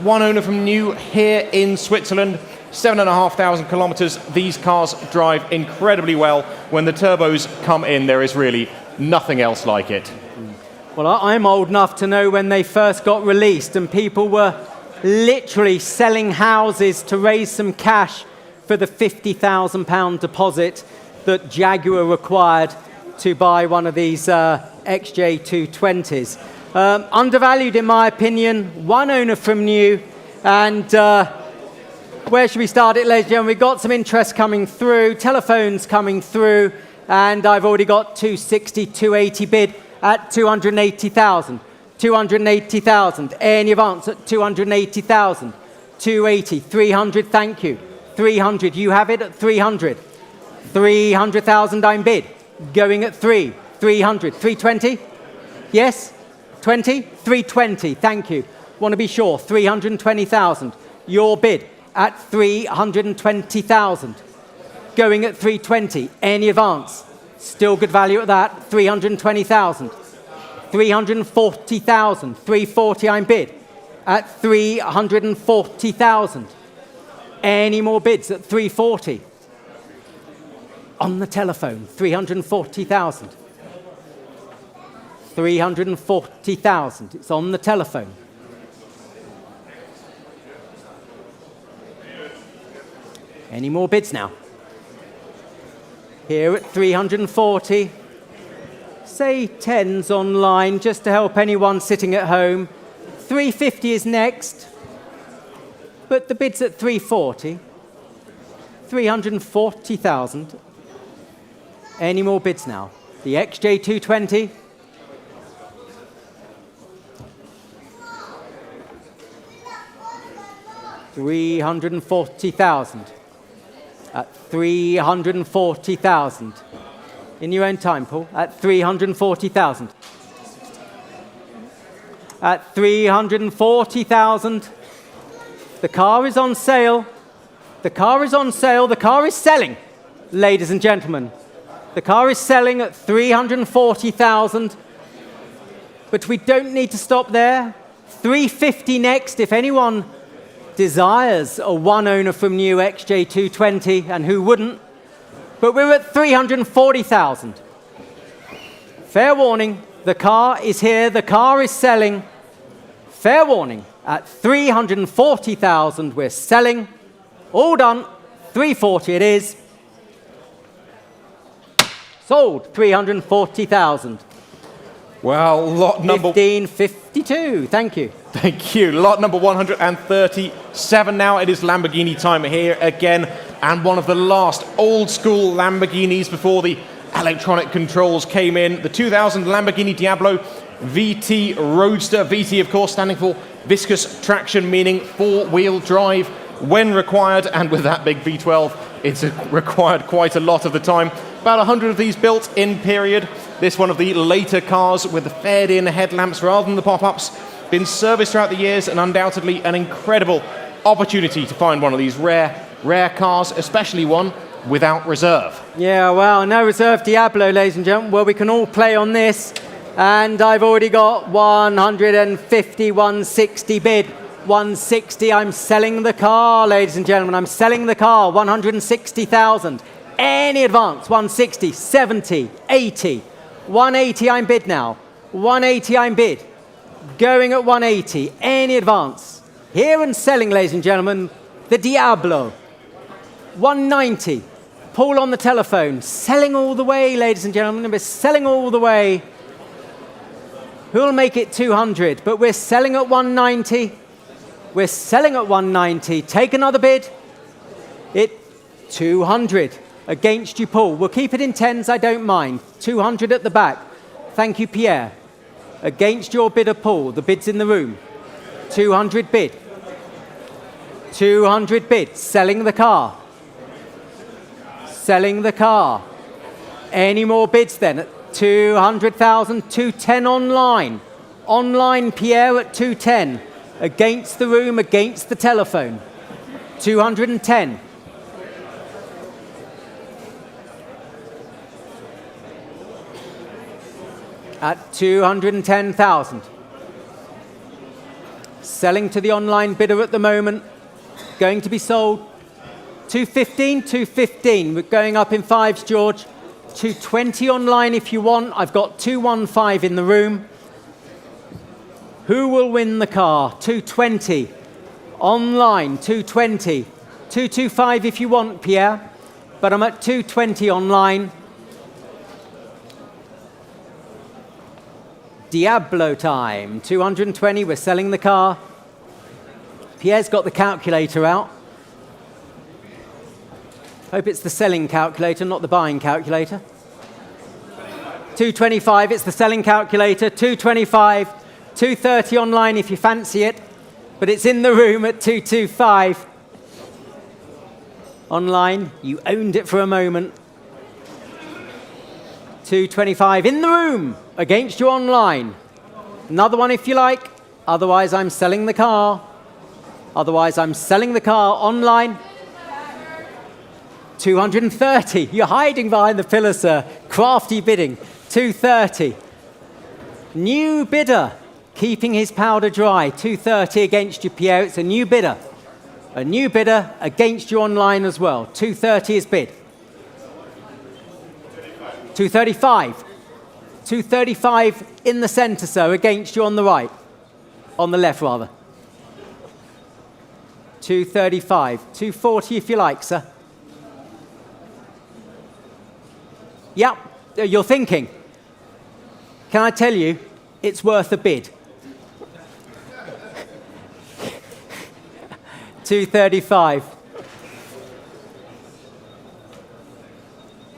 One owner from new here in Switzerland. 7,500 kilometers. These cars drive incredibly well. When the turbos come in, there is really nothing else like it. Well, I'm old enough to know when they first got released and people were literally selling houses to raise some cash for the £50,000 deposit that Jaguar required to buy one of these XJ220s. Undervalued in my opinion, one owner from new, and where should we start it, ladies and gentlemen? We've got some interest coming through, telephones coming through, and I've already got 260, 280 bid at 280,000. 280,000. Any advance at 280,000. 280, 300, thank you. 300, you have it at 300. 300,000 I'm bid. Going at 3. 300, 320? Yes? 20? 320, thank you. Want to be sure, 320,000. Your bid. at 320,000. Going at 320. Any advance? Still good value at that. 320,000. 340,000. 340 I'm bid at 340,000. Any more bids at 340? On the telephone, 340,000. 340,000. It's on the telephone. Any more bids now? Here at 340. Say 10s online, just to help anyone sitting at home. 350 is next. But the bid's at 340. 340,000. Any more bids now? The XJ220. $340,000 at 340,000. In your own time, Paul. At 340,000. At 340,000. The car is on sale. The car is on sale. The car is selling, ladies and gentlemen. The car is selling at 340,000. But we don't need to stop there. 350 next. If anyone desires a one owner from new XJ220, and who wouldn't? But we're at 340,000. Fair warning, the car is here, the car is selling. Fair warning, at 340,000 we're selling. All done, 340 it is. Sold, 340,000. Well, lot number 1552, thank you. Thank you. Lot number 137 now. It is Lamborghini time here again, and one of the last old school Lamborghinis before the electronic controls came in. The 2000 Lamborghini Diablo VT Roadster. VT, of course, standing for viscous traction, meaning four-wheel drive when required, and with that big V12, it's required quite a lot of the time. About 100 of these built in period. This one of the later cars with the faired-in headlamps rather than the pop-ups. Been serviced throughout the years, and undoubtedly an incredible opportunity to find one of these rare cars, especially one without reserve. Yeah, well, no reserve Diablo, ladies and gentlemen. Well, we can all play on this, and I've already got 150, 160 bid. 160, I'm selling the car, ladies and gentlemen. I'm selling the car, 160,000. Any advance, 160, 70, 80. 180 I'm bid now. 180 I'm bid. Going at 180. Any advance. Here and selling, ladies and gentlemen, the Diablo. 190. Paul on the telephone. Selling all the way, ladies and gentlemen. We're selling all the way. Who'll make it 200? But we're selling at 190. We're selling at 190. Take another bid. 200. Against you, Paul. We'll keep it in tens, I don't mind. 200 at the back. Thank you, Pierre. Against your bidder, Paul. The bid's in the room. 200 bid. 200 bid. Selling the car. Selling the car. Any more bids then? At 200,000, 210 online. Online, Pierre at 210. Against the room, against the telephone. 210. At 210,000. Selling to the online bidder at the moment. Going to be sold. 215, 215. We're going up in fives, George. 220 online if you want. I've got 215 in the room. Who will win the car? 220. Online, 220. 225 if you want, Pierre. But I'm at 220 online. Diablo time. 220, we're selling the car. Pierre's got the calculator out. Hope it's the selling calculator, not the buying calculator. 225, it's the selling calculator. 225, 230 online if you fancy it. But it's in the room at 225. Online, you owned it for a moment. 225 in the room, against you online. Another one if you like, otherwise I'm selling the car. Otherwise, I'm selling the car online. 230. You're hiding behind the pillar, sir. Crafty bidding. 230. New bidder, keeping his powder dry. 230 against you, Pierre. It's a new bidder. A new bidder against you online as well. 230 is bid. 235. 235 in the center, sir, against you on the right. On the left, rather. 235. 240 if you like, sir. Yep, you're thinking. Can I tell you, it's worth a bid. 235.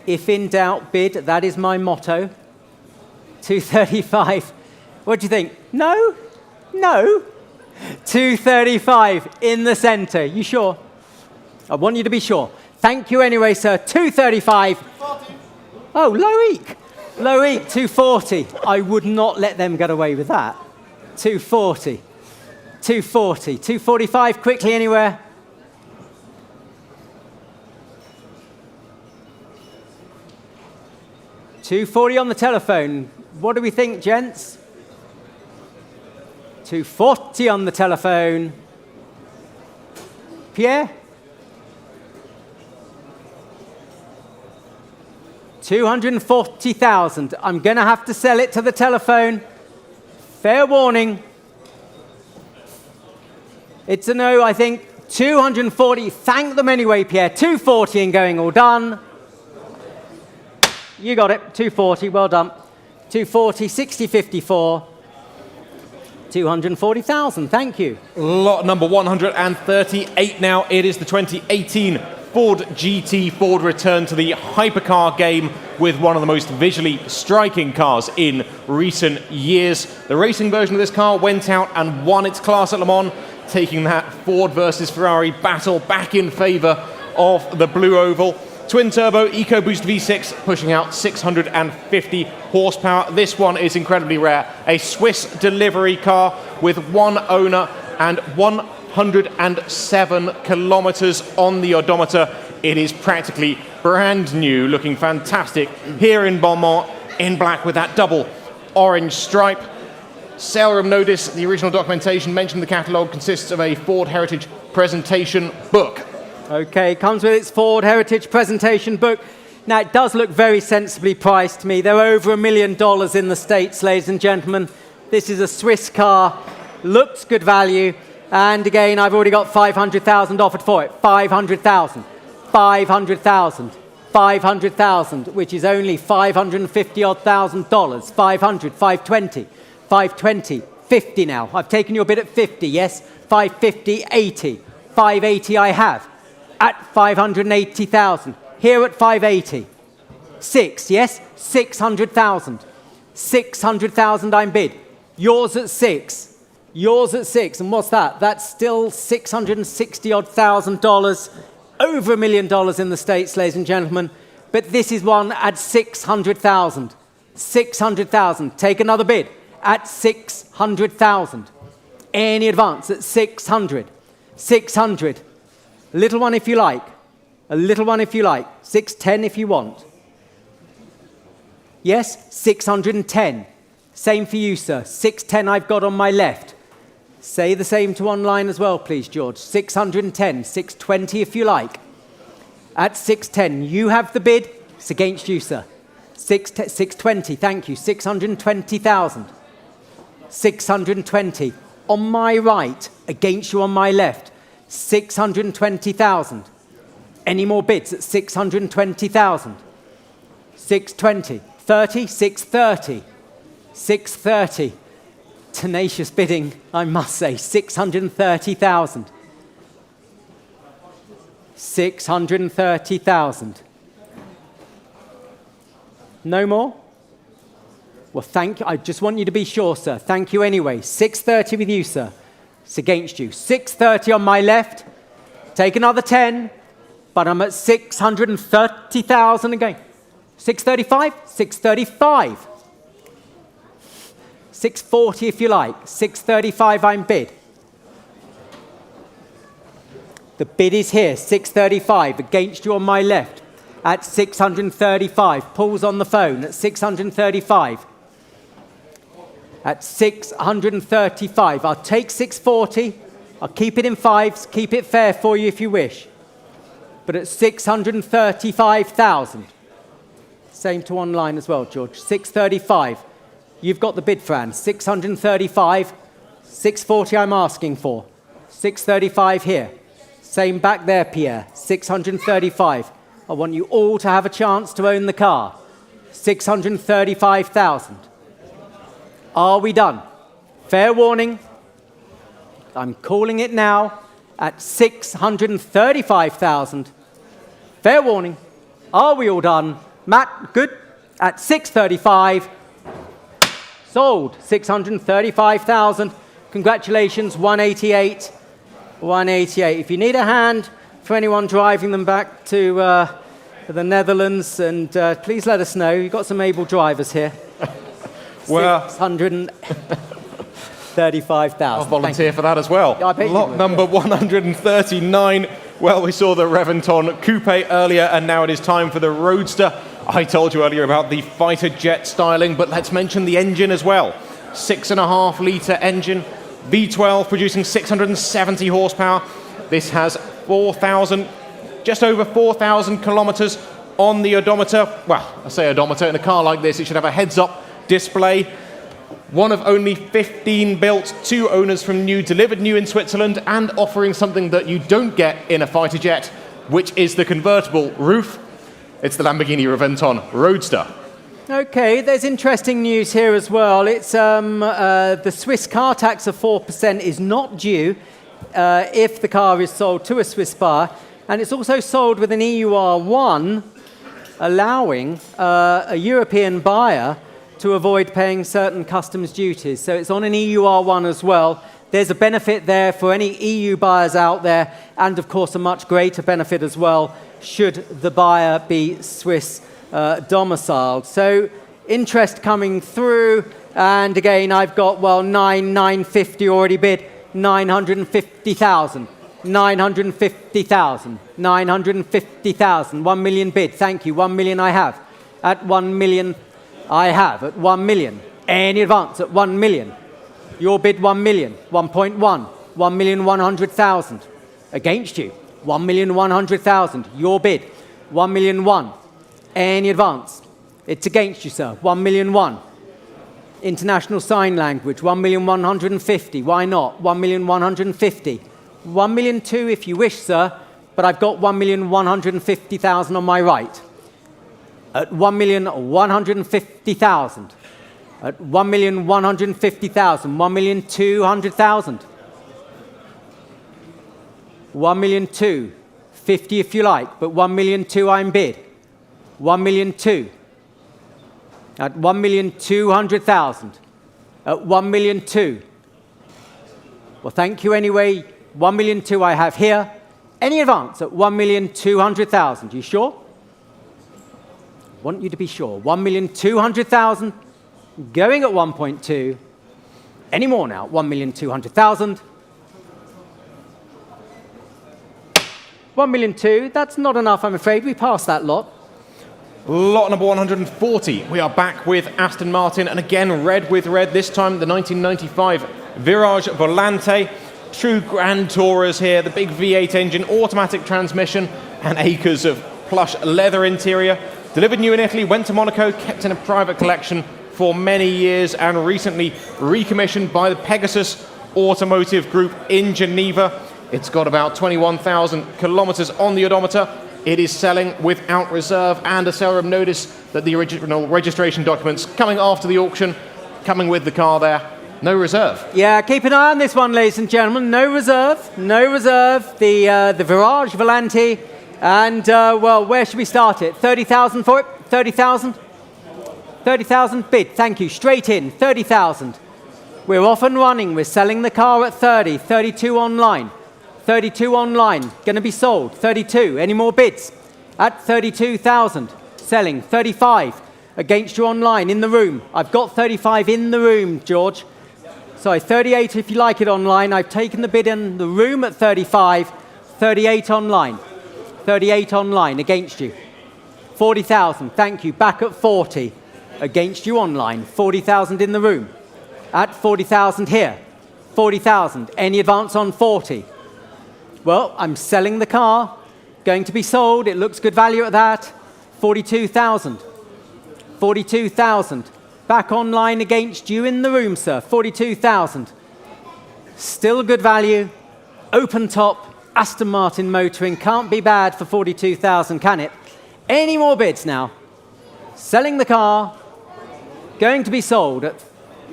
If in doubt, bid. That is my motto. 235. What do you think? No? No? 235 in the center. You sure? I want you to be sure. Thank you anyway, sir. 235. 240. Oh, Loic. Loic, 240. I would not let them get away with that. 240. 240. 245 quickly anywhere. $240 on the telephone. What do we think, gents? $240 on the telephone. Pierre? 240,000. I'm going to have to sell it to the telephone. Fair warning. It's a no, I think. 240. Thank them anyway, Pierre. 240 and going all done. You got it. 240. Well done. 240, 6054. 240,000. Thank you. Lot number 138 now. It is the 2018 Ford GT. Ford returned to the hypercar game with one of the most visually striking cars in recent years. The racing version of this car went out and won its class at Le Mans, taking that Ford versus Ferrari battle back in favor of the Blue Oval. Twin turbo EcoBoost V6 pushing out 650 horsepower. This one is incredibly rare. A Swiss delivery car with one owner and 107 kilometers on the odometer. It is practically brand new, looking fantastic here in Beaumont in black with that double orange stripe. Sale room notice, the original documentation mentioned the catalogue consists of a Ford Heritage presentation book. Okay, comes with its Ford Heritage presentation book. Now, it does look very sensibly priced to me. They're over $1 million in the States, ladies and gentlemen. This is a Swiss car, looks good value, and again, I've already got 500,000 offered for it. 500,000, 500,000, 500,000, which is only $550,000. 500, 520, 520, 50 now. I've taken your bid at 50, yes? 550, 80, 580 I have. At 580,000. Here at 580. 6, yes? 600,000. 600,000 I'm bid. Yours at 6. Yours at 6. And what's that? That's still $660,000. Over $1 million in the States, ladies and gentlemen. But this is one at 600,000. 600,000. Take another bid at 600,000. Any advance at 600. 600. A little one if you like. A little one if you like. 610 if you want. Yes, 610. Same for you, sir. 610 I've got on my left. Say the same to online as well, please, George. 610, 620 if you like. At 610, you have the bid. It's against you, sir. 620, thank you. 620,000. 620. On my right, against you on my left. 620,000. Any more bids at 620,000? 620. 30, 630. 630. Tenacious bidding, I must say. 630,000. 630,000. No more? Well, thank you. I just want you to be sure, sir. Thank you anyway. 630 with you, sir. It's against you. 630 on my left. Take another 10. But I'm at 630,000 again. 635? 635. 640 if you like. 635 I'm bid. The bid is here, 635, against you on my left, at 635. Paul's on the phone at 635. At 635. I'll take 640. I'll keep it in fives, keep it fair for you if you wish. But at 635,000. Same to online as well, George. 635. You've got the bid, Fran. 635. 640 I'm asking for. 635 here. Same back there, Pierre. 635. I want you all to have a chance to own the car. 635,000. Are we done? Fair warning. I'm calling it now at 635,000. Fair warning. Are we all done? Matt, good. At 635. Sold. 635,000. Congratulations, 188. 188. If you need a hand for anyone driving them back to the Netherlands, and please let us know. You've got some able drivers here. Well, 635,000. I'll volunteer for that as well. I bet you Lot would. number 139. Well, we saw the Reventon Coupe earlier, and now it is time for the Roadster. I told you earlier about the fighter jet styling, but let's mention the engine as well. 6.5 litre engine, V12 producing 670 horsepower. This has just over 4,000 kilometers on the odometer. Well, I say odometer, in a car like this, it should have a heads-up display. One of only 15 built, 2 owners from new, delivered new in Switzerland, and offering something that you don't get in a fighter jet, which is the convertible roof. It's the Lamborghini Reventon Roadster. Okay, there's interesting news here as well. It's the Swiss car tax of 4% is not due if the car is sold to a Swiss buyer, and it's also sold with an EUR1, allowing a European buyer to avoid paying certain customs duties. So it's on an EUR1 as well. There's a benefit there for any EU buyers out there, and of course a much greater benefit as well should the buyer be Swiss domiciled. So interest coming through, and again I've got, well, 950 already bid, 950,000, 950,000, 950,000, 1 million bid, thank you, 1 million I have, at 1 million I have, at 1 million, any advance at 1 million, your bid 1 million, 1.1, 1,100,000, against you, 1,100,000, your bid, 1,000,001, any advance, it's against you, sir, 1,000,001, international sign language, 1,150,000, why not, 1,150,000, 1,000,002 if you wish, sir, but I've got 1,150,000 on my right. At 1,150,000. At 1,150,000. 1,200,000. 1,002,000. 50 if you like, but 1,002,000 I'm bid. 1,002,000. At 1,200,000. At 1,002,000. Well, thank you anyway. 1,002,000 I have here. Any advance at 1,200,000. You sure? Want you to be sure. 1,200,000, going at 1.2. Any more now? 1,200,000. 1,200,000. That's not enough, I'm afraid. We passed that lot. Lot number 140. We are back with Aston Martin, and again red with red. This time the 1995 Virage Volante. True Grand Tourers here. The big V8 engine, automatic transmission, and acres of plush leather interior. Delivered new in Italy, went to Monaco, kept in a private collection for many years, and recently recommissioned by the Pegasus Automotive Group in Geneva. It's got about 21,000 kilometers on the odometer. It is selling without reserve, and a seller notice that the original registration documents coming after the auction, coming with the car there. No reserve. Yeah, keep an eye on this one, ladies and gentlemen. No reserve, no reserve. The Virage Volante. And, well, where should we start it? 30,000 for it? 30,000? 30,000 bid, thank you. Straight in, 30,000. We're off and running. We're selling the car at 30, 32 online. 32 online, going to be sold. 32, any more bids? At 32,000, selling. 35, against you online, in the room. I've got 35 in the room, George. Sorry, 38 if you like it online. I've taken the bid in the room at 35. 38 online. 38 online against you. 40,000, thank you. Back at 40 against you online. 40,000 in the room. At 40,000 here. 40,000. Any advance on 40? Well, I'm selling the car. Going to be sold. It looks good value at that. 42,000. 42,000. Back online against you in the room, sir. 42,000. Still good value. Open top. Aston Martin motoring. Can't be bad for 42,000, can it? Any more bids now? Selling the car. Going to be sold at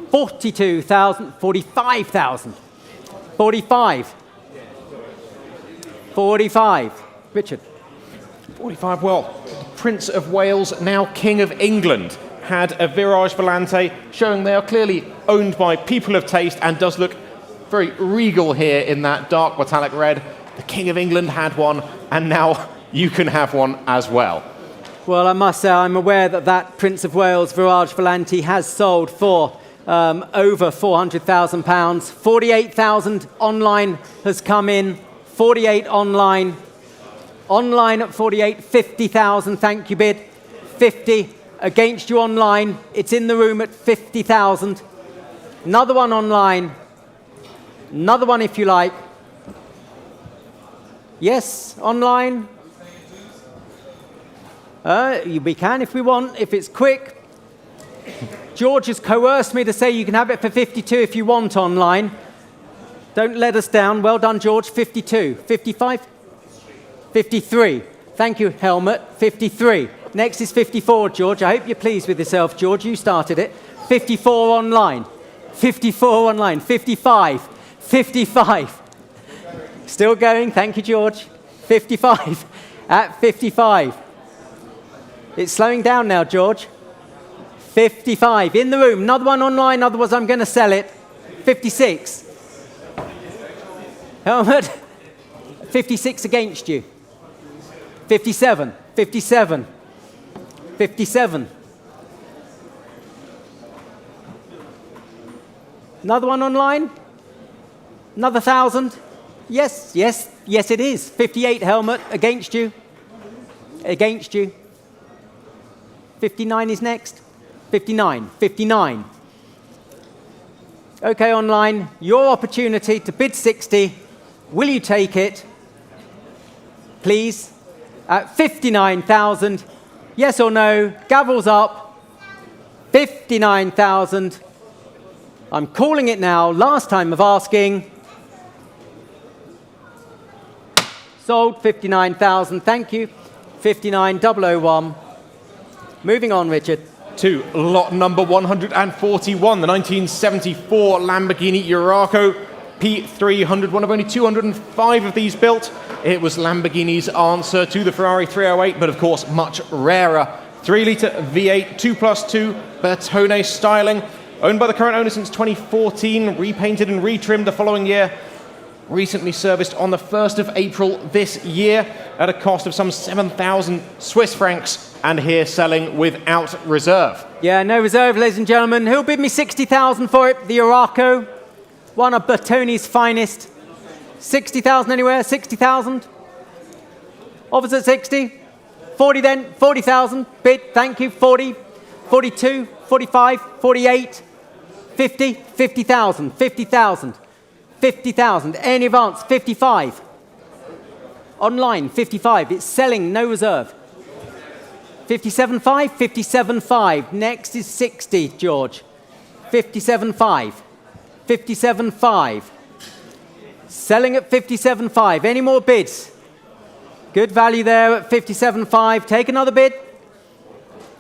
42,000, 45,000. 45. 45. Richard. 45, well, Prince of Wales, now King of England, had a Virage Volante, showing they are clearly owned by people of taste and does look very regal here in that dark metallic red. The King of England had one, and now you can have one as well. Well, I must say I'm aware that that Prince of Wales Virage Volante has sold for over £400,000. 48,000 online has come in. 48 online. Online at 48, 50,000, thank you bid. 50 against you online. It's in the room at 50,000. Another one online. Another one if you like. Yes, online. We can if we want, if it's quick. George has coerced me to say you can have it for 52 if you want online. Don't let us down. Well done, George. 52. 55? 53. Thank you, Helmut. 53. Next is 54, George. I hope you're pleased with yourself, George. You started it. 54 online. 54 online. 55. 55. Still going. Thank you, George. 55. At 55. It's slowing down now, George. 55. In the room. Another one online, otherwise I'm going to sell it. 56. Helmut. 56 against you. 57. 57. 57. Another one online? Another 1,000? Yes, yes, yes it is. 58, Helmut, against you. Against you. 59 is next. 59, 59. Okay, online, your opportunity to bid 60. Will you take it? Please. At 59,000. Yes or no? Gavel's up. 59,000. I'm calling it now. Last time of asking. Sold. 59,000. Thank you. 59,001. Moving on, Richard. To lot number 141, the 1974 Lamborghini Urraco P300, one of only 205 of these built. It was Lamborghini's answer to the Ferrari 308, but of course much rarer. 3-litre V8, 2+2, Bertone styling, owned by the current owner since 2014, repainted and retrimmed the following year. Recently serviced on the 1st of April this year at a cost of some 7,000 Swiss francs, and here selling without reserve. Yeah, no reserve, ladies and gentlemen. Who'll bid me 60,000 for it? The Urraco, one of Bertone's finest. 60,000 anywhere? 60,000? Offers at 60? 40 then? 40,000. Bid, thank you. 40, 42, 45, 48, 50, 50,000, 50,000. 50,000. Any advance? 55. Online, 55. It's selling, no reserve. 57.5, 57.5. Next is 60, George. 57.5. 57.5. Selling at 57.5. Any more bids? Good value there at 57.5. Take another bid.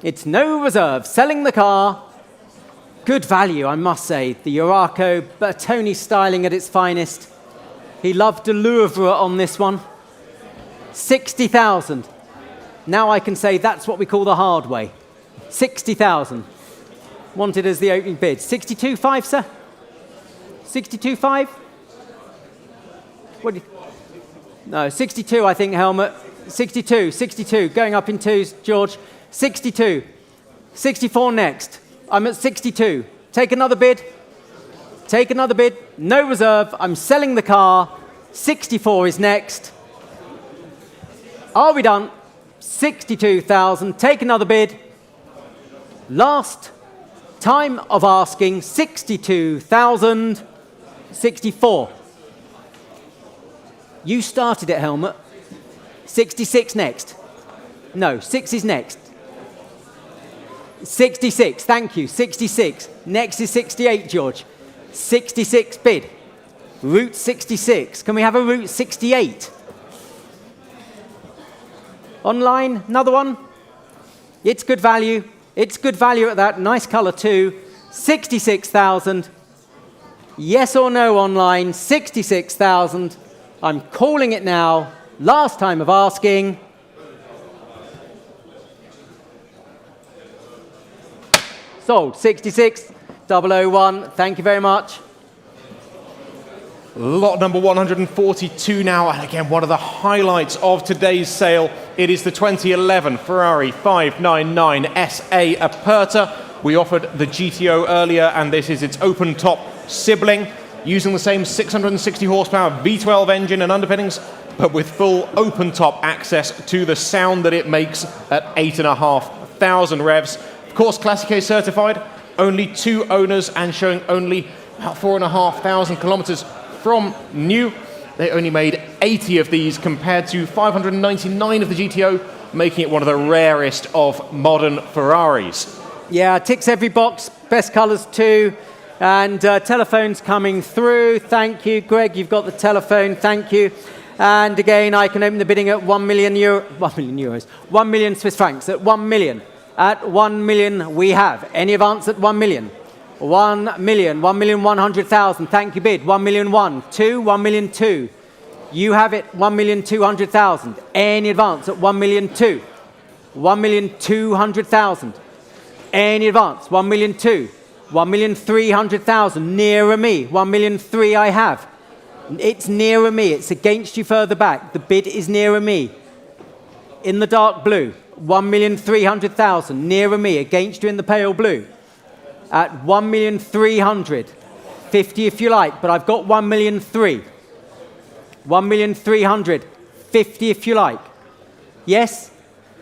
It's no reserve. Selling the car. Good value, I must say. The Urraco, Bertone styling at its finest. He loved the Louvre on this one. 60,000. Now I can say that's what we call the hard way. 60,000. Wanted as the opening bid. 62.5, sir? 62.5? What? No, 62, I think, Helmut. 62, 62. Going up in twos, George. 62. 64 next. I'm at 62. Take another bid. Take another bid. No reserve. I'm selling the car. 64 is next. Are we done? 62,000. Take another bid. Last time of asking, 62,000. 64. You started it, Helmut. 66 next. No, 6 is next. 66, thank you, 66. Next is 68, George. 66 bid. Route 66. Can we have a Route 68? Online, another one? It's good value. It's good value at that. Nice color too. 66,000. Yes or no online? 66,000. I'm calling it now. Last time of asking. Sold. 66,001. Thank you very much. Lot number 142 now, and again, one of the highlights of today's sale. It is the 2011 Ferrari 599 SA Aperta. We offered the GTO earlier, and this is its open-top sibling, using the same 660 horsepower V12 engine and underpinnings, but with full open-top access to the sound that it makes at 8,500 revs. Of course, Classic A certified, only 2 owners, and showing only about 4,500 kilometers from new. They only made 80 of these compared to 599 of the GTO, making it one of the rarest of modern Ferraris. Yeah, ticks every box. Best colors too. And telephones coming through. Thank you, Greg. You've got the telephone. Thank you. And again, I can open the bidding at 1 million euros. 1 million Swiss francs at 1 million. At 1 million we have. Any advance at 1 million? 1 million, 1,100,000. Thank you, bid. 1 million 1, 2, 1 million 2. You have it, 1,200,000. Any advance at 1 million 2. 1,200,000. Any advance, 1 million 2. 1,300,000. Nearer me, 1 million 3 I have. It's nearer me. It's against you further back. The bid is nearer me. In the dark blue, 1,300,000. Nearer me, against you in the pale blue. At 1,300,000. 50 if you like, but I've got 1,300,000. 1,300,000. 50 if you like. Yes?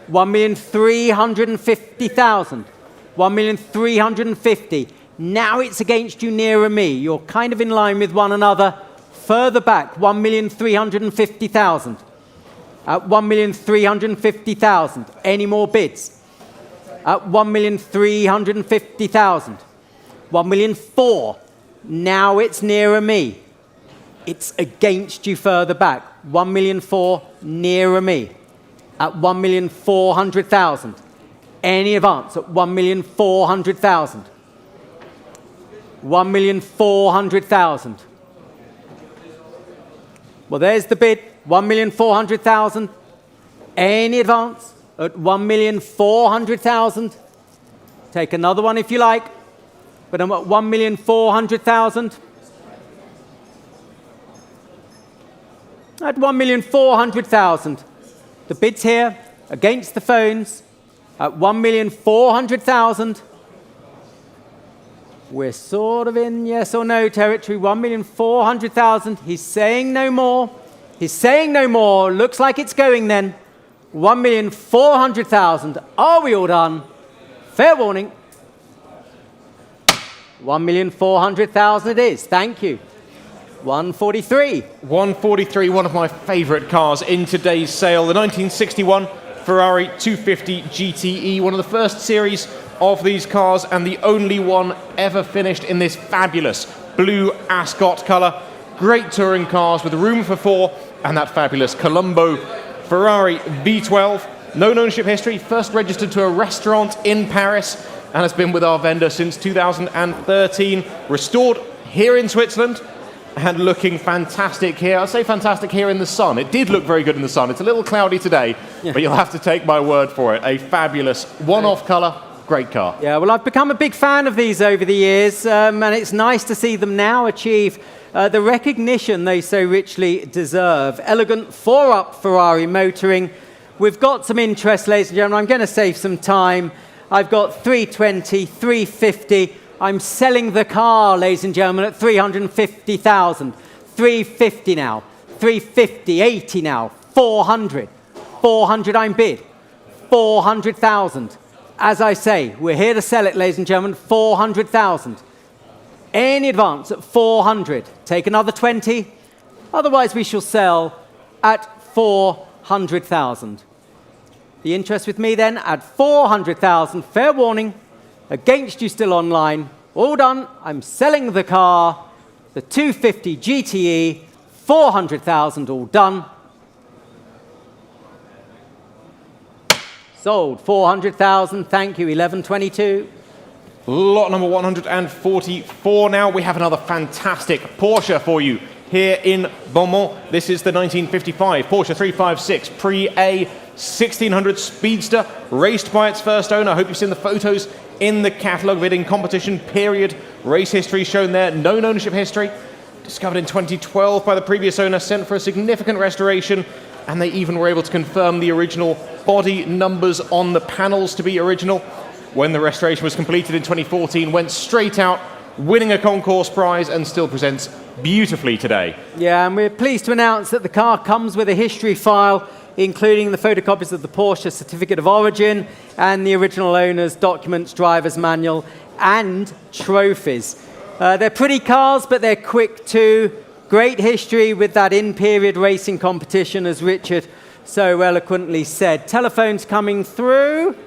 1,350,000. 1,350,000. Now it's against you nearer me. You're kind of in line with one another. Further back, 1,350,000. At 1,350,000. Any more bids? At 1,350,000. 1,400,000. Now it's nearer me. It's against you further back. 1,400,000 nearer me. At 1,400,000. Any advance at 1,400,000. 1,400,000. Well, there's the bid. 1,400,000. Any advance at 1,400,000. Take another one if you like. But I'm at 1,400,000. At 1,400,000. The bid's here against the phones at 1,400,000. We're sort of in yes or no territory. 1,400,000. He's saying no more. He's saying no more. Looks like it's going then. 1,400,000. Are we all done? Fair warning. 1,400,000 it is. Thank you. 143. 143, one of my favorite cars in today's sale. The 1961 Ferrari 250 GTE, one of the first series of these cars and the only one ever finished in this fabulous blue ascot color. Great touring cars with room for 4 and that fabulous Colombo Ferrari V12. No ownership history, first registered to a restaurant in Paris and has been with our vendor since 2013. Restored here in Switzerland and looking fantastic here. I'll say fantastic here in the sun. It did look very good in the sun. It's a little cloudy today, but you'll have to take my word for it. A fabulous one-off color, great car. Yeah, well, I've become a big fan of these over the years, and it's nice to see them now achieve the recognition they so richly deserve. Elegant four-up Ferrari motoring. We've got some interest, ladies and gentlemen. I'm going to save some time. I've got 320, 350. I'm selling the car, ladies and gentlemen, at 350,000. 350 now. 350, 80 now. 400. 400 I'm bid. 400,000. As I say, we're here to sell it, ladies and gentlemen. 400,000. Any advance at 400. Take another 20. Otherwise, we shall sell at 400,000. The interest with me then at 400,000. Fair warning. Against you still online. All done. I'm selling the car. The 250 GTE. 400,000 all done. Sold. 400,000. Thank you. 1122. Lot number 144 now. We have another fantastic Porsche for you here in Beaumont. This is the 1955 Porsche 356 Pre-A 1600 Speedster, raced by its first owner. I hope you've seen the photos in the catalogue of it in competition period. Race history shown there, known ownership history. Discovered in 2012 by the previous owner, sent for a significant restoration, and they even were able to confirm the original body numbers on the panels to be original. When the restoration was completed in 2014, went straight out, winning a concourse prize, and still presents beautifully today. Yeah, and we're pleased to announce that the car comes with a history file, including the photocopies of the Porsche Certificate of Origin and the original owner's documents, driver's manual, and trophies. They're pretty cars, but they're quick too. Great history with that in-period racing competition, as Richard so eloquently said. Telephones coming through.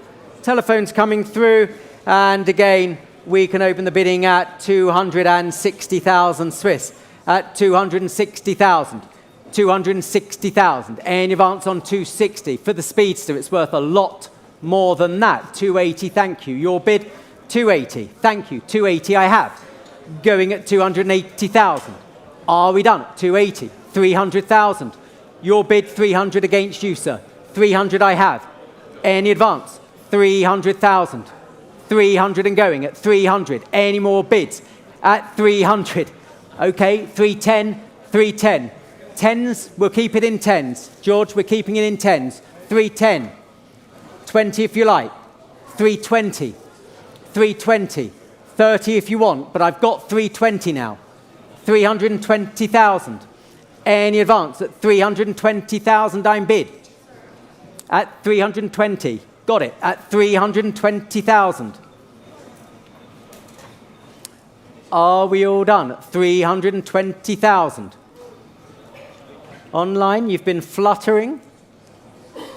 Telephones coming through. And again, we can open the bidding at 260,000 Swiss. At 260,000. 260,000. Any advance on 260. For the Speedster, it's worth a lot more than that. 280, thank you. Your bid, 280. Thank you. 280 I have. Going at 280,000. Are we done? 280. 300,000. Your bid, 300 against you, sir. 300 I have. Any advance? 300,000. 300 and going at 300. Any more bids? At 300. Okay, 310, 310. Tens, we'll keep it in tens. George, we're keeping it in tens. 310. 20 if you like. 320. 320. 30 if you want, but I've got 320 now. 320,000. Any advance at 320,000 I'm bid. At 320. Got it. At 320,000. Are we all done? At 320,000. Online, you've been fluttering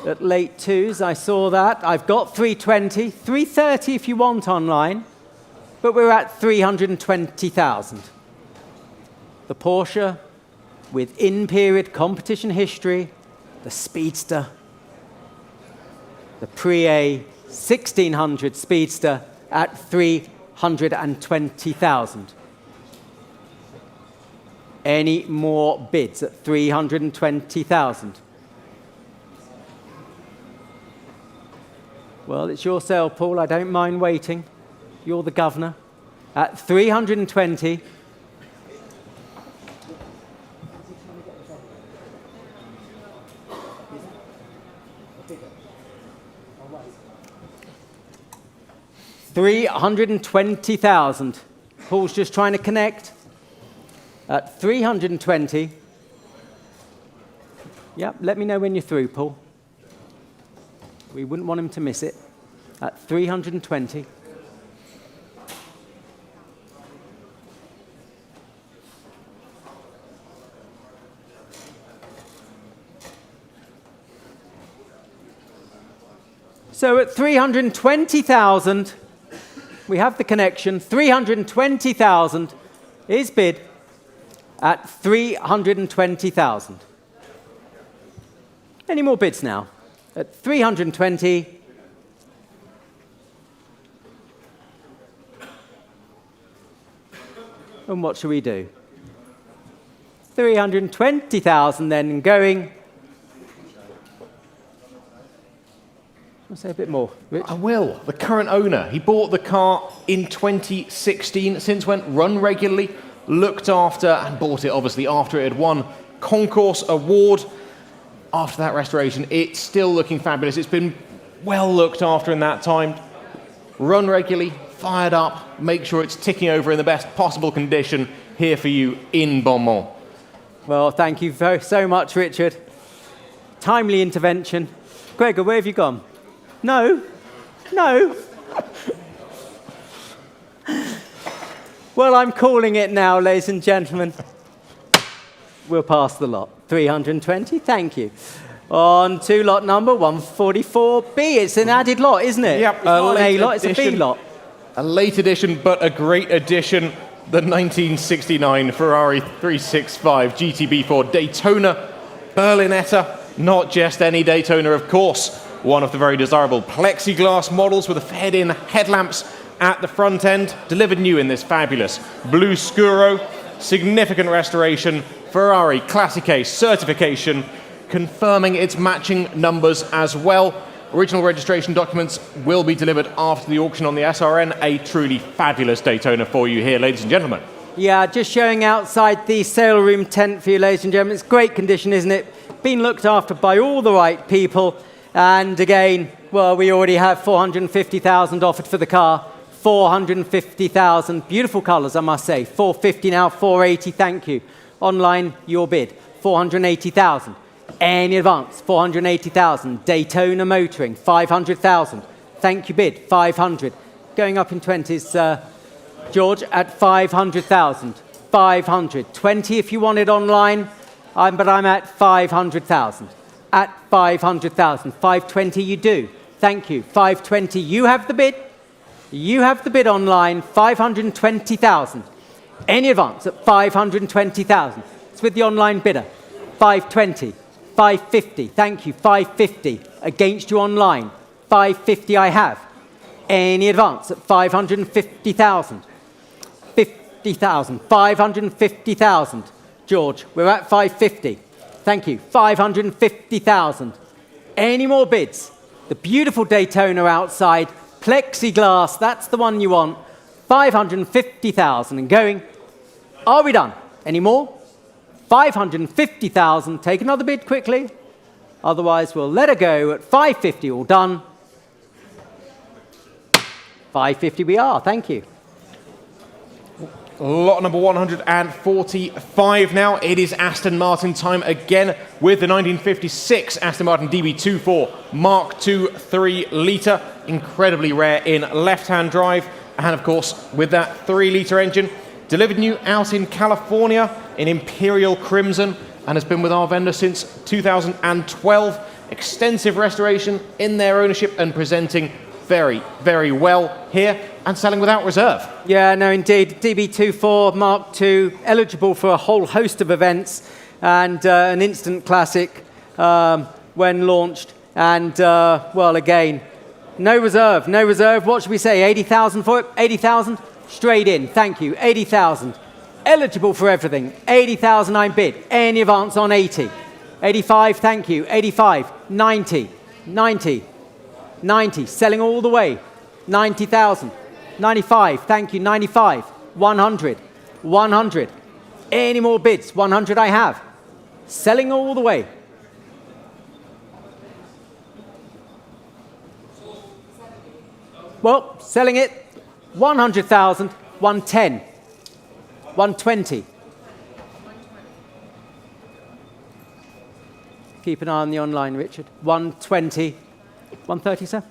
at late twos. I saw that. I've got 320. 330 if you want online. But we're at 320,000. The Porsche with in-period competition history, the Speedster, the Pre-A 1600 Speedster at 320,000. Any more bids at 320,000? Well, it's your sale, Paul. I don't mind waiting. You're the governor. At 320. $320,000. Paul's just trying to connect. At 320. Yep, let me know when you're through, Paul. We wouldn't want him to miss it. At 320. So at 320,000, we have the connection. 320,000 is bid at 320,000. Any more bids now? At 320. And what shall we do? 320,000 then going. I'll say a bit more. Rich? I will. The current owner, he bought the car in 2016, since went run regularly, looked after, and bought it obviously after it had won Concourse Award. After that restoration, it's still looking fabulous. It's been well looked after in that time. Run regularly, fired up, make sure it's ticking over in the best possible condition here for you in Beaumont. Well, thank you so much, Richard. Timely intervention. Gregor, where have you gone? No. No. Well, I'm calling it now, ladies and gentlemen. We'll pass the lot. 320, thank you. On to lot number 144B. It's an added lot, isn't it? Yep, It's not an A lot, it's a B edition. lot. A late edition, but a great edition. The 1969 Ferrari 365 GTB4 Daytona Berlinetta. Not just any Daytona, of course. One of the very desirable plexiglass models with the fed-in headlamps at the front end. Delivered new in this fabulous blue Scuro. Significant restoration. Ferrari Classic A certification, confirming its matching numbers as well. Original registration documents will be delivered after the auction on the SRN. A truly fabulous Daytona for you here, ladies and gentlemen. Yeah, just showing outside the sale room tent for you, ladies and gentlemen. It's great condition, isn't it? Been looked after by all the right people. And again, well, we already have 450,000 offered for the car. 450,000. Beautiful colours, I must say. 450 now, 480, thank you. Online, your bid. 480,000. Any advance, 480,000. Daytona Motoring, 500,000. Thank you, bid, 500. Going up in 20s, George, at 500,000. 500. 20 if you want it online, but I'm at 500,000. At 500,000. 520 you do. Thank you. 520, you have the bid. You have the bid online, 520,000. Any advance at 520,000. It's with the online bidder. 520. 550, thank you, 550, against you online, 550 I have. Any advance at 550,000, 50,000, 550,000. George, we're at 550, thank you, 550,000. Any more bids? The beautiful Daytona outside, plexiglass, that's the one you want, 550,000 and going. Are we done? Any more? 550,000. Take another bid quickly. Otherwise, we'll let her go at 550. All done. 550 we are. Thank you. Lot number 145 now. It is Aston Martin time again with the 1956 Aston Martin DB2 4 Mark II 3-litre. Incredibly rare in left-hand drive. And of course, with that 3-litre engine, delivered new out in California in Imperial Crimson and has been with our vendor since 2012. Extensive restoration in their ownership and presenting very, very well here and selling without reserve. Yeah, no, indeed. DB24 Mark II, eligible for a whole host of events and an instant classic when launched. And, well, again, no reserve, no reserve. What should we say, 80,000 for it? 80,000? Straight in, thank you, 80,000. Eligible for everything, 80,000 I bid. Any advance on 80. 85, thank you, 85, 90, 90, 90, selling all the way. 90,000, 95, thank you, 95, 100, 100. Any more bids? 100 I have. Selling all the way. Well, selling it. 100,000, 110, 120. Keep an eye on the online, Richard. 120, 130, sir?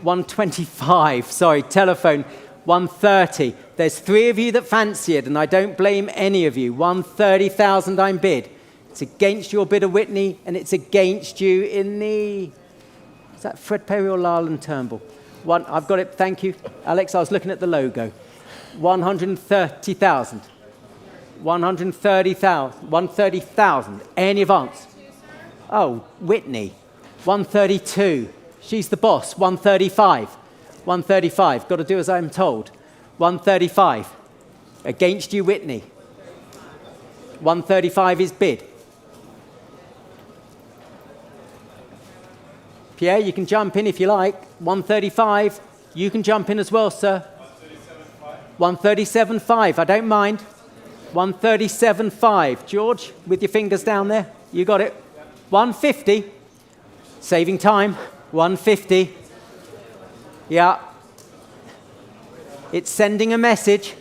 125, sorry, telephone. 130. There's 3 of you that fancy it, and I don't blame any of you. 130,000 I'm bid. It's against your bidder, Whitney, and it's against you in the... Is that Fred Perry or Lyle Turnbull? I've got it, thank you. Alex, I was looking at the logo. 130,000. 130,000. 130,000. Any advance? Oh, Whitney. 132. She's the boss. 135. 135. Got to do as I'm told. 135. Against you, Whitney. 135 is bid. Pierre, you can jump in if you like. 135. You can jump in as well, sir. 137.5. I don't mind. 137.5. George, with your fingers down there. You got it. 150. Saving time. 150. Yeah. It's sending a message.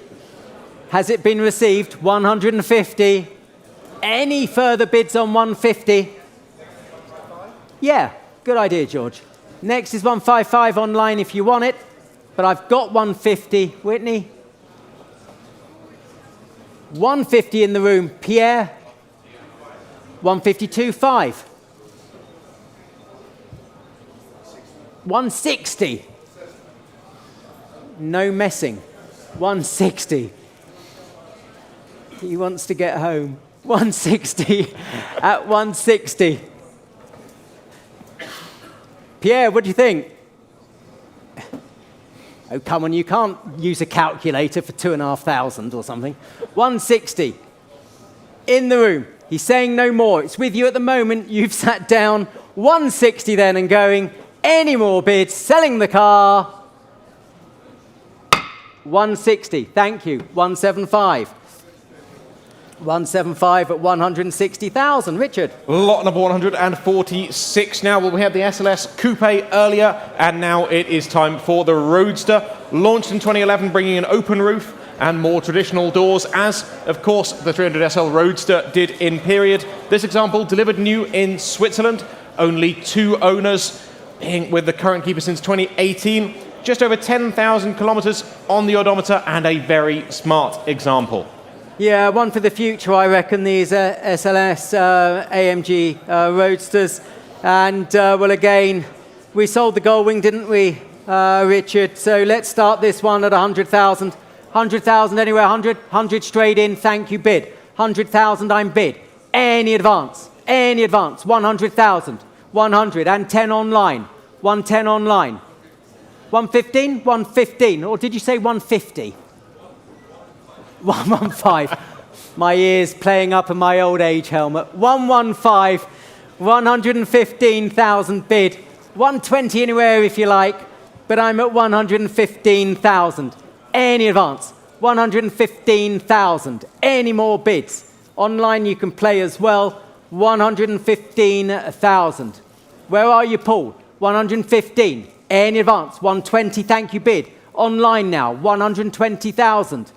Has it been received? 150. Any further bids on 150? Yeah, good idea, George. Next is 155 online if you want it, but I've got 150. Whitney? 150 in the room. Pierre? 152.5. 160. No messing. 160. He wants to get home. 160 at 160. Pierre, what do you think? Oh, come on, you can't use a calculator for 2,500 or something. 160. In the room. He's saying no more. It's with you at the moment. You've sat down. 160 then and going. Any more bids? Selling the car. 160. Thank you. 175. 175 at 160,000. Richard. Lot number 146 now. Well, we had the SLS Coupe earlier, and now it is time for the Roadster. Launched in 2011, bringing an open roof and more traditional doors, as, of course, the 300SL Roadster did in period. This example delivered new in Switzerland. Only 2 owners, being with the current keeper since 2018. Just over 10,000 kilometers on the odometer, and a very smart example. Yeah, one for the future, I reckon, these SLS AMG Roadsters. And, well, again, we sold the Goldwing, didn't we, Richard? So let's start this one at 100,000. 100,000 anywhere, 100? 100 straight in, thank you, bid. 100,000, I'm bid. Any advance, 100,000. 110 online, 110 online. 115, 115, or did you say 150? 115. My ears playing up in my old age helmet. 115, 115,000 bid. 120 anywhere if you like, but I'm at 115,000. Any advance? 115,000. Any more bids? Online you can play as well. 115,000. Where are you, Paul? 115. Any advance? 120, thank you, bid. Online now, 120,000.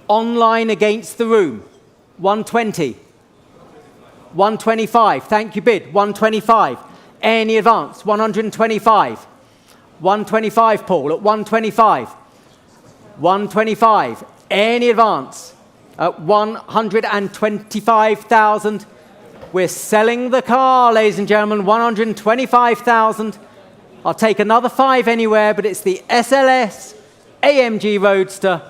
Online against the room, 120. 125, thank you, bid. 125. Any advance? 125. 125, Paul, at 125. 125. Any advance? At 125,000. We're selling the car, ladies and gentlemen, 125,000. I'll take another 5 anywhere, but it's the SLS AMG Roadster,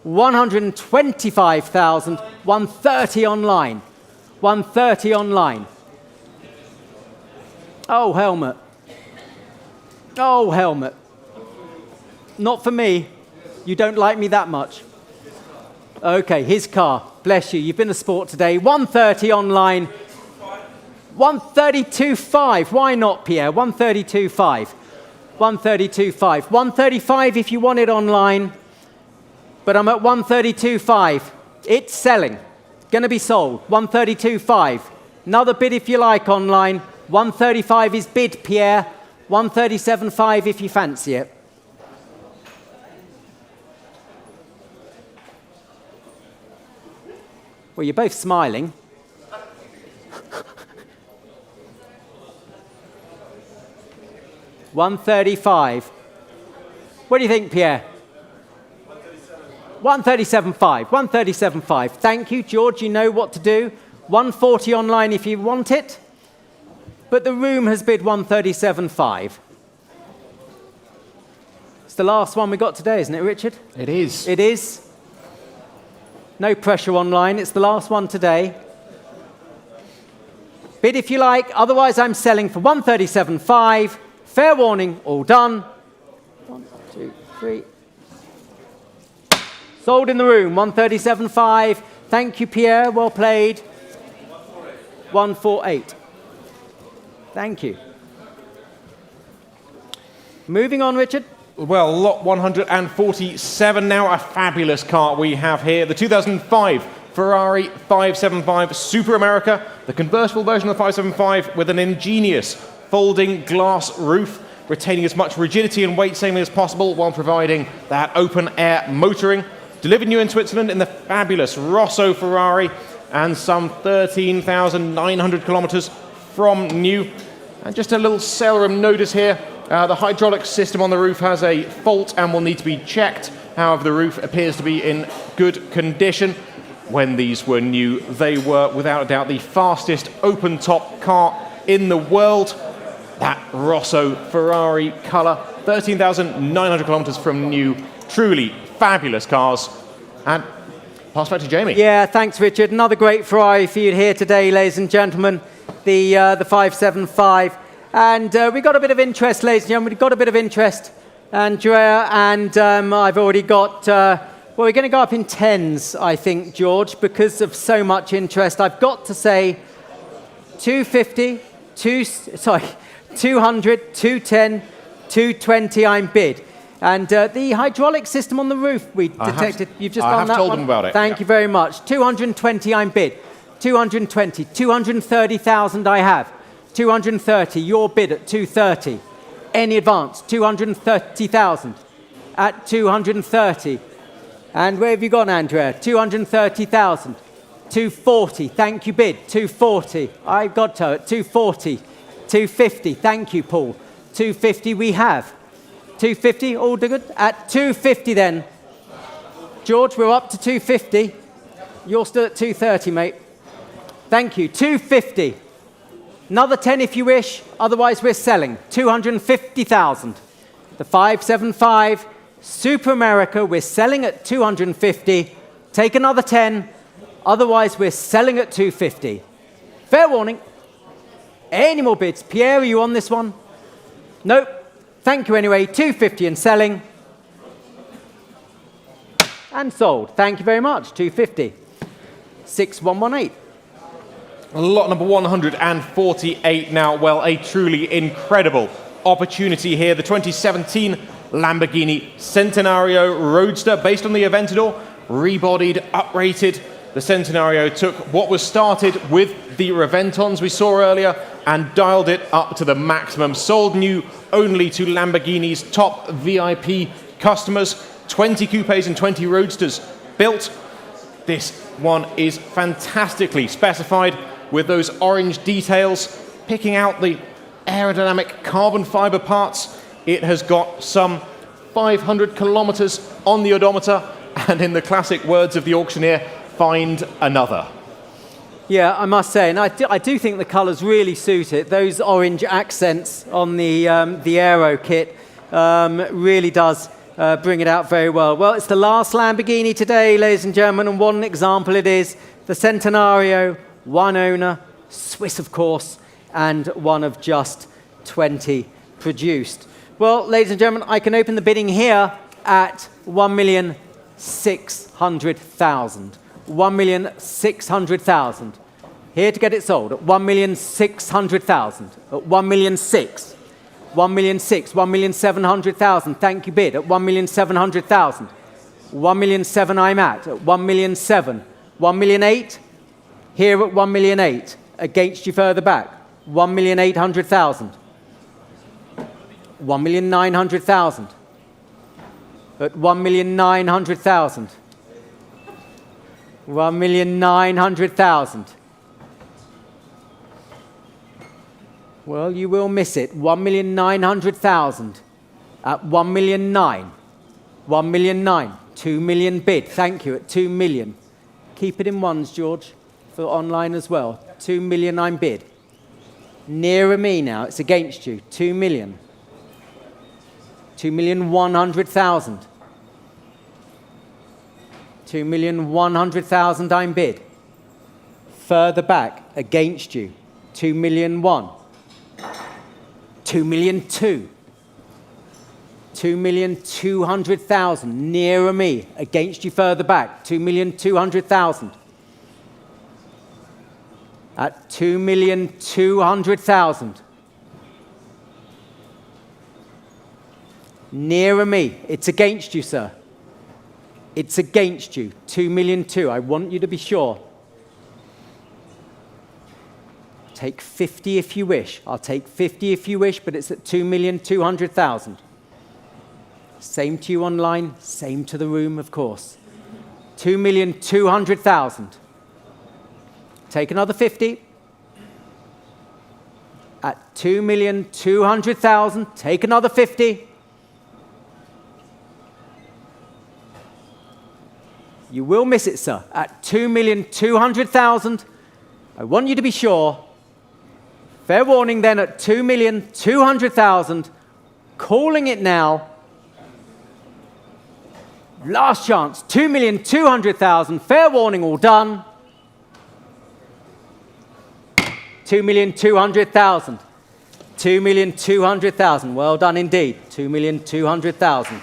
125,000, 130 online. 130 online. Oh, helmet. Oh, helmet. Not for me. You don't like me that much. Okay, his car. Bless you. You've been a sport today. 130 online. 132.5. Why not, Pierre? 132.5. 132.5. 135 if you want it online. But I'm at 132.5. It's selling. Going to be sold. 132.5. Another bid if you like online. 135 is bid, Pierre. 137.5 if you fancy it. Well, you're both smiling. $135. What do you think, Pierre? 137.5. 137.5. Thank you, George. You know what to do. 140 online if you want it. But the room has bid 137.5. It's the last one we got today, isn't it, Richard? It is. It is. No pressure online. It's the last one today. Bid if you like. Otherwise, I'm selling for 137.5. Fair warning, all done. 1, 2, 3. Sold in the room, 137.5. Thank you, Pierre. Well played. 148. Thank you. Moving on, Richard. Well, lot 147 now. A fabulous car we have here. The 2005 Ferrari 575 Super America. The convertible version of the 575 with an ingenious folding glass roof, retaining as much rigidity and weight saving as possible while providing that open air motoring. Delivered new in Switzerland in the fabulous Rosso Ferrari, and some 13,900 kilometers from new. And just a little sail room notice here. The hydraulic system on the roof has a fault and will need to be checked. However, the roof appears to be in good condition. When these were new, they were without a doubt the fastest open-top car in the world. That Rosso Ferrari colour, 13,900 kilometres from new. Truly fabulous cars. And pass back to Jamie. Yeah, thanks, Richard. Another great Ferrari for you here today, ladies and gentlemen. The 575. And we got a bit of interest, ladies and gentlemen. We've got a bit of interest. Andrea, and I've already got... well, we're going to go up in tens, I think, George, because of so much interest. I've got to say 250, 200, 210, 220 I'm bid. And the hydraulic system on the roof we detected. You've just done that one. I have told them about it. Thank you very much. 220 I'm bid. 220, 230,000 I have. 230, your bid at 230. Any advance? 230,000 at 230. And where have you gone, Andrea? 230,000. 240, thank you, bid. 240, I've got to at 240. 250, thank you, Paul. 250 we have. 250, all good? At 250 then. George, we're up to 250. You're still at 230, mate. Thank you. 250. Another 10 if you wish, otherwise we're selling. 250,000. The 575 Super America, we're selling at 250. Take another 10, otherwise we're selling at 250. Fair warning. Any more bids? Pierre, are you on this one? Nope. Thank you anyway. 250 and selling. And sold. Thank you very much. 250. 6118. Lot number 148 now. Well, a truly incredible opportunity here. The 2017 Lamborghini Centenario Roadster, based on the Aventador, rebodied, uprated. The Centenario took what was started with the Reventons we saw earlier and dialed it up to the maximum. Sold new only to Lamborghini's top VIP customers. 20 coupes and 20 roadsters built. This one is fantastically specified with those orange details, picking out the aerodynamic carbon fiber parts. It has got some 500 kilometers on the odometer, and in the classic words of the auctioneer, find another. Yeah, I must say, and I do think the colours really suit it. Those orange accents on the aero kit really does bring it out very well. Well, it's the last Lamborghini today, ladies and gentlemen, and what an example it is. The Centenario, one owner, Swiss of course, and one of just 20 produced. Well, ladies and gentlemen, I can open the bidding here at 1,600,000. 1,600,000. Here to get it sold at 1,600,000. At 1,600,000. 1,600,000. 1,700,000. Thank you, bid. At 1,700,000. 1,700,000 I'm at 1,700,000. 1,800,000. Here at 1,800,000. Against you further back. 1,800,000. 1,900,000. At 1,900,000. 1,900,000. Well, you will miss it. 1,900,000 at 1,900,000. 1,900,000. 2 million bid. Thank you. At 2 million. Keep it in ones, George, for online as well. 2 million I'm bid. Nearer me now. It's against you. 2 million. 2,100,000. 2,100,000 I'm bid. Further back, against you. 2,100,000. 2,200,000. 2,200,000. Nearer me, against you further back. 2,200,000. At 2,200,000. Nearer me. It's against you, sir. It's against you. 2,200,000. I want you to be sure. Take 50 if you wish. I'll take 50 if you wish, but it's at 2,200,000. Same to you online, same to the room, of course. 2,200,000. Take another 50. at 2,200,000. Take another 50. You will miss it, sir, at 2,200,000. I want you to be sure. Fair warning then at 2,200,000. Calling it now. Last chance, 2,200,000. Fair warning, all done. 2,200,000. 2,200,000. Well done indeed. 2,200,000.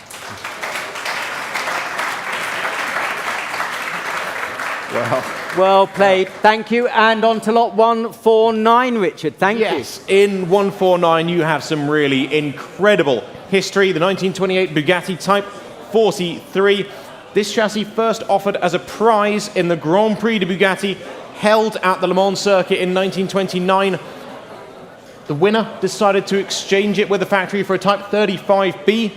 Well played. Thank you. And on to lot 149, Richard. Thank you. Yes, in 149 you have some really incredible history. The 1928 Bugatti Type 43. This chassis first offered as a prize in the Grand Prix de Bugatti held at the Le Mans circuit in 1929. The winner decided to exchange it with the factory for a Type 35B,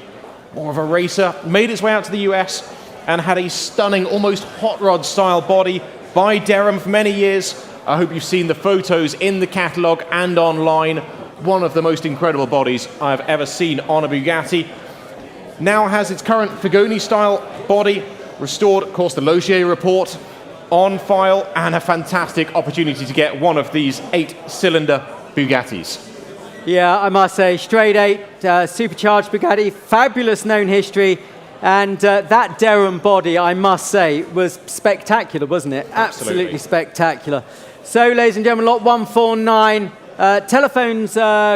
more of a racer, made its way out to the US and had a stunning, almost hot rod style body by Derham for many years. I hope you've seen the photos in the catalogue and online. One of the most incredible bodies I've ever seen on a Bugatti. Now has its current Figoni style body restored, of course, the Logier report on file, and a fantastic opportunity to get one of these 8-cylinder Bugattis. Yeah, I must say, straight 8, supercharged Bugatti, fabulous known history. And that Derham body, I must say, was spectacular, wasn't it? Absolutely spectacular. So, ladies and gentlemen, lot 149. Telephones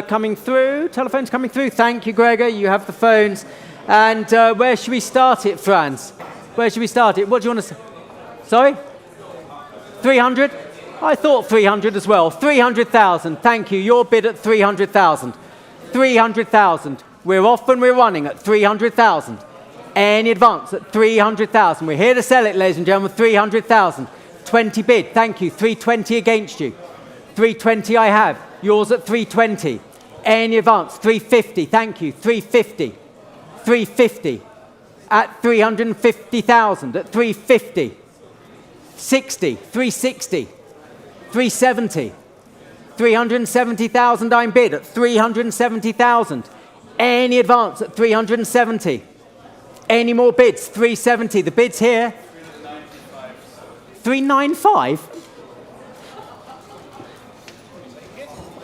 coming through. Telephones coming through. Thank you, Gregor. You have the phones. And where should we start it, Franz? Where should we start it? What do you want to say? Sorry? 300? I thought 300 as well. 300,000. Thank you. Your bid at 300,000. 300,000. We're off and we're running at 300,000. Any advance at 300,000. We're here to sell it, ladies and gentlemen. 300,000. 20 bid. Thank you. 320 against you. 320 I have. Yours at 320. Any advance? 350. Thank you. 350. 350. At 350,000. At 350. 60. 360. 370. 370,000 I'm bid at 370,000. Any advance at 370. Any more bids? 370. The bid's here. 395?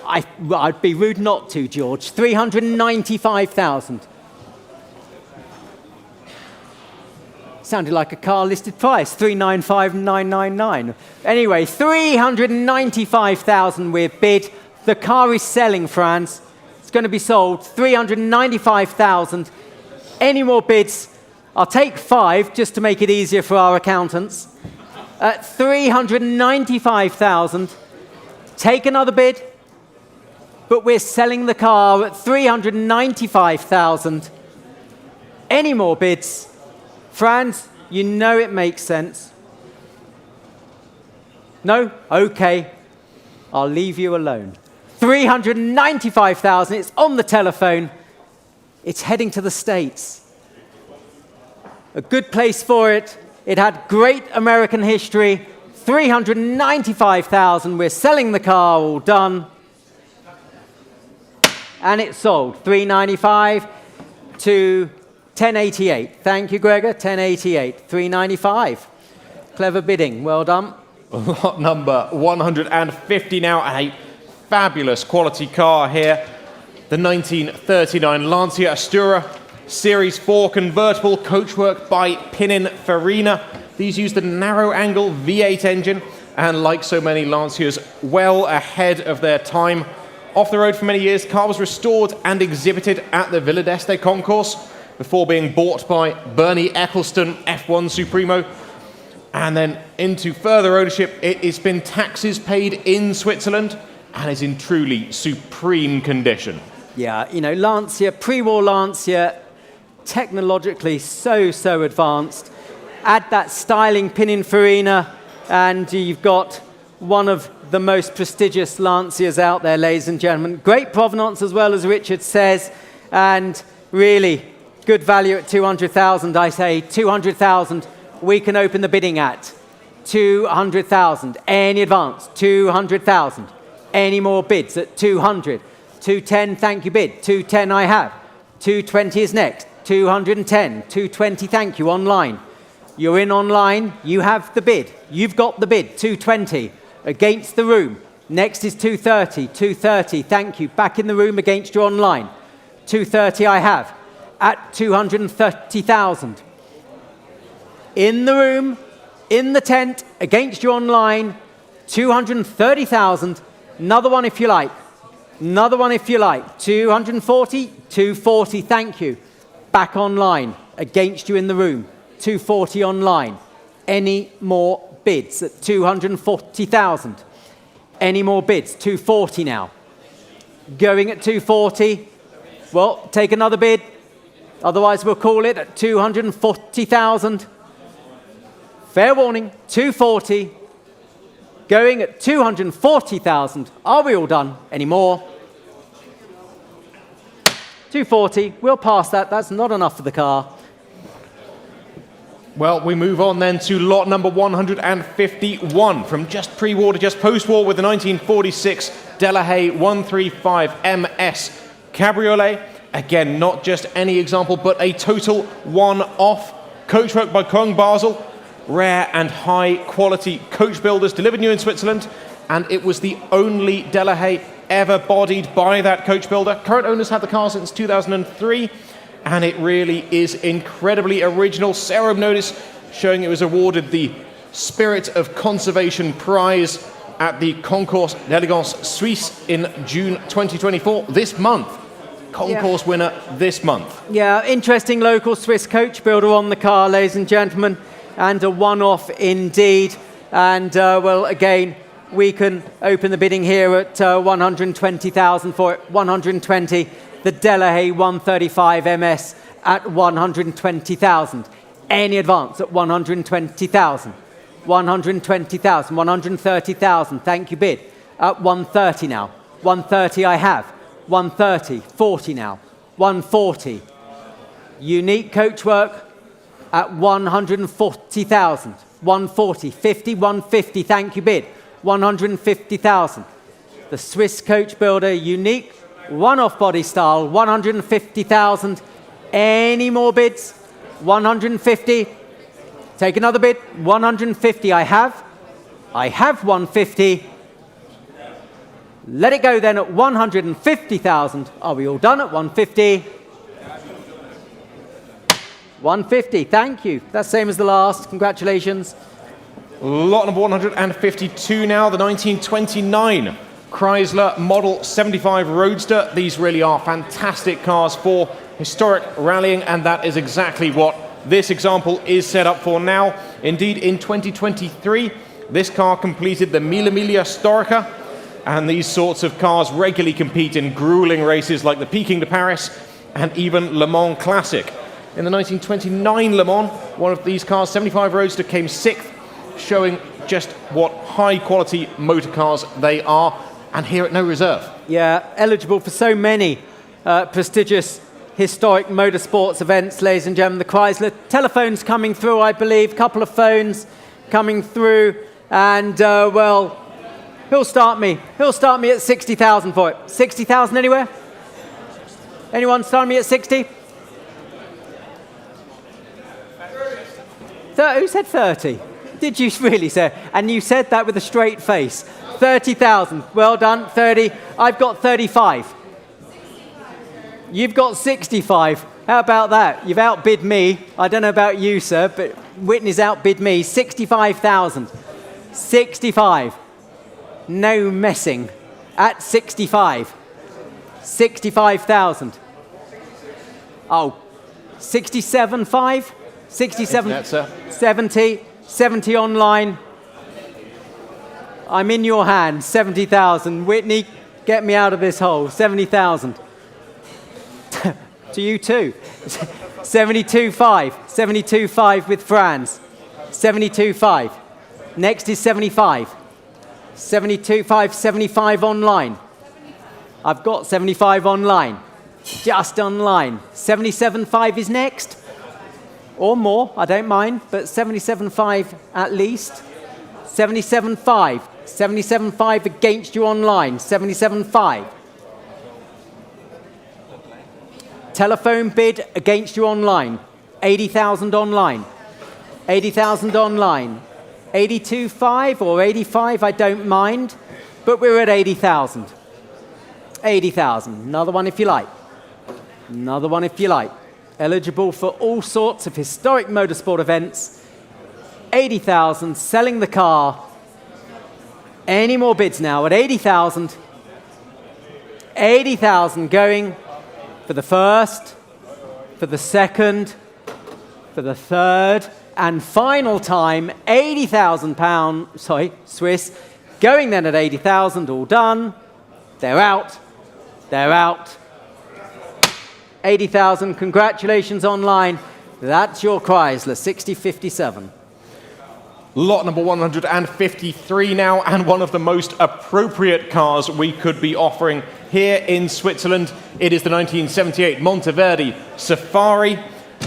I'd be rude not to, George. 395,000. Sounded like a car listed price, 395,999. Anyway, 395,000 we're bid. The car is selling, Franz. It's going to be sold, 395,000. Any more bids? I'll take 5 just to make it easier for our accountants. At 395,000. Take another bid. But we're selling the car at 395,000. Any more bids? Franz, you know it makes sense. No? Okay. I'll leave you alone. 395,000. It's on the telephone. It's heading to the States. A good place for it. It had great American history. 395,000. We're selling the car. All done. And it's sold. 395 to 1088. Thank you, Gregor. 1088. 395. Clever bidding. Well done. Lot number 150 now. A fabulous quality car here. The 1939 Lancia Astura Series 4 convertible, coachwork by Pininfarina. These use the narrow-angle V8 engine, and like so many Lancias, well ahead of their time. Off the road for many years, the car was restored and exhibited at the Villa d'Este concourse before being bought by Bernie Eccleston, F1 Supremo. And then into further ownership, it's been taxes paid in Switzerland and is in truly supreme condition. Yeah, you know, Lancia, pre-war Lancia, technologically so advanced. Add that styling Pininfarina, and you've got one of the most prestigious Lancias out there, ladies and gentlemen. Great provenance as well, as Richard says, and really good value at 200,000. I say 200,000. We can open the bidding at 200,000. Any advance? 200,000. Any more bids at 200? 210, thank you, bid. 210 I have. 220 is next. 210, 220, thank you, online. You're in online, you have the bid. You've got the bid, 220, against the room. Next is 230, 230, thank you, back in the room against your online. 230 I have, at 230,000. In the room, in the tent, against your online, 230,000. Another one if you like. Another one if you like. 240, 240, thank you. Back online, against you in the room. 240 online. Any more bids at 240,000? Any more bids? 240 now. Going at 240. Well, take another bid. Otherwise, we'll call it at 240,000. Fair warning, 240. Going at 240,000. Are we all done? Any more? 240. We'll pass that. That's not enough for the car. Well, we move on then to lot number 151, from just pre-war to just post-war, with the 1946 Delahaye 135 MS Cabriolet. Again, not just any example, but a total one-off. Coachwork by Kong Basel. Rare and high-quality coach builders delivered new in Switzerland, and it was the only Delahaye ever bodied by that coach builder. Current owners had the car since 2003, and it really is incredibly original. Serum notice showing it was awarded the Spirit of Conservation Prize at the Concours d'Elegance Suisse in June 2024, this month. Concours winner this month. Yeah, interesting local Swiss coach builder on the car, ladies and gentlemen, and a one-off indeed. And, well, again, we can open the bidding here at 120,000 for it. 120. The Delahaye 135 MS at 120,000. Any advance at 120,000. 120,000. 130,000. Thank you, bid. At 130 now. 130 I have. 130. 40 now. 140. Unique coachwork at 140,000. 140. 50. 150. Thank you, bid. 150,000. The Swiss coach builder, unique, one-off body style, 150,000. Any more bids? 150. Take another bid. 150 I have. I have 150. Let it go then at 150,000. Are we all done at 150? 150, thank you. That's same as the last. Congratulations. Lot number 152 now, the 1929 Chrysler Model 75 Roadster. These really are fantastic cars for historic rallying, and that is exactly what this example is set up for now. Indeed, in 2023, this car completed the Mille Miglia Storica, and these sorts of cars regularly compete in grueling races like the Peking to Paris and even Le Mans Classic. In the 1929 Le Mans, one of these cars, 75 Roadster, came 6th, showing just what high-quality motor cars they are, and here at no reserve. Yeah, eligible for so many prestigious historic motorsports events, ladies and gentlemen. The Chrysler. Telephones coming through, I believe. Couple of phones coming through, and well, who'll start me? Who'll start me at 60,000 for it? 60,000 anywhere? Anyone start me at 60? Who said 30? Did you really say? And you said that with a straight face. 30,000. Well done. 30. I've got 35. You've got 65. How about that? You've outbid me. I don't know about you, sir, but Whitney's outbid me. 65,000. 65. No messing. At 65. 65,000. Oh, 67.5? 67, That's sir. 70, 70 online. I'm in your hands, 70,000. Whitney, get me out of this hole, 70,000. To you too. 72.5, 72.5 with Franz. 72.5. Next is 75. 72.5, 75 online. I've got 75 online. Just online. 77.5 is next. Or more, I don't mind, but 77.5 at least. 77.5. 77.5 against you online. 77.5. Telephone bid against you online. 80,000 online. 80,000 online. 82.5 or 85, I don't mind. But we're at 80,000. 80,000. Another one if you like. Another one if you like. Eligible for all sorts of historic motorsport events. 80,000, selling the car. Any more bids now at 80,000? 80,000 going for the first, for the second, for the third, and final time, £80,000, sorry, Swiss, going then at 80,000, all done. They're out. They're out. 80,000, congratulations online. That's your Chrysler 6057. Lot number 153 now, and one of the most appropriate cars we could be offering here in Switzerland. It is the 1978 Monteverdi Safari.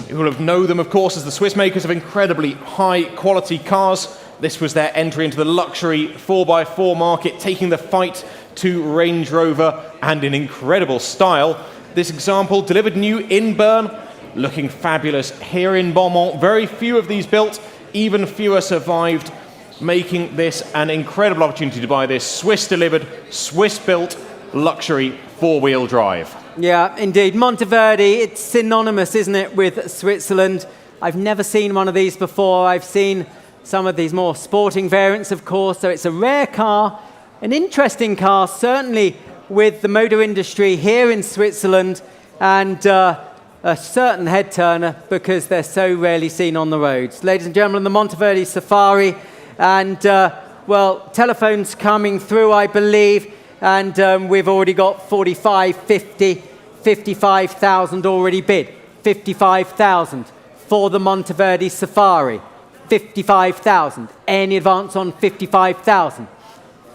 You will have known them, of course, as the Swiss makers of incredibly high-quality cars. This was their entry into the luxury 4x4 market, taking the fight to Range Rover, and in incredible style. This example, delivered new in Bern, looking fabulous here in Beaumont. Very few of these built. Even fewer survived, making this an incredible opportunity to buy this Swiss-delivered, Swiss-built luxury four-wheel drive. Yeah, indeed. Monteverdi, it's synonymous, isn't it, with Switzerland. I've never seen one of these before. I've seen some of these more sporting variants, of course, so it's a rare car, an interesting car, certainly with the motor industry here in Switzerland, and a certain head turner because they're so rarely seen on the roads. Ladies and gentlemen, the Monteverdi Safari, and well, telephones coming through, I believe, and we've already got 45, 50, 55,000 already bid. 55,000 for the Monteverdi Safari. 55,000. Any advance on 55,000?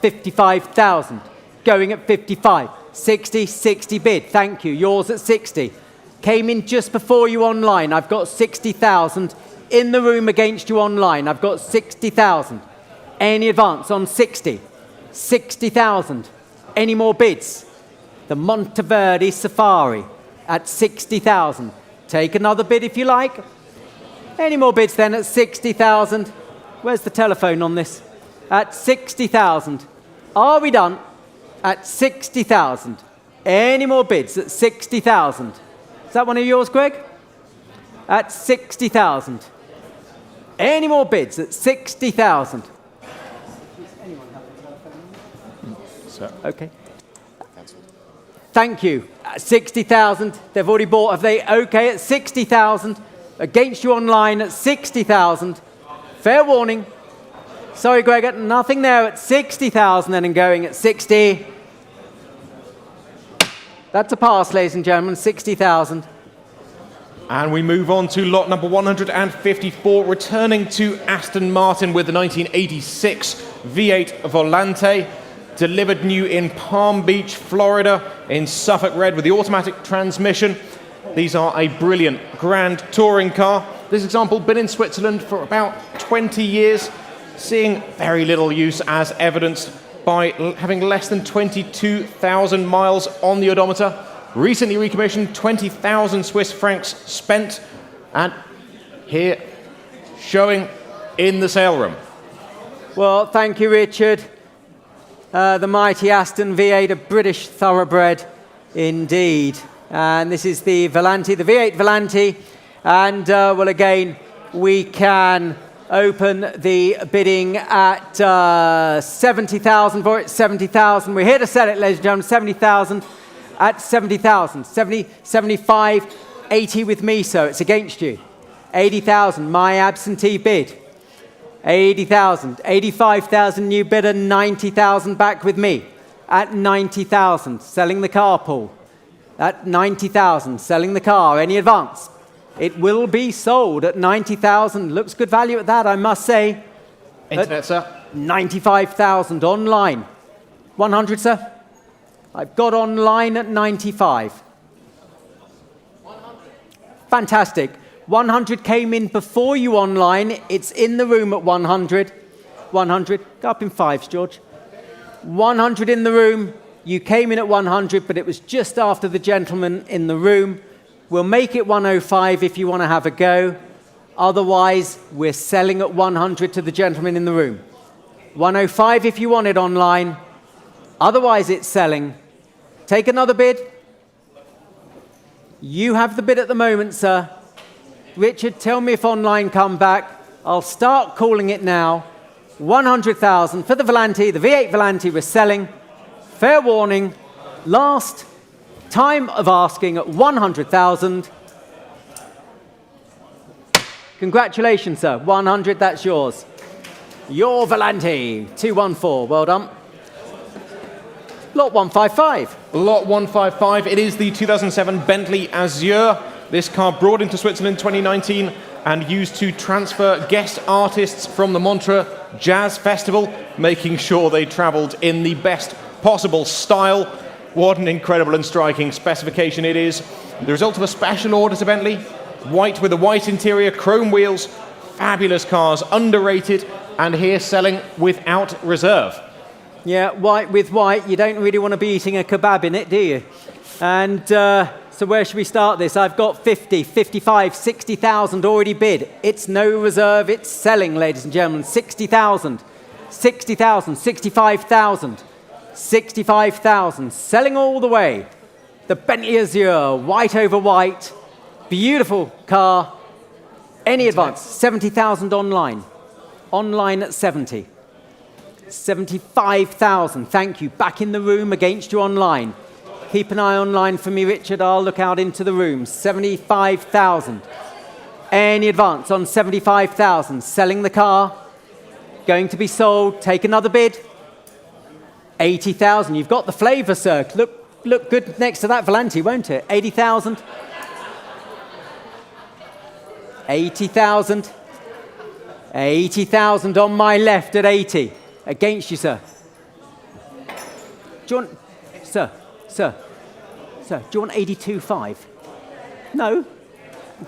55,000. Going at 55. 60, 60 bid. Thank you. Yours at 60. Came in just before you online. I've got 60,000 in the room against you online. I've got 60,000. Any advance on 60? 60,000. Any more bids? The Monteverdi Safari at 60,000. Take another bid if you like. Any more bids then at 60,000? Where's the telephone on this? At 60,000. Are we done? At 60,000. Any more bids at 60,000? Is that one of yours, Greg? At 60,000. Any more bids at 60,000? Okay. Thank you. At 60,000. They've already bought. Have they? Okay, at 60,000. Against you online at 60,000. Fair warning. Sorry, Greg, nothing there at 60,000 then and going at 60. That's a pass, ladies and gentlemen, 60,000. And we move on to lot number 154, returning to Aston Martin with the 1986 V8 Volante, delivered new in Palm Beach, Florida, in Suffolk Red with the automatic transmission. These are a brilliant grand touring car. This example been in Switzerland for about 20 years, seeing very little use as evidenced by having less than 22,000 miles on the odometer. Recently recommissioned, 20,000 Swiss francs spent, and here showing in the sale room. Well, thank you, Richard. The mighty Aston V8, a British thoroughbred indeed. And this is the Volante, the V8 Volante. And, well, again, we can open the bidding at 70,000 for it, 70,000. We're here to sell it, ladies and gentlemen, 70,000 at 70,000. 70, 75, 80 with me, so it's against you. 80,000, my absentee bid. 80,000, 85,000 new bidder, 90,000 back with me. At 90,000, selling the carpool. At 90,000, selling the car. Any advance? It will be sold at 90,000. Looks good value at that, I must say. Internet, sir. 95,000 online. 100, sir? I've got online at 95. 100. Fantastic. 100 came in before you online. It's in the room at 100. 100. Go up in fives, George. 100 in the room. You came in at 100, but it was just after the gentleman in the room. We'll make it 105 if you want to have a go. Otherwise, we're selling at 100 to the gentleman in the room. 105 if you want it online. Otherwise, it's selling. Take another bid. You have the bid at the moment, sir. Richard, tell me if online come back. I'll start calling it now. 100,000 for the Volante, the V8 Volante we're selling. Fair warning, last time of asking at 100,000. Congratulations, sir. 100, that's yours. Your Volante, 214, well done. Lot 155. Lot 155, it is the 2007 Bentley Azure. This car brought into Switzerland in 2019 and used to transfer guest artists from the Montreux Jazz Festival, making sure they travelled in the best possible style. What an incredible and striking specification it is. The result of a special order to Bentley. White with a white interior, chrome wheels, fabulous cars, underrated, and here selling without reserve. Yeah, white with white, you don't really want to be eating a kebab in it, do you? And so where should we start this? I've got 50, 55, 60,000 already bid. It's no reserve, it's selling, ladies and gentlemen. 60,000, 60,000, 65,000, 65,000, selling all the way. The Bentley Azure, white over white, beautiful car. Any advance? 70,000 online. Online at 70. 75,000, thank you. Back in the room against you online. Keep an eye online for me, Richard. I'll look out into the room. 75,000. Any advance on 75,000. Selling the car. Going to be sold. Take another bid. 80,000. You've got the flavour, sir. Look good next to that Volante, won't it? 80,000. 80,000. 80,000 on my left at 80. Against you, sir. Do you want, sir, do you want 82.5? No.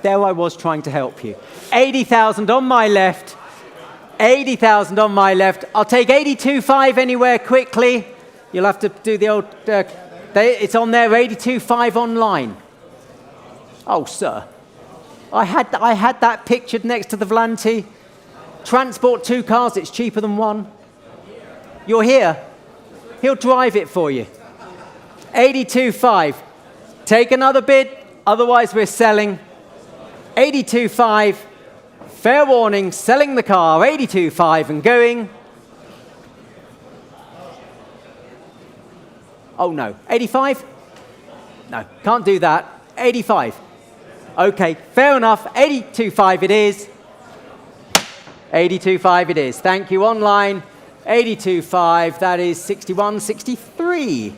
There I was trying to help you. 80,000 on my left. 80,000 on my left. I'll take 82.5 anywhere quickly. You'll have to do the old, it's on there, 82.5 online. Oh, sir. I had that pictured next to the Volante. Transport 2 cars, it's cheaper than 1. You're here. He'll drive it for you. 82.5. Take another bid, otherwise we're selling. 82.5. Fair warning, selling the car. 82.5 and going. Oh no, 85? No, can't do that. 85. Okay, fair enough. 82.5 it is. 82.5 it is. Thank you. Online, 82.5. That is 61.63.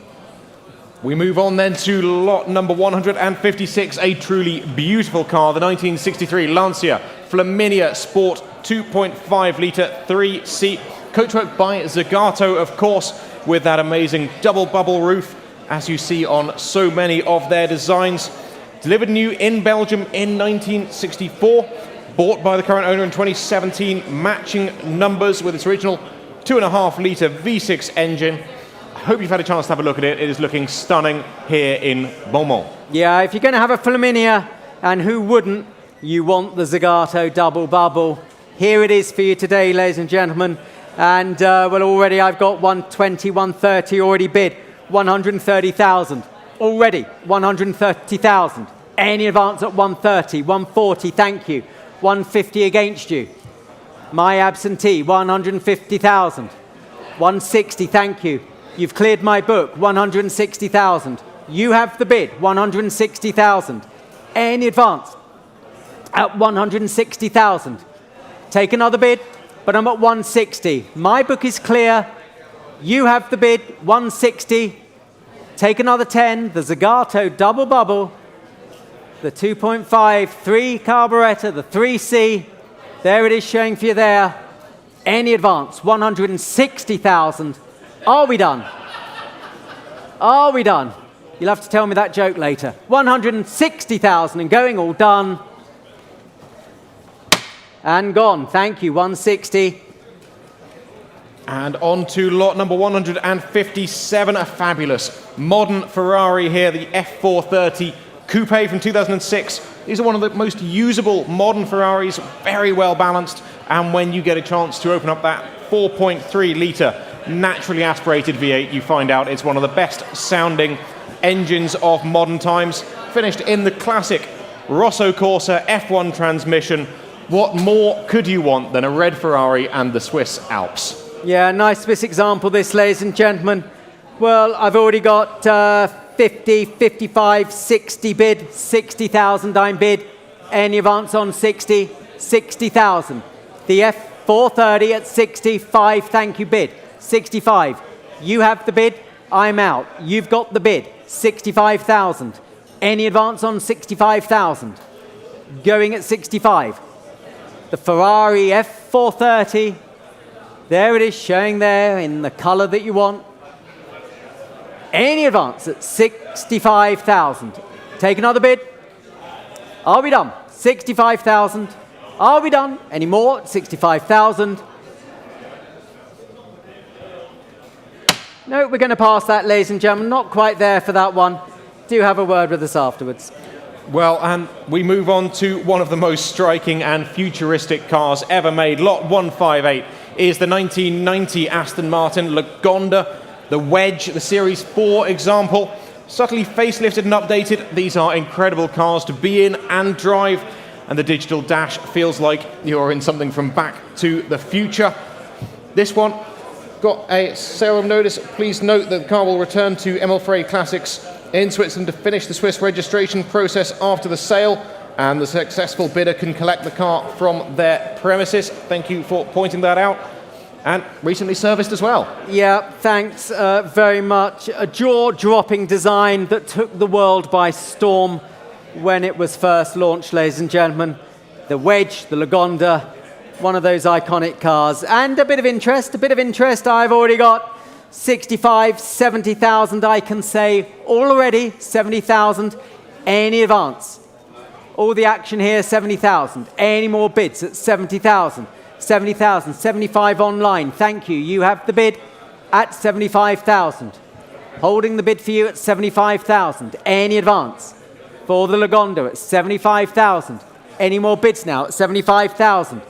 We move on then to lot number 156, a truly beautiful car, the 1963 Lancia Flaminia Sport 2.5 litre 3-seat. Coachwork by Zagato, of course, with that amazing double bubble roof, as you see on so many of their designs. Delivered new in Belgium in 1964. Bought by the current owner in 2017, matching numbers with its original 2.5 litre V6 engine. I hope you've had a chance to have a look at it. It is looking stunning here in Beaumont. Yeah, if you're going to have a Flaminia, and who wouldn't, you want the Zagato double bubble. Here it is for you today, ladies and gentlemen. And well, already I've got 120, 130 already bid. 130,000 already. 130,000. Any advance at 130, 140, thank you. 150 against you. My absentee, 150,000. 160, thank you. You've cleared my book, 160,000. You have the bid, 160,000. Any advance at 160,000. Take another bid, but I'm at 160. My book is clear. You have the bid, 160. Take another 10, the Zagato double bubble. The 2.5, 3 carburetor, the 3C. There it is showing for you there. Any advance, 160,000. Are we done? Are we done? You'll have to tell me that joke later. 160,000 and going, all done. And gone, thank you, 160. And on to lot number 157, a fabulous modern Ferrari here, the F430 Coupe from 2006. These are one of the most usable modern Ferraris, very well balanced. And when you get a chance to open up that 4.3 litre naturally aspirated V8, you find out it's one of the best sounding engines of modern times. Finished in the classic Rosso Corsa F1 transmission. What more could you want than a red Ferrari and the Swiss Alps? Yeah, nice Swiss example this, ladies and gentlemen. Well, I've already got 50, 55, 60 bid, 60,000 I'm bid. Any advance on 60? 60,000. The F430 at 65, thank you, bid. 65. You have the bid, I'm out. You've got the bid, 65,000. Any advance on 65,000? Going at 65. The Ferrari F430, there it is, showing there in the color that you want. Any advance at 65,000. Take another bid. Are we done? 65,000. Are we done? Any more? 65,000. No, we're going to pass that, ladies and gentlemen. Not quite there for that one. Do have a word with us afterwards. Well, and we move on to one of the most striking and futuristic cars ever made. Lot 158 is the 1990 Aston Martin Lagonda, the Wedge, the Series 4 example. Subtly facelifted and updated. These are incredible cars to be in and drive. And the digital dash feels like you're in something from Back to the Future. This one got a sale notice. Please note that the car will return to ML Frey Classics in Switzerland to finish the Swiss registration process after the sale, and the successful bidder can collect the car from their premises. Thank you for pointing that out. And recently serviced as well. Yeah, thanks very much. A jaw-dropping design that took the world by storm when it was first launched, ladies and gentlemen. The Wedge, the Lagonda, one of those iconic cars. And a bit of interest. I've already got 65, 70,000, I can say already, 70,000. Any advance? All the action here, 70,000. Any more bids at 70,000? 70,000, 75 online. Thank you. You have the bid at 75,000. Holding the bid for you at 75,000. Any advance? For the Lagonda at 75,000. Any more bids now at 75,000?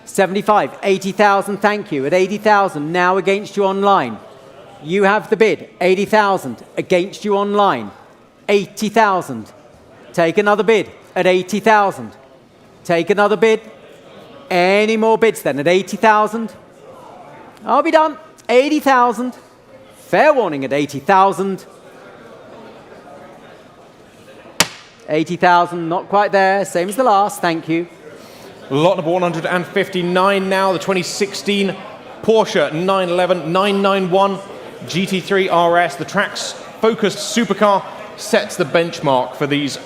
75, 80,000, thank you. At 80,000, now against you online. You have the bid, 80,000, against you online. 80,000. Take another bid at 80,000. Take another bid. Any more bids then at 80,000? I'll be done. 80,000. Fair warning at 80,000. 80,000, not quite there. Same as the last, thank you. Lot number 159 now, the 2016 Porsche 911 991 GT3 RS. The track-focused supercar sets the benchmark for these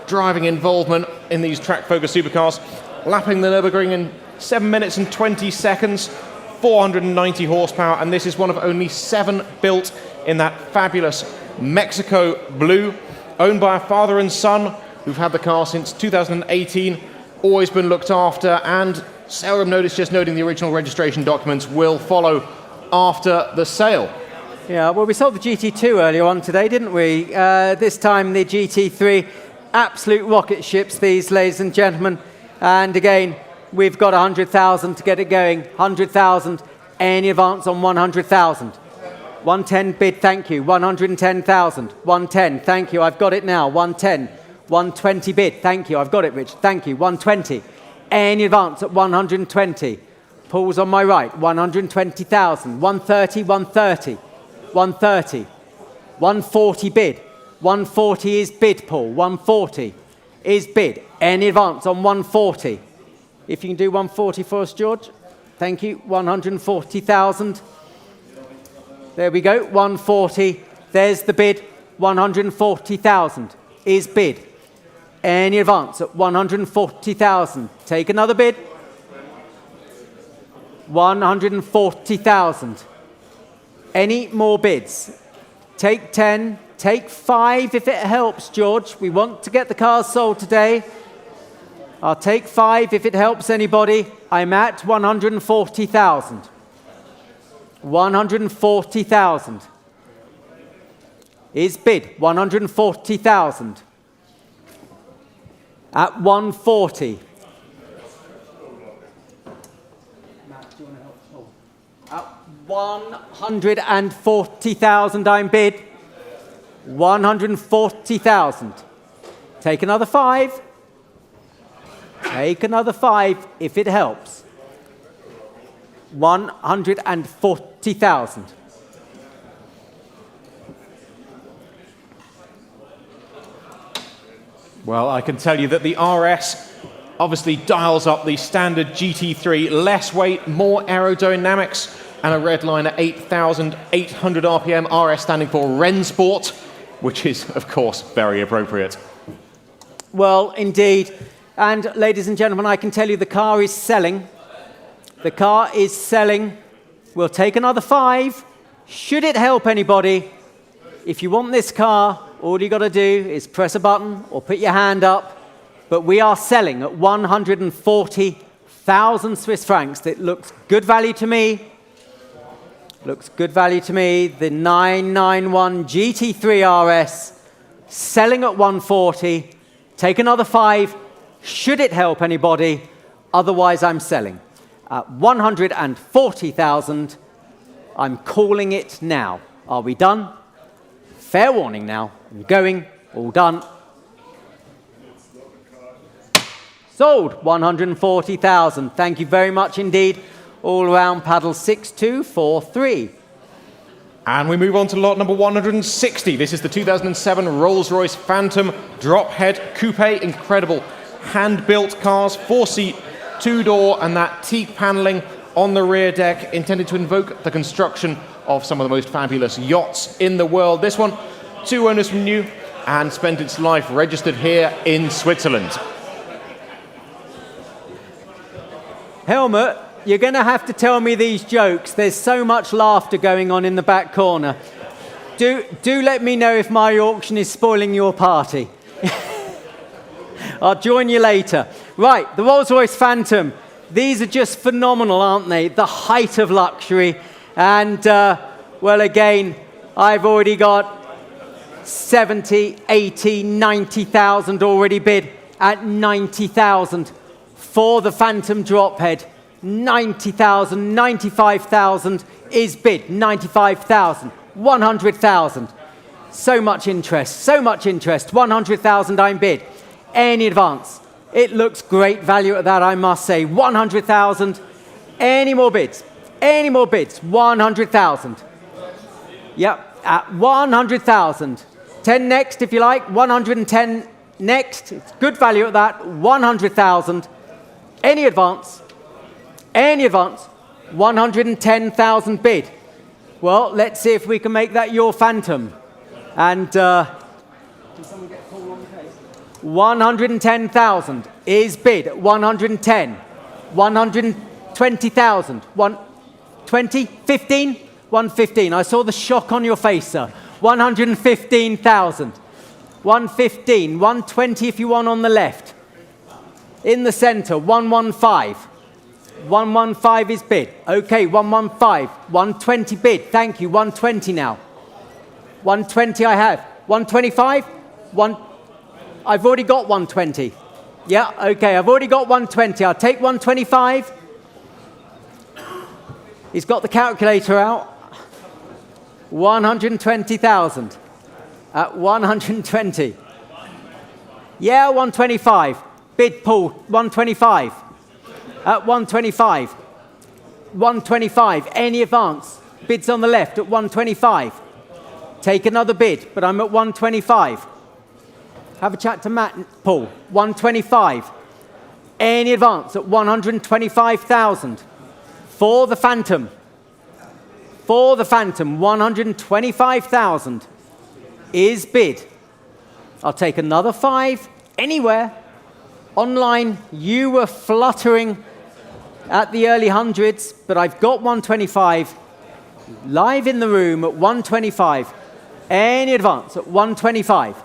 driving involvement in these track-focused supercars. Lapping the Nürburgring in 7 minutes and 20 seconds, 490 horsepower, and this is one of only 7 built in that fabulous Mexico blue, owned by a father and son who've had the car since 2018, always been looked after, and seldom notice, just noting the original registration documents will follow after the sale. Yeah, well, we sold the GT2 earlier on today, didn't we? This time the GT3, absolute rocket ships these, ladies and gentlemen. And again, we've got 100,000 to get it going. 100,000. Any advance on 100,000? 110 bid, thank you. 110,000. 110, thank you. I've got it now. 110. 120 bid, thank you. I've got it, Rich. Thank you. 120. Any advance at 120? Paul's on my right. 120,000. 130, 130. 130. 140 bid. 140 is bid, Paul. 140 is bid. Any advance on 140? If you can do 140 for us, George. Thank you. 140,000. There we go. 140. There's the bid. 140,000 is bid. Any advance at 140,000? Take another bid. 140,000. Any more bids? Take 10. Take 5 if it helps, George. We want to get the cars sold today. I'll take 5 if it helps anybody. I'm at 140,000. 140,000 is bid. 140,000. At 140. At 140,000 I'm bid. 140,000. Take another 5. Take another 5 if it helps. 140,000. Well, I can tell you that the RS obviously dials up the standard GT3, less weight, more aerodynamics, and a red line at 8,800 RPM, RS standing for Rennsport, which is, of course, very appropriate. Well, indeed. And ladies and gentlemen, I can tell you the car is selling. The car is selling. We'll take another 5. Should it help anybody, if you want this car, all you got to do is press a button or put your hand up. But we are selling at 140,000 Swiss francs. It looks good value to me. Looks good value to me. The 991 GT3 RS selling at 140. Take another 5. Should it help anybody? Otherwise, I'm selling. At 140,000, I'm calling it now. Are we done? Fair warning now. I'm going. All done. Sold. 140,000. Thank you very much indeed. All around paddle 6243. And we move on to lot number 160. This is the 2007 Rolls-Royce Phantom drop head coupe. Incredible hand-built cars, 4-seat, 2-door, and that teak paneling on the rear deck, intended to invoke the construction of some of the most fabulous yachts in the world. This one, 2 owners from new, and spent its life registered here in Switzerland. Helmut, you're going to have to tell me these jokes. There's so much laughter going on in the back corner. Do let me know if my auction is spoiling your party. I'll join you later. Right, the Rolls-Royce Phantom. These are just phenomenal, aren't they? The height of luxury. And, well, again, I've already got 70, 80, 90,000 already bid at 90,000 for the Phantom drop head. 90,000, 95,000 is bid. 95,000, 100,000. So much interest, so much interest. 100,000 I'm bid. Any advance. It looks great value at that, I must say. 100,000. Any more bids? Any more bids? 100,000. Yep, at 100,000. 10 next, if you like. 110 next. It's good value at that. 100,000. Any advance? Any advance? 110,000 bid. Well, let's see if we can make that your Phantom. And, can someone get a call on the case? 110,000 is bid at 110. 120,000. 120? 15? 115. I saw the shock on your face, sir. 115,000. 115. 120 if you want on the left. In the center, 115. 115 is bid. Okay, 115. 120 bid. Thank you. 120 now. 120 I have. 125? I've already got 120. Yeah, okay, I've already got 120. I'll take 125. He's got the calculator out. 120,000 at 120. Yeah, 125. Bid pull, 125. At 125. 125. Any advance? Bids on the left at 125. Take another bid, but I'm at 125. Have a chat to Matt, Paul. 125. Any advance at 125,000 for the Phantom. For the Phantom, 125,000 is bid. I'll take another 5 anywhere. Online, you were fluttering at the early hundreds, but I've got 125 live in the room at 125. Any advance at 125.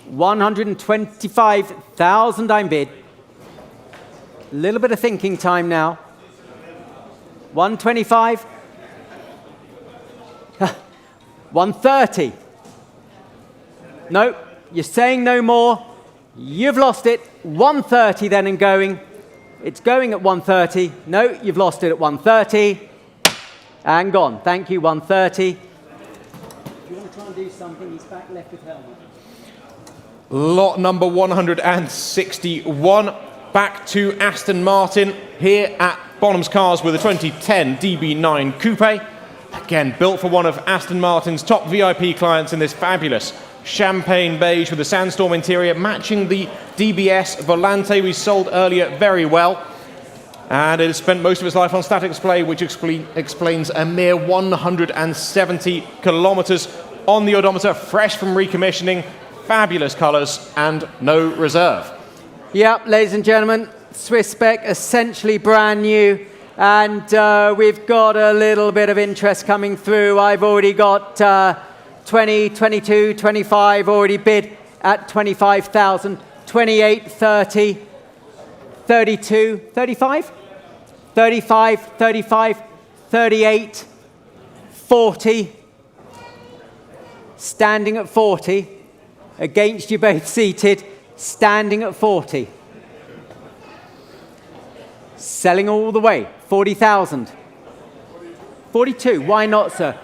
125,000 I'm bid. A little bit of thinking time now. 125. 130. No, You're saying no more. You've lost it. 130 then and going. It's going at 130. No, you've lost it at 130. And gone. Thank you, 130. If you want to try and do something, he's back left with helmet. Lot number 161. Back to Aston Martin here at Bonhams Cars with a 2010 DB9 Coupe. Again, built for one of Aston Martin's top VIP clients in this fabulous champagne beige with a sandstorm interior matching the DBS Volante we sold earlier very well. And it has spent most of its life on static display, which explains a mere 170 kilometers on the odometer, fresh from recommissioning, fabulous colors, and no reserve. Yep, ladies and gentlemen, Swiss spec, essentially brand new. And we've got a little bit of interest coming through. I've already got 20, 22, 25 already bid at 25,000, 28, 30, 32, 35, 35, 35, 38, 40, standing at 40, against you both seated, standing at 40. Selling all the way, 40,000. 42, why not, sir?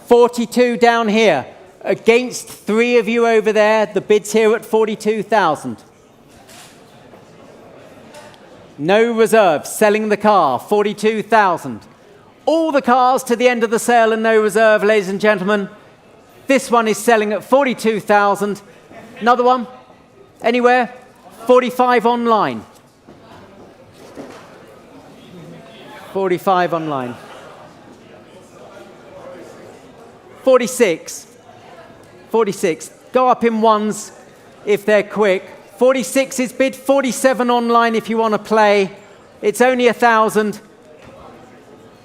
42 down here, against 3 of you over there, the bid's here at 42,000. No reserve, selling the car, 42,000. All the cars to the end of the sale and no reserve, ladies and gentlemen. This one is selling at 42,000. Another one? Anywhere? 45 online. 45 online. 46. 46. Go up in ones if they're quick. 46 is bid. 47 online if you want to play. It's only 1,000.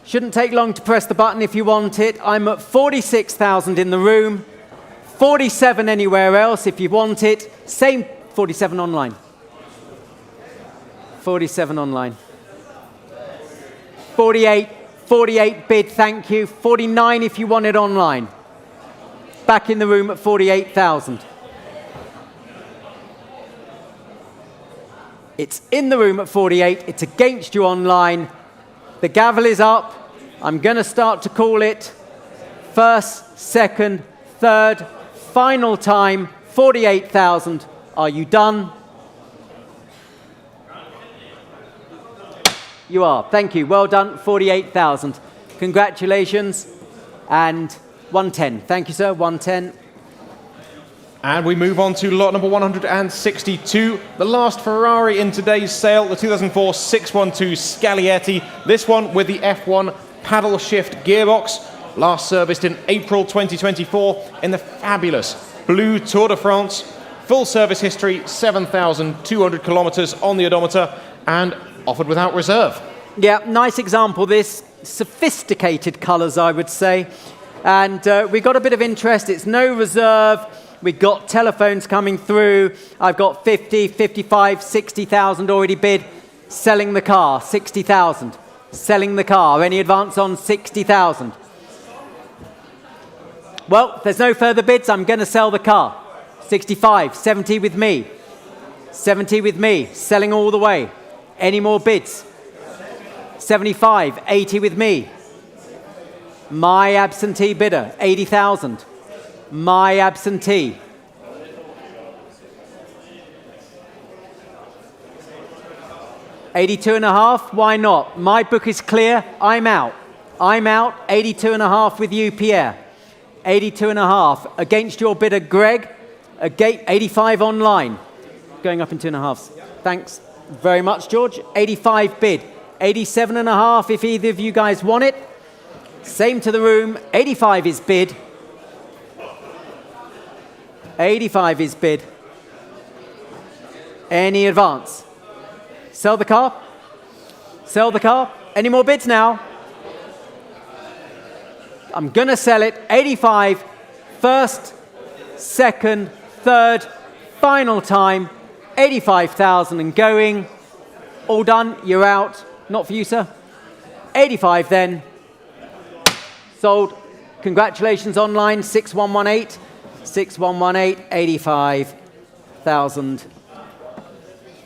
Shouldn't take long to press the button if you want it. I'm at 46,000 in the room. 47 anywhere else if you want it. Same 47 online. 47 online. 48. 48 bid, thank you. 49 if you want it online. Back in the room at 48,000. It's in the room at 48. It's against you online. The gavel is up. I'm going to start to call it. First, second, third, final time, 48,000. Are you done? You are. Thank you. Well done. 48,000. Congratulations. And 110. Thank you, sir. 110. And we move on to lot number 162, the last Ferrari in today's sale, the 2004 612 Scaglietti. This one with the F1 paddle shift gearbox, last serviced in April 2024 in the fabulous blue Tour de France. Full service history, 7,200 kilometers on the odometer, and offered without reserve. Yeah, nice example, this. Sophisticated colors, I would say. And we got a bit of interest. It's no reserve. We've got telephones coming through. I've got 50, 55, 60,000 already bid. Selling the car, 60,000. Selling the car. Any advance on 60,000? Well, if there's no further bids, I'm going to sell the car. 65, 70 with me. 70 with me. Selling all the way. Any more bids? 75, 80 with me. My absentee bidder, 80,000. My absentee. $82.5, why not? My book is clear, I'm out. I'm out, 82.5 with you, Pierre. 82.5. Against your bidder, Greg, 85 online. Going up in 2.5s. Thanks very much, George. 85 bid. 87.5 if either of you guys want it. Same to the room, 85 is bid. 85 is bid. Any advance? Sell the car? Sell the car? Any more bids now? I'm going to sell it. 85, first, second, third, final time, 85,000 and going. All done, you're out. Not for you, sir. 85 then. Sold. Congratulations online, 6118. 6118, 85,000.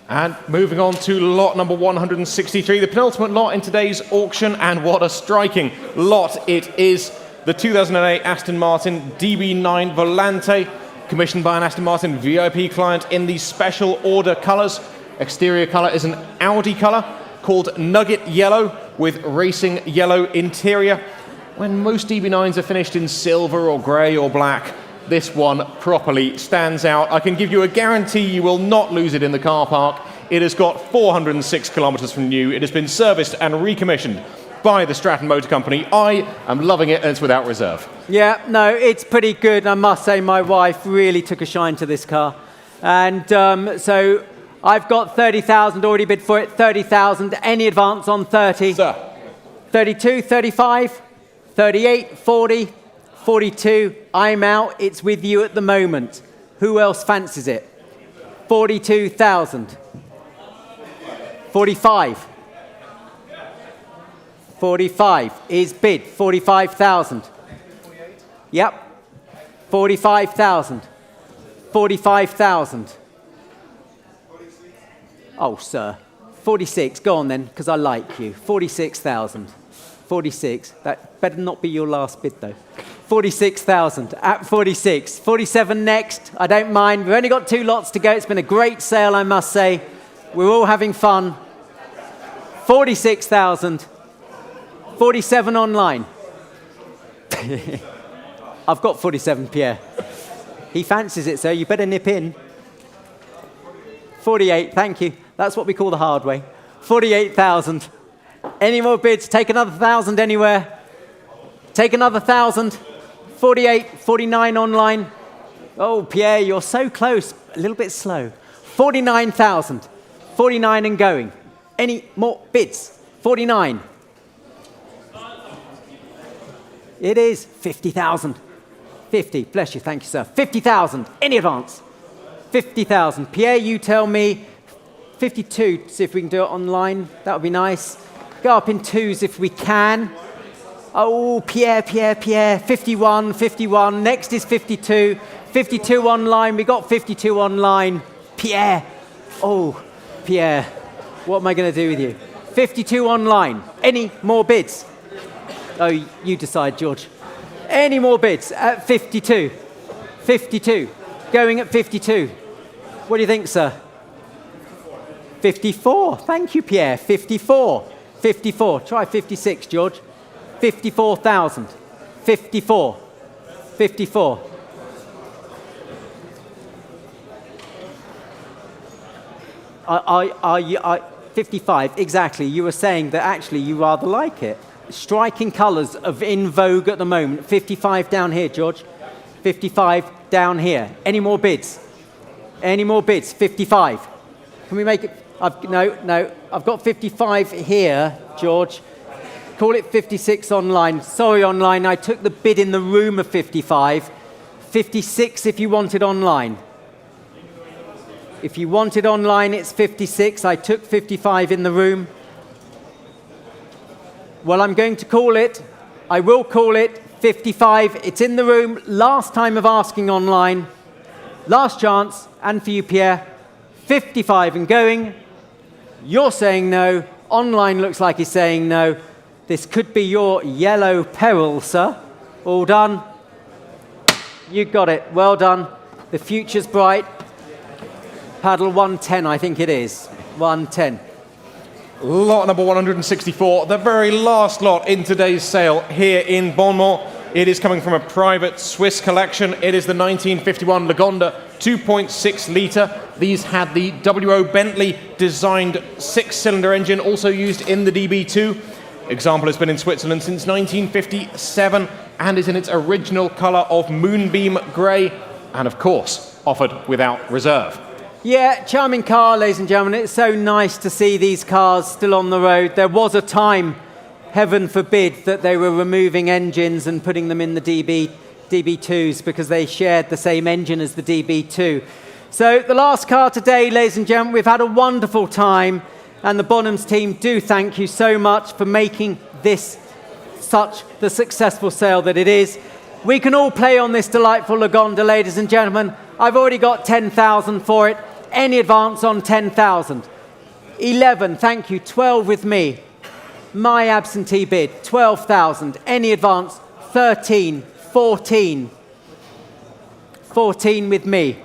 And moving on to lot number 163, the penultimate lot in today's auction, and what a striking lot it is. The 2008 Aston Martin DB9 Volante, commissioned by an Aston Martin VIP client in the special order colours. Exterior colour is an Audi colour called Nugget Yellow with racing yellow interior. When most DB9s are finished in silver or grey or black, this one properly stands out. I can give you a guarantee you will not lose it in the car park. It has got 406 kilometres from new. It has been serviced and recommissioned by the Stratton Motor Company. I am loving it, and it's without reserve. Yeah, no, it's pretty good. I must say my wife really took a shine to this car. And so I've got 30,000 already bid for it, 30,000. Any advance on 30? Sir. 32, 35, 38, 40, 42. I'm out. It's with you at the moment. Who else fancies it? 42,000. 45. 45 is bid. 45,000. Yep. 45,000. 45,000. Oh, sir. 46. Go on then, because I like you. 46,000. 46. That better not be your last bid, though. 46,000 at 46. 47 next. I don't mind. We've only got 2 lots to go. It's been a great sale, I must say. We're all having fun. 46,000. 47 online. I've got 47, Pierre. He fancies it, so you better nip in. 48, thank you. That's what we call the hard way. 48,000. Any more bids? Take another 1,000 anywhere. Take another 1,000. 48, 49 online. Oh, Pierre, you're so close. A little bit slow. 49,000. 49 and going. Any more bids? 49. It is 50,000. 50. Bless you. Thank you, sir. 50,000. Any advance? 50,000. Pierre, you tell me. 52. See if we can do it online. That would be nice. Go up in 2s if we can. Oh, Pierre. 51, 51. Next is 52. 52 online. We got 52 online. Pierre. Oh, Pierre. What am I going to do with you? 52 online. Any more bids? Oh, you decide, George. Any more bids at 52? 52. Going at 52. What do you think, sir? 54. Thank you, Pierre. 54. 54. Try 56, George. 54,000. 54. 54. Are you 55? Exactly. You were saying that actually you rather like it. Striking colours of in vogue at the moment. 55 down here, George. 55 down here. Any more bids? Any more bids? 55. Can we make it? No. I've got 55 here, George. Call it 56 online. Sorry, online. I took the bid in the room of 55. 56 if you want it online. If you want it online, it's 56. I took 55 in the room. Well, I'm going to call it. I will call it 55. It's in the room. Last time of asking online. Last chance. And for you, Pierre. 55 and going. You're saying no. Online looks like he's saying no. This could be your yellow peril, sir. All done. You got it. Well done. The future's bright. Paddle 110, I think it is. 110. Lot number 164, the very last lot in today's sale here in Bonhams. It is coming from a private Swiss collection. It is the 1951 Lagonda 2.6 litre. These had the W.O. Bentley designed 6-cylinder engine, also used in the DB2. Example has been in Switzerland since 1957 and is in its original colour of moonbeam grey, and of course offered without reserve. Yeah, charming car, ladies and gentlemen. It's so nice to see these cars still on the road. There was a time, heaven forbid, that they were removing engines and putting them in the DB2s because they shared the same engine as the DB2. So the last car today, ladies and gentlemen, we've had a wonderful time, and the Bonhams team do thank you so much for making this such the successful sale that it is. We can all play on this delightful Lagonda, ladies and gentlemen. I've already got 10,000 for it. Any advance on 10,000? 11, thank you. 12 with me. My absentee bid, 12,000. Any advance? 13, 14. 14 with me.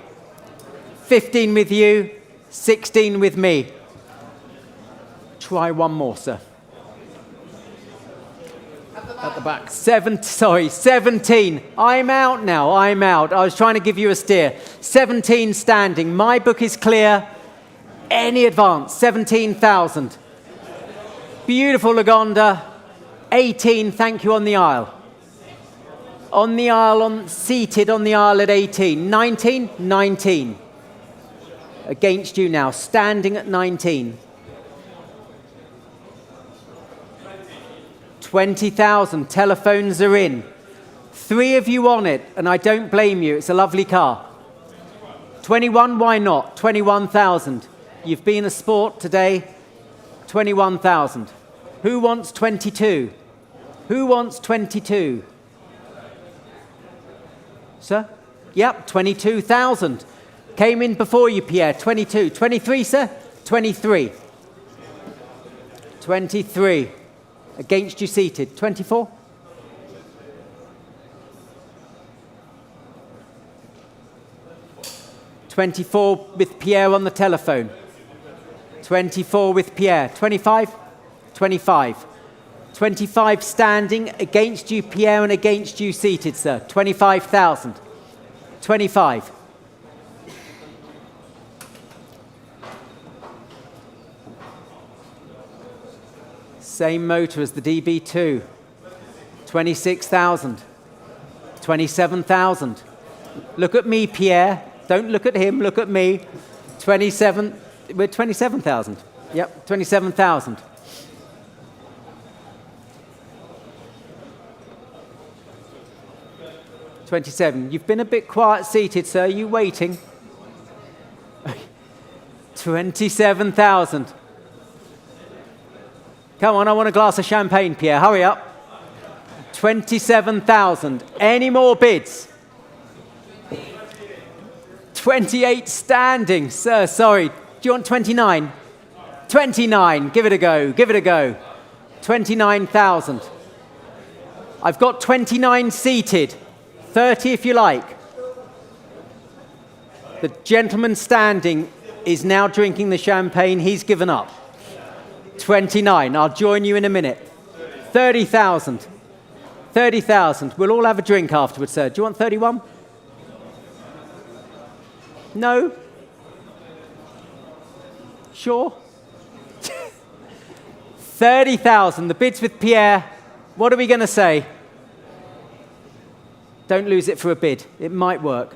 15 with you. 16 with me. Try one more, sir. At the back. 17. I'm out now. I'm out. I was trying to give you a steer. 17 standing. My book is clear. Any advance? 17,000. Beautiful Lagonda. 18. Thank you on the aisle. On the aisle, seated on the aisle at 18. 19. 19. Against you now. Standing at 19. 20,000. Telephones are in. 3 of you on it, and I don't blame you. It's a lovely car. 21, why not? 21,000. You've been a sport today. 21,000. Who wants 22? Who wants 22? Sir? Yep, 22,000. Came in before you, Pierre. 22. 23, sir? 23. 23. Against you seated. 24? $24 with Pierre on the telephone. 24 with Pierre. 25? 25. 25 standing against you, Pierre, and against you seated, sir. 25,000. 25. Same motor as the DB2. 26,000. 27,000. Look at me, Pierre. Don't look at him, look at me. 27, we're 27,000. Yep, 27,000. $27,000. You've been a bit quiet seated, sir. Are you waiting? 27,000. Come on, I want a glass of champagne, Pierre. Hurry up. 27,000. Any more bids? 28 standing. Sir, sorry. Do you want 29? 29. Give it a go. Give it a go. 29,000. I've got 29 seated. 30 if you like. The gentleman standing is now drinking the champagne. He's given up. 29. I'll join you in a minute. 30,000. 30,000. We'll all have a drink afterwards, sir. Do you want 31? No? Sure? 30,000. The bid's with Pierre. What are we going to say? Don't lose it for a bid. It might work.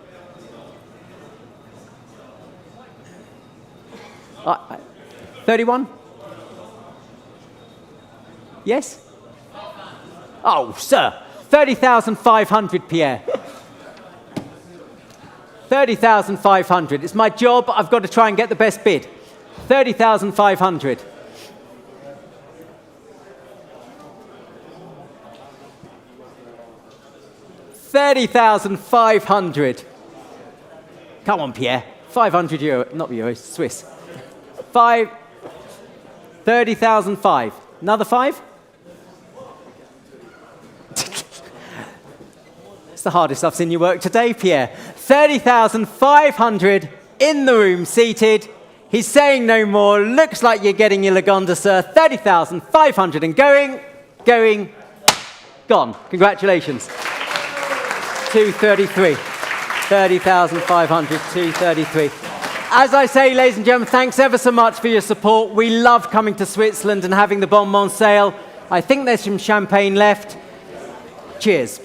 31? Yes? Oh, sir. 30,500, Pierre. 30,500. It's my job. I've got to try and get the best bid. 30,500. $30,500. Come on, Pierre. 500 euro, not euros, Swiss. 30,005. Another 5? It's the hardest I've seen you work today, Pierre. 30,500 in the room, seated. He's saying no more. Looks like you're getting your Lagonda, sir. 30,500 and going, gone. Congratulations. 233. 30,500, 233. As I say, ladies and gentlemen, thanks ever so much for your support. We love coming to Switzerland and having the Bonbon sale. I think there's some champagne left. Cheers.